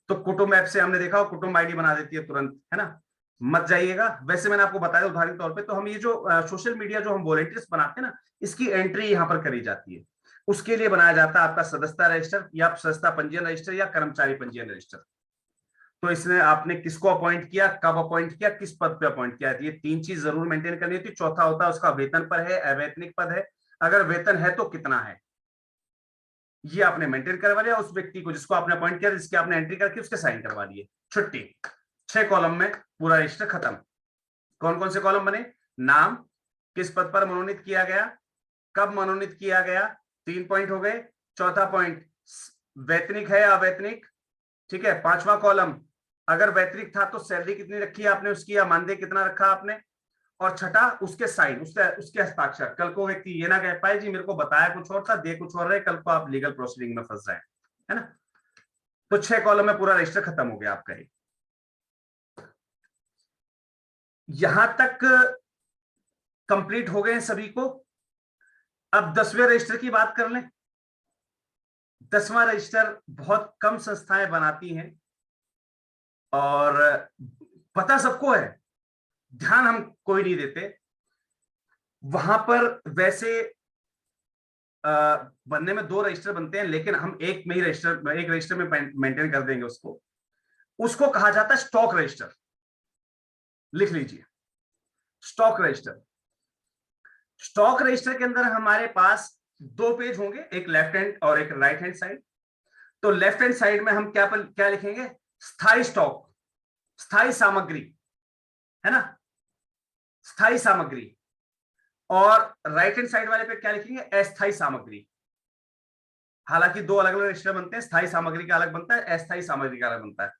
तो कुटुंब ऐप से हमने देखा कुटुंब आईडी बना देती है तुरंत, है ना, मत जाइएगा। वैसे मैंने आपको बताया उदाहरण के तौर पे, तो हम ये जो सोशल मीडिया जो हम वॉलंटियर्स बनाते हैं ना, इसकी एंट्री यहाँ पर करी जाती है। उसके लिए बनाया जाता है आपका सदस्यता रजिस्टर या सदस्यता पंजीयन रजिस्टर या कर्मचारी पंजीयन रजिस्टर। तो इसमें आपने किसको अपॉइंट किया, कब अपॉइंट किया, किस पद पे अपॉइंट किया, ये 3 चीज जरूर मेंटेन करनी होती है। चौथा होता है उसका वेतन पर है, अवैतनिक पद है, अगर वेतन है तो कितना है, ये आपने मेंटेन करवा लिया। उस व्यक्ति को जिसको आपने अपॉइंट किया, जिसकी आपने एंट्री करके उसके साइन करवा दिए, छुट्टी। 6 कॉलम में पूरा रजिस्टर खत्म। कौन कौन से कॉलम बने, नाम, किस पद पर मनोनीत किया गया, कब मनोनीत किया गया, 3 पॉइंट हो गए। चौथा पॉइंट वैतनिक है या अवैतनिक, ठीक है। 5वां कॉलम अगर वैतनिक था तो सैलरी कितनी रखी है आपने उसकी, या मानदेय कितना रखा आपने। और छठा उसके साइन, उसके हस्ताक्षर। कल को व्यक्ति ये ना कह पाए जी मेरे को बताया कुछ और था, दे कुछ और रहे, कल को आप लीगल प्रोसीडिंग में फंस जाए, है ना। तो 6 कॉलम में पूरा रजिस्टर खत्म हो गया आपका। यहां तक कंप्लीट हो गए सभी को। अब 10वें रजिस्टर की बात कर लें। 10वां रजिस्टर बहुत कम संस्थाएं बनाती हैं और पता सबको है, ध्यान हम कोई नहीं देते। वहां पर वैसे बनने में 2 रजिस्टर बनते हैं, लेकिन हम एक रजिस्टर में मेंटेन कर देंगे उसको कहा जाता है स्टॉक रजिस्टर। लिख लीजिए, स्टॉक रजिस्टर। स्टॉक रजिस्टर के अंदर हमारे पास 2 पेज होंगे, एक लेफ्ट हैंड और एक राइट हैंड साइड। तो लेफ्ट हैंड साइड में हम क्या लिखेंगे, स्थायी स्टॉक, स्थायी सामग्री, है ना, स्थायी सामग्री। और राइट हैंड साइड वाले पे क्या लिखेंगे, अस्थायी सामग्री। हालांकि दो अलग अलग रजिस्टर बनते हैं, स्थायी सामग्री का अलग बनता है, अस्थायी सामग्री का अलग बनता है।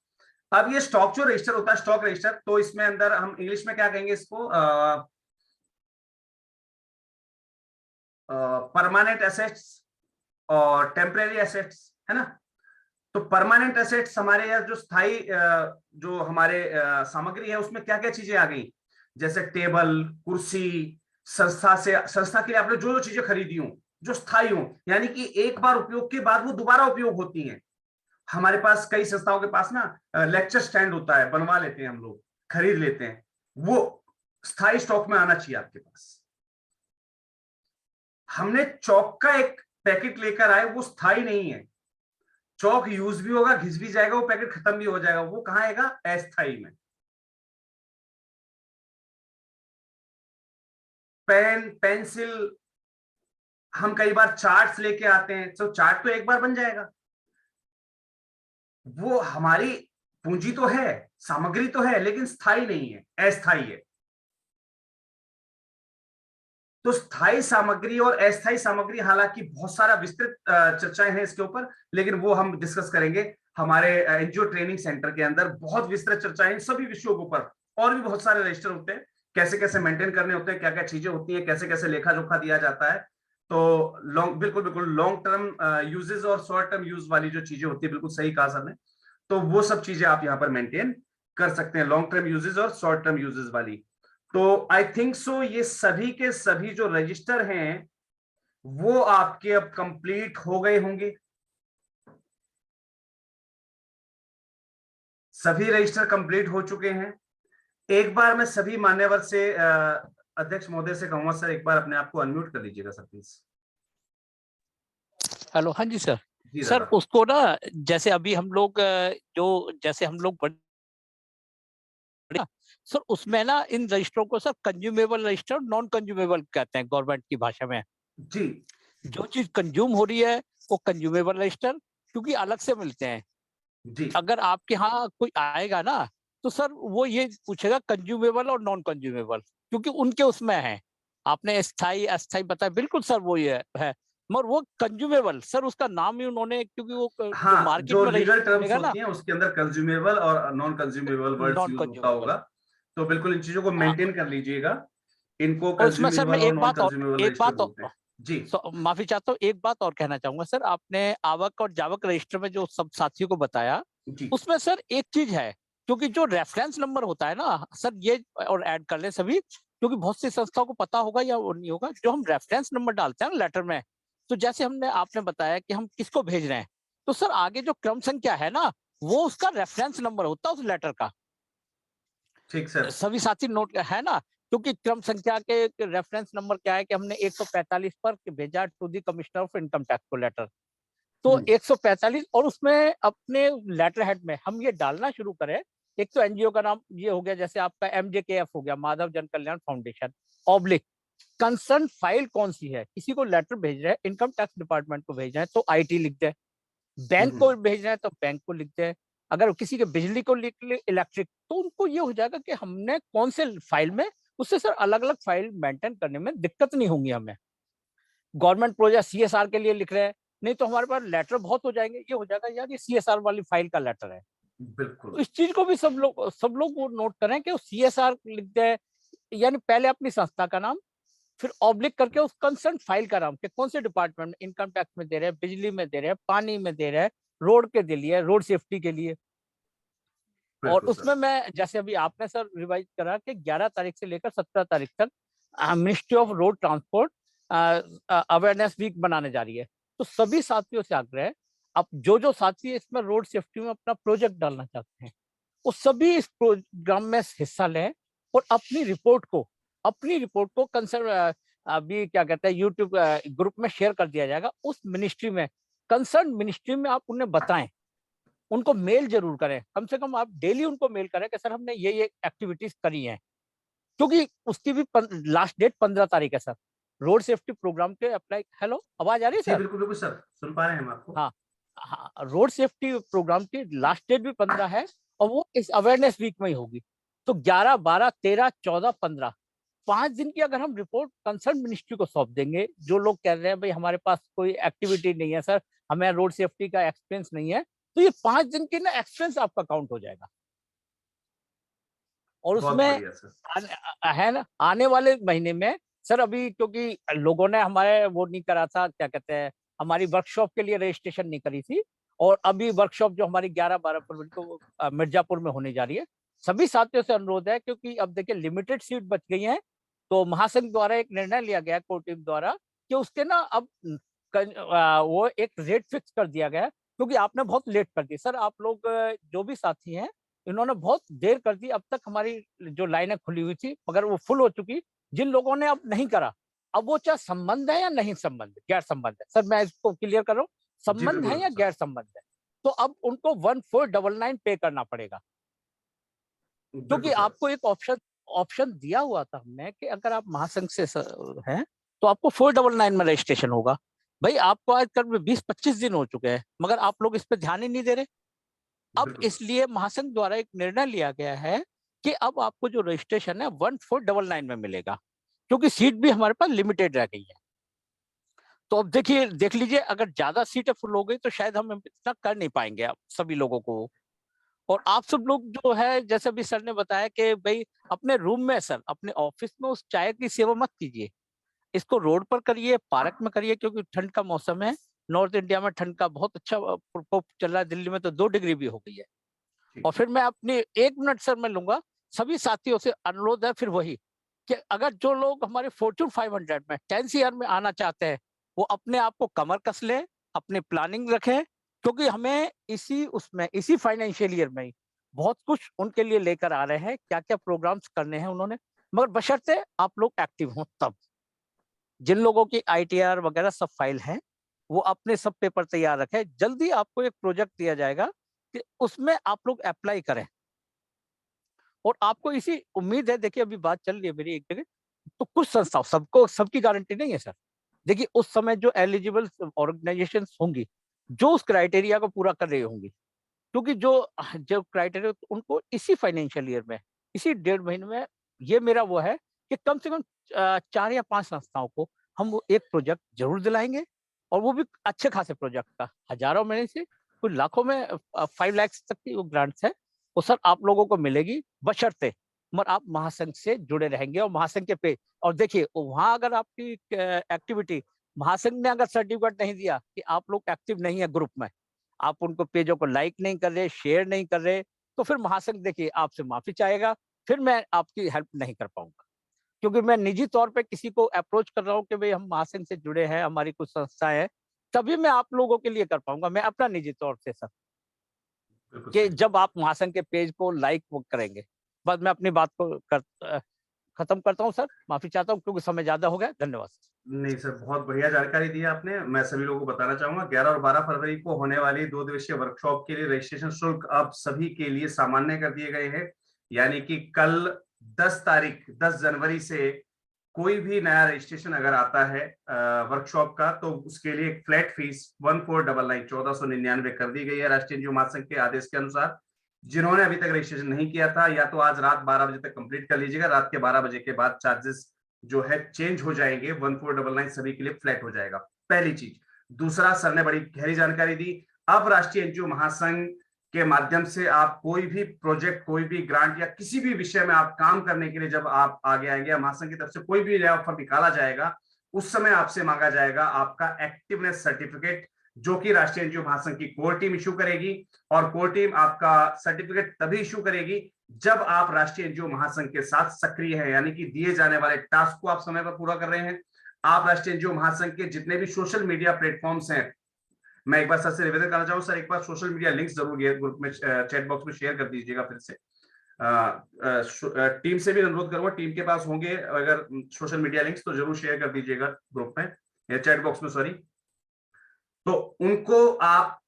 अब ये स्टॉक जो रजिस्टर होता है, स्टॉक रजिस्टर, तो इसमें अंदर हम इंग्लिश में क्या कहेंगे इसको, परमानेंट एसेट्स और टेम्परेरी एसेट्स, है ना। तो परमानेंट एसेट्स हमारे यहाँ जो स्थायी जो हमारे सामग्री है उसमें क्या क्या चीजें आ गई, जैसे टेबल, कुर्सी, संस्था के लिए आपने जो जो चीजें खरीदी हो जो स्थायी हो, यानी कि एक बार उपयोग के बाद वो दोबारा उपयोग होती हैं। हमारे पास कई संस्थाओं के पास ना लेक्चर स्टैंड होता है, बनवा लेते हैं हम लोग, खरीद लेते हैं, वो स्थायी स्टॉक में आना चाहिए आपके पास। हमने चौक का एक पैकेट लेकर आए, वो स्थायी नहीं है। चौक यूज भी होगा, घिस भी जाएगा, वो पैकेट खत्म भी हो जाएगा, वो कहां आएगा, अस्थायी में। पेन, पेंसिल, हम कई बार चार्ट्स लेके आते हैं, तो चार्ट तो एक बार बन जाएगा, वो हमारी पूंजी तो है, सामग्री तो है, लेकिन स्थायी नहीं है, अस्थायी है। तो स्थायी सामग्री और अस्थायी सामग्री, हालांकि बहुत सारा विस्तृत चर्चाएं हैं इसके ऊपर, लेकिन वो हम डिस्कस करेंगे हमारे एनजीओ ट्रेनिंग सेंटर के अंदर। बहुत विस्तृत चर्चाएं इन सभी विषयों के ऊपर, और भी बहुत सारे रजिस्टर होते हैं, कैसे कैसे मेंटेन करने होते हैं, क्या क्या चीजें होती हैं, कैसे कैसे लेखा जोखा दिया जाता है। तो बिल्कुल बिल्कुल लॉन्ग टर्म यूजेस और शॉर्ट टर्म यूज वाली जो चीजें होती है, बिल्कुल सही कहा सर ने। तो वो सब चीजें आप यहाँ पर मेंटेन कर सकते हैं, लॉन्ग टर्म यूजेस और शॉर्ट टर्म यूजेस वाली। तो आई थिंक सो ये सभी के सभी जो रजिस्टर हैं वो आपके अब कंप्लीट हो गए होंगे। सभी रजिस्टर कंप्लीट हो चुके हैं। एक बार मैं सभी मान्यवर से अध्यक्ष महोदय से कहूंगा, सर एक बार अपने आप को अनम्यूट कर लीजिएगा सर प्लीज। हेलो, हाँ जी सर। जी सर दादा। उसको ना, जैसे अभी हम लोग जैसे हम लोग सर उसमें ना इन रजिस्टरों को sir consumable register, non consumable कहते हैं गवर्नमेंट की भाषा में। जी। जो चीज कंज्यूम हो रही है वो कंज्यूमेबल रजिस्टर, क्योंकि अलग से मिलते हैं। जी। अगर आपके यहाँ कोई आएगा ना तो सर वो ये पूछेगा कंज्यूमेबल और नॉन कंज्यूमेबल, क्योंकि उनके उसमें है। आपने स्थायी अस्थायी बताया, बिल्कुल सर वो ये है, मगर वो कंज्यूमेबल सर उसका नाम ही उन्होंने, क्योंकि वो जो हाँ, मार्केट जो में लीगल रजिस्टर टर्म्स बनेगा ना, होती हैं उसके अंदर कंज्यूमेबल और non consumable words non use होता कंज्यूमेबल। होगा। तो बिल्कुल इन चीजों को मेंटेन कर लीजिएगा, इनको और उसमें सर मैं कंज्यूमेबल और नॉन कंज्यूमेबल रजिस्टर बोलते हैं। जी। माफी चाहता हूँ, एक बात और कहना चाहूंगा सर। आपने आवक और जावक रजिस्टर में जो सब साथियों को बताया, जी। उसमें सर एक चीज है, क्योंकि जो रेफरेंस नंबर होता है ना सर, ये और ऐड कर ले सभी, क्योंकि बहुत सी संस्थाओं को पता होगा या वो नहीं होगा, जो हम रेफरेंस नंबर डालते हैं ना लेटर में, तो जैसे आपने बताया कि हम किसको भेज रहे हैं, तो सर आगे जो क्रम संख्या है ना, वो उसका रेफरेंस नंबर होता है उस लेटर का। ठीक सर। सभी साथी नोट है ना, क्योंकि क्रम संख्या के रेफरेंस नंबर क्या है कि हमने 145 पर भेजा to the commissioner of income tax को लेटर, तो 145, और उसमें अपने लेटर हेड में हम ये डालना शुरू करें। एक तो एनजीओ का नाम ये हो गया, जैसे आपका MJKF हो गया, माधव जन कल्याण फाउंडेशन, ऑब्लिक कंसर्न फाइल कौन सी है, किसी को लेटर भेज रहे हैं, इनकम टैक्स डिपार्टमेंट को भेज रहे हैं तो IT लिख दे, बैंक को भेज रहे हैं तो बैंक को लिख दे, अगर किसी के बिजली को लिख ले इलेक्ट्रिक, तो उनको ये हो जाएगा कि हमने कौन से फाइल में, उससे सर अलग अलग फाइल मेंटेन करने में दिक्कत नहीं होंगी हमें। गवर्नमेंट प्रोजेक्ट CSR के लिए लिख रहे हैं, नहीं तो हमारे पास लेटर बहुत हो जाएंगे, ये हो जाएगा यार ये CSR वाली फाइल का लेटर है। बिल्कुल। तो इस चीज को भी सब लोग वो नोट करें कि CSR लिख दे, यानी पहले अपनी संस्था का नाम, फिर ऑब्लिक करके उस कंसर्न फाइल का नाम, कि कौन से डिपार्टमेंट में, इनकम टैक्स में दे रहे हैं, बिजली में दे रहे हैं, पानी में दे रहे हैं, रोड के लिए, रोड सेफ्टी के लिए। और उसमें मैं, जैसे अभी आपने सर रिवाइज करा कि 11 तारीख से लेकर 17 तारीख तक ministry of road transport awareness week बनाने जा रही है। तो सभी साथियों से आग्रह है, अब जो साथी इसमें रोड सेफ्टी में अपना प्रोजेक्ट डालना चाहते हैं, वो सभी इस प्रोग्राम में हिस्सा लें और अपनी रिपोर्ट को कंसर्न, अभी क्या कहते हैं, यूट्यूब ग्रुप में शेयर कर दिया जाएगा। उस मिनिस्ट्री में, कंसर्न मिनिस्ट्री में आप उन्हें बताएं, उनको मेल जरूर करें, कम से कम आप डेली उनको मेल करें कि सर हमने ये एक्टिविटीज करी हैं, क्योंकि उसकी भी लास्ट डेट 15 तारीख है सर, रोड सेफ्टी प्रोग्राम के अप्लाई। हेलो, आवाज आ रही है सर? बिल्कुल बिल्कुल सर, सुन पा रहे हैं हम आपको। हाँ, रोड सेफ्टी प्रोग्राम की लास्ट डेट भी 15 है, और वो इस अवेयरनेस वीक में ही होगी। तो 11, 12, 13, 14, 15 5 दिन की अगर हम रिपोर्ट कंसर्न मिनिस्ट्री को सौंप देंगे, जो लोग कह रहे हैं भाई हमारे पास कोई एक्टिविटी नहीं है सर, हमें रोड सेफ्टी का एक्सपीरियंस नहीं है, तो ये 5 दिन की ना एक्सपीरियंस आपका काउंट हो जाएगा। और बहुत उसमें बढ़िया सर। है ना, आने वाले महीने में सर, अभी क्योंकि लोगों ने हमारे वो नहीं करा था, क्या कहते हैं, हमारी वर्कशॉप के लिए रजिस्ट्रेशन नहीं करी थी, और अभी वर्कशॉप जो हमारी 11-12 फरवरी को मिर्जापुर में होने जा रही है, सभी साथियों से अनुरोध है, क्योंकि अब देखिए लिमिटेड सीट बच गई हैं, तो महासंघ द्वारा एक निर्णय लिया गया कोर टीम द्वारा कि उसके ना अब वो एक रेट फिक्स कर दिया गया है, क्योंकि आपने बहुत लेट कर दी सर। आप लोग जो भी साथी हैं, इन्होंने बहुत देर कर दी। अब तक हमारी जो लाइनें खुली हुई थी, मगर वो फुल हो चुकी। जिन लोगों ने अब नहीं करा, अब वो चाहे संबंध है या नहीं संबंध, गैर संबंध है सर, मैं इसको क्लियर कर रहा हूँ, संबंध है बिल्कुल या सर। गैर संबंध है, तो अब उनको 1499 पे करना पड़ेगा। क्योंकि बिल्कुल सर। आपको एक ऑप्शन दिया हुआ था हमने कि अगर आप महासंघ से हैं तो आपको 499 में रजिस्ट्रेशन होगा। भाई आपको आज करीब 20-25 दिन हो चुके हैं, मगर आप लोग इस पे ध्यान ही नहीं दे रहे। अब बिल्कुल सर। इसलिए महासंघ द्वारा एक निर्णय लिया गया है कि अब आपको जो रजिस्ट्रेशन है 1499 में मिलेगा, क्योंकि सीट भी हमारे पास लिमिटेड रह गई है। तो अब देखिए, देख लीजिए, अगर ज्यादा सीटें फुल हो गई तो शायद हम इतना कर नहीं पाएंगे आप सभी लोगों को। और आप सब लोग जो है, जैसे अभी सर ने बताया कि भाई अपने रूम में सर, अपने ऑफिस में उस चाय की सेवा मत कीजिए, इसको रोड पर करिए, पार्क में करिए, क्योंकि ठंड का मौसम है। नॉर्थ इंडिया में ठंड का बहुत अच्छा प्रकोप चल रहा है, दिल्ली में तो 2 डिग्री भी हो गई है। ठीक और फिर मैं अपनी 1 मिनट सर मैं लूंगा, सभी साथियों से अनुरोध है फिर वही, कि अगर जो लोग हमारे फॉर्च्यून 500 में 10 ईयर में आना चाहते हैं, वो अपने आप को कमर कस ले, अपनी प्लानिंग रखें, क्योंकि हमें इसी फाइनेंशियल ईयर में ही बहुत कुछ उनके लिए लेकर आ रहे हैं, क्या क्या प्रोग्राम्स करने हैं उन्होंने, मगर बशर्ते आप लोग एक्टिव हों तब। जिन लोगों की ITR वगैरह सब फाइल हैं, वो अपने सब पेपर तैयार रखें। जल्दी आपको एक प्रोजेक्ट दिया जाएगा कि उसमें आप लोग अप्लाई करें, और आपको इसी उम्मीद है। देखिए अभी बात चल रही है मेरी एक जगह, तो कुछ संस्थाओं, सबको सबकी गारंटी नहीं है सर। देखिए उस समय जो एलिजिबल ऑर्गेनाइजेशन होंगी, जो उस क्राइटेरिया को पूरा कर रही होंगी, क्योंकि जो जो क्राइटेरिया उनको इसी फाइनेंशियल ईयर में, इसी 1.5 महीने में, ये मेरा वो है कि कम से कम 4 या 5 संस्थाओं को हम वो एक प्रोजेक्ट जरूर दिलाएंगे, और वो भी अच्छे खासे प्रोजेक्ट का, हजारों में से कुछ लाखों में 5 लाख तक की वो ग्रांट्स है, वो सर आप लोगों को मिलेगी, बशर्ते मगर आप महासंघ से जुड़े रहेंगे और महासंघ के पे। और देखिए वहां अगर आपकी एक्टिविटी, महासंघ ने अगर सर्टिफिकेट नहीं दिया कि आप लोग एक्टिव नहीं है ग्रुप में, आप उनको पेजों को लाइक नहीं कर रहे, शेयर नहीं कर रहे, तो फिर महासंघ देखिए आपसे माफी चाहेगा, फिर मैं आपकी हेल्प नहीं कर पाऊंगा। क्योंकि मैं निजी तौर पे किसी को अप्रोच कर रहा हूँ कि भाई हम महासंघ से जुड़े हैं, हमारी कुछ संस्थाएं हैं, तभी मैं आप लोगों के लिए कर पाऊंगा, मैं अपना निजी तौर से सर, बिल्कुल कि सही। जब आप महासंघ के पेज को लाइक वो करेंगे। बस मैं अपनी बात को खत्म करता हूँ सर, माफी चाहता हूँ क्योंकि समय ज्यादा हो गया। धन्यवाद। नहीं सर, बहुत बढ़िया जानकारी दी आपने। मैं सभी लोगों को बताना चाहूंगा 11 और 12 फरवरी को होने वाली 2 दिवसीय वर्कशॉप के लिए रजिस्ट्रेशन शुल्क अब सभी के लिए सामान्य कर दिए गए हैं। यानी कि कल 10 जनवरी से कोई भी नया रजिस्ट्रेशन अगर आता है वर्कशॉप का, तो उसके लिए एक फ्लैट फीस 1499 कर दी गई है राष्ट्रीय एनजीओ महासंघ के आदेश के अनुसार। जिन्होंने अभी तक रजिस्ट्रेशन नहीं किया था, या तो आज रात 12 बजे तक कंप्लीट कर लीजिएगा, रात के 12 बजे के बाद चार्जेस जो है चेंज हो जाएंगे, 1499 सभी के लिए फ्लैट हो जाएगा। पहली चीज। दूसरा, सर ने बड़ी गहरी जानकारी दी, अब राष्ट्रीय एनजीओ महासंघ के माध्यम से आप कोई भी प्रोजेक्ट, कोई भी ग्रांट या किसी भी विषय में आप काम करने के लिए जब आप आगे आएंगे, महासंघ की तरफ से कोई भी नया ऑफर निकाला जाएगा, उस समय आपसे मांगा जाएगा आपका एक्टिवनेस सर्टिफिकेट, जो कि राष्ट्रीय एनजीओ महासंघ की कोर टीम इशू करेगी। और कोर टीम आपका सर्टिफिकेट तभी इशू करेगी जब आप राष्ट्रीय एनजीओ महासंघ के साथ सक्रिय हैं, यानी कि दिए जाने वाले टास्क को आप समय पर पूरा कर रहे हैं। आप राष्ट्रीय एनजीओ महासंघ के जितने भी सोशल मीडिया प्लेटफॉर्म्स हैं, मैं एक बार सर से निवेदन करना चाहूँ, सर एक बार सोशल मीडिया लिंक्स जरूर ग्रुप में चैट बॉक्स में शेयर कर दीजिएगा फिर से। टीम से भी अनुरोध करूंगा, टीम के पास होंगे अगर सोशल मीडिया लिंक्स, तो जरूर शेयर कर दीजिएगा ग्रुप में या चैट बॉक्स में, सॉरी। तो उनको आप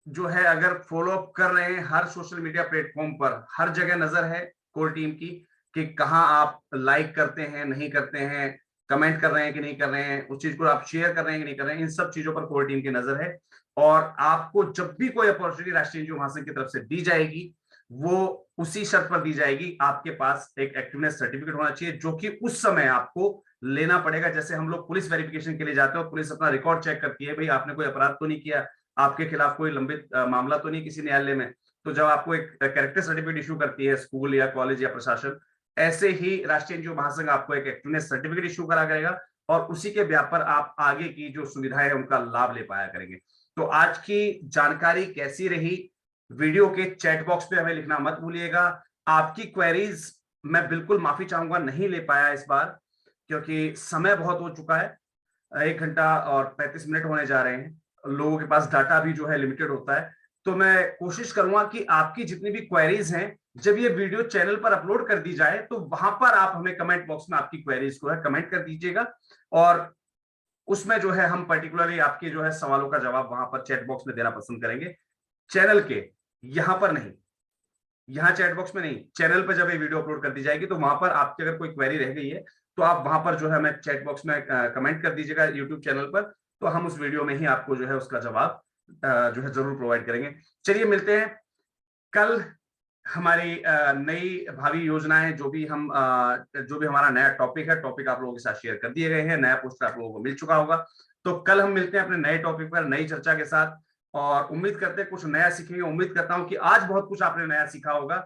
जो है अगर फॉलो अप कर रहे हैं हर सोशल मीडिया प्लेटफॉर्म पर, हर जगह नजर है कोर टीम की कि कहां आप लाइक करते हैं, नहीं करते हैं, कमेंट कर रहे हैं कि नहीं कर रहे हैं, उस चीज को आप शेयर कर रहे हैं कि नहीं कर रहे हैं, इन सब चीजों पर कोर टीम की नजर है। और आपको जब भी कोई अपॉर्चुनिटी राष्ट्रीय एनजीओ महासंघ की तरफ से दी जाएगी, वो उसी शर्त पर दी जाएगी, आपके पास एक एक्टिवनेस सर्टिफिकेट होना चाहिए, जो कि उस समय आपको लेना पड़ेगा। जैसे हम लोग पुलिस वेरिफिकेशन के लिए जाते हैं, पुलिस अपना रिकॉर्ड चेक करती है, भाई आपने कोई अपराध तो नहीं किया, आपके खिलाफ कोई लंबित मामला तो नहीं किसी न्यायालय में। तो जब आपको एक कैरेक्टर सर्टिफिकेट इशू करती है स्कूल या कॉलेज या प्रशासन, ऐसे ही राष्ट्रीय एनजीओ महासंघ आपको एक एक्टिवनेस सर्टिफिकेट इशू करा करेगा, और उसी के ब्याह पर आप आगे की जो सुविधाएं है उनका लाभ ले पाया करेंगे। तो आज की जानकारी कैसी रही, वीडियो के चैट बॉक्स पे हमें लिखना मत भूलिएगा। आपकी क्वेरीज मैं बिल्कुल माफी चाहूंगा नहीं ले पाया इस बार, क्योंकि समय बहुत हो चुका है, 1 घंटा और 35 मिनट होने जा रहे हैं, लोगों के पास डाटा भी जो है लिमिटेड होता है। तो मैं कोशिश करूंगा कि आपकी जितनी भी क्वेरीज हैं, जब ये वीडियो चैनल पर अपलोड कर दी जाए तो वहां पर आप हमें कमेंट बॉक्स में आपकी क्वेरीज को है कमेंट कर दीजिएगा, और उसमें जो है हम पर्टिकुलरली आपके जो है सवालों का जवाब वहां पर चैट बॉक्स में देना पसंद करेंगे, चैनल के यहां पर नहीं, यहाँ चैट बॉक्स में नहीं, चैनल पर जब ये वीडियो अपलोड कर दी जाएगी तो वहां पर आपकी अगर कोई क्वेरी रह गई है तो आप वहां पर जो है हमें चैट बॉक्स में कमेंट कर दीजिएगा यूट्यूब चैनल पर, तो हम उस वीडियो में ही आपको जो है उसका जवाब जो है जरूर प्रोवाइड करेंगे। चलिए मिलते हैं कल। हमारी नई भावी योजनाएं, जो भी हमारा नया टॉपिक है, टॉपिक आप लोगों के साथ शेयर कर दिए गए हैं, नया पोस्टर आप लोगों को मिल चुका होगा। तो कल हम मिलते हैं अपने नए टॉपिक पर नई चर्चा के साथ, और उम्मीद करते हैं कुछ नया सीखेंगे। उम्मीद करता हूं कि आज बहुत कुछ आपने नया सीखा होगा,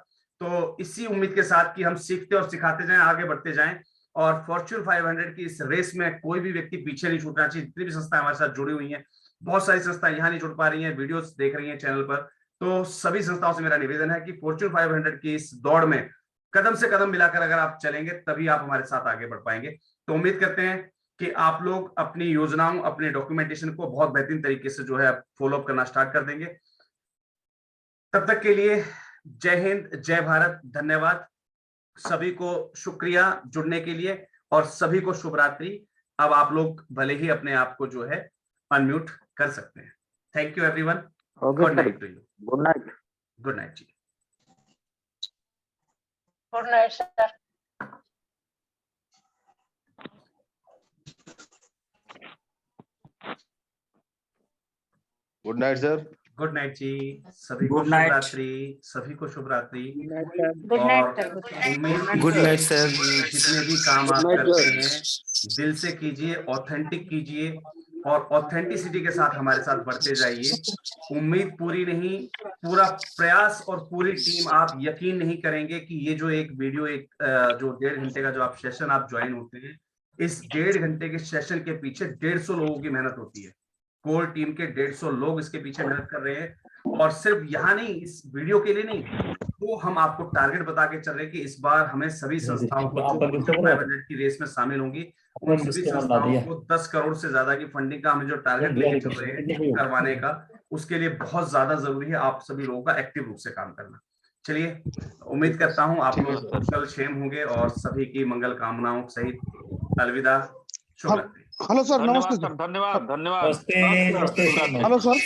तो इसी उम्मीद के साथ कि हम सीखते और सिखाते जाएं, आगे बढ़ते जाएं, और फॉर्च्यून 500 की इस रेस में कोई भी व्यक्ति पीछे नहीं छूटना चाहिए। जितनी भी संस्थाएं हमारे साथ जुड़ी हुई हैं, बहुत सारी संस्थाएं यहाँ नहीं जुड़ पा रही हैं, वीडियोस देख रही हैं चैनल पर, तो सभी संस्थाओं से मेरा निवेदन है कि फॉर्च्यून 500 की इस दौड़ में कदम से कदम मिलाकर अगर आप चलेंगे तभी आप हमारे साथ आगे बढ़ पाएंगे। तो उम्मीद करते हैं कि आप लोग अपनी योजनाओं, अपने डॉक्यूमेंटेशन को बहुत बेहतरीन तरीके से जो है फॉलो अप करना स्टार्ट कर देंगे। तब तक के लिए जय हिंद, जय भारत, धन्यवाद सभी को, शुक्रिया जुड़ने के लिए, और सभी को शुभ रात्रि। अब आप लोग भले ही अपने आप को जो है अनम्यूट कर सकते हैं। Thank you everyone, good night to you. Good night. Good night जी। Good night sir. Good night sir. Good night जी, सभी को शुभ रात्रि, सभी को शुभ रात्रि। Good night sir. Good night sir. जितने भी काम आप करते हैं दिल से कीजिए, ऑथेंटिक कीजिए, और ऑथेंटिसिटी के साथ हमारे साथ बढ़ते जाइए। उम्मीद पूरी नहीं, पूरा प्रयास और पूरी टीम, आप यकीन नहीं करेंगे कि ये जो एक वीडियो, एक जो 1.5 घंटे का जो आप सेशन आप ज्वाइन होते हैं, इस 1.5 घंटे के सेशन के पीछे 150 लोगों की मेहनत होती है। कोर टीम के 150 लोग इसके पीछे मेहनत कर रहे हैं, और सिर्फ यहाँ नहीं, इस वीडियो के लिए नहीं, तो हम आपको टारगेट बता के चल रहे हैं कि इस बार हमें सभी संस्थाओं को जो 500 की रेस में शामिल होंगी, उन सभी संस्थाओं को 10 करोड़ से ज्यादा की फंडिंग का हमें जो टारगेट लेके चल रहे हैं करवाने का, उसके लिए बहुत ज्यादा जरूरी है आप सभी लोगों का एक्टिव रूप से काम करना। चलिए, उम्मीद करता हूँ आप लोग कुशल क्षेम होंगे, और सभी की मंगल कामनाओं सहित अलविदा, शुभ रात्रि। हेलो सर, नमस्ते सर। धन्यवाद। Hello sir.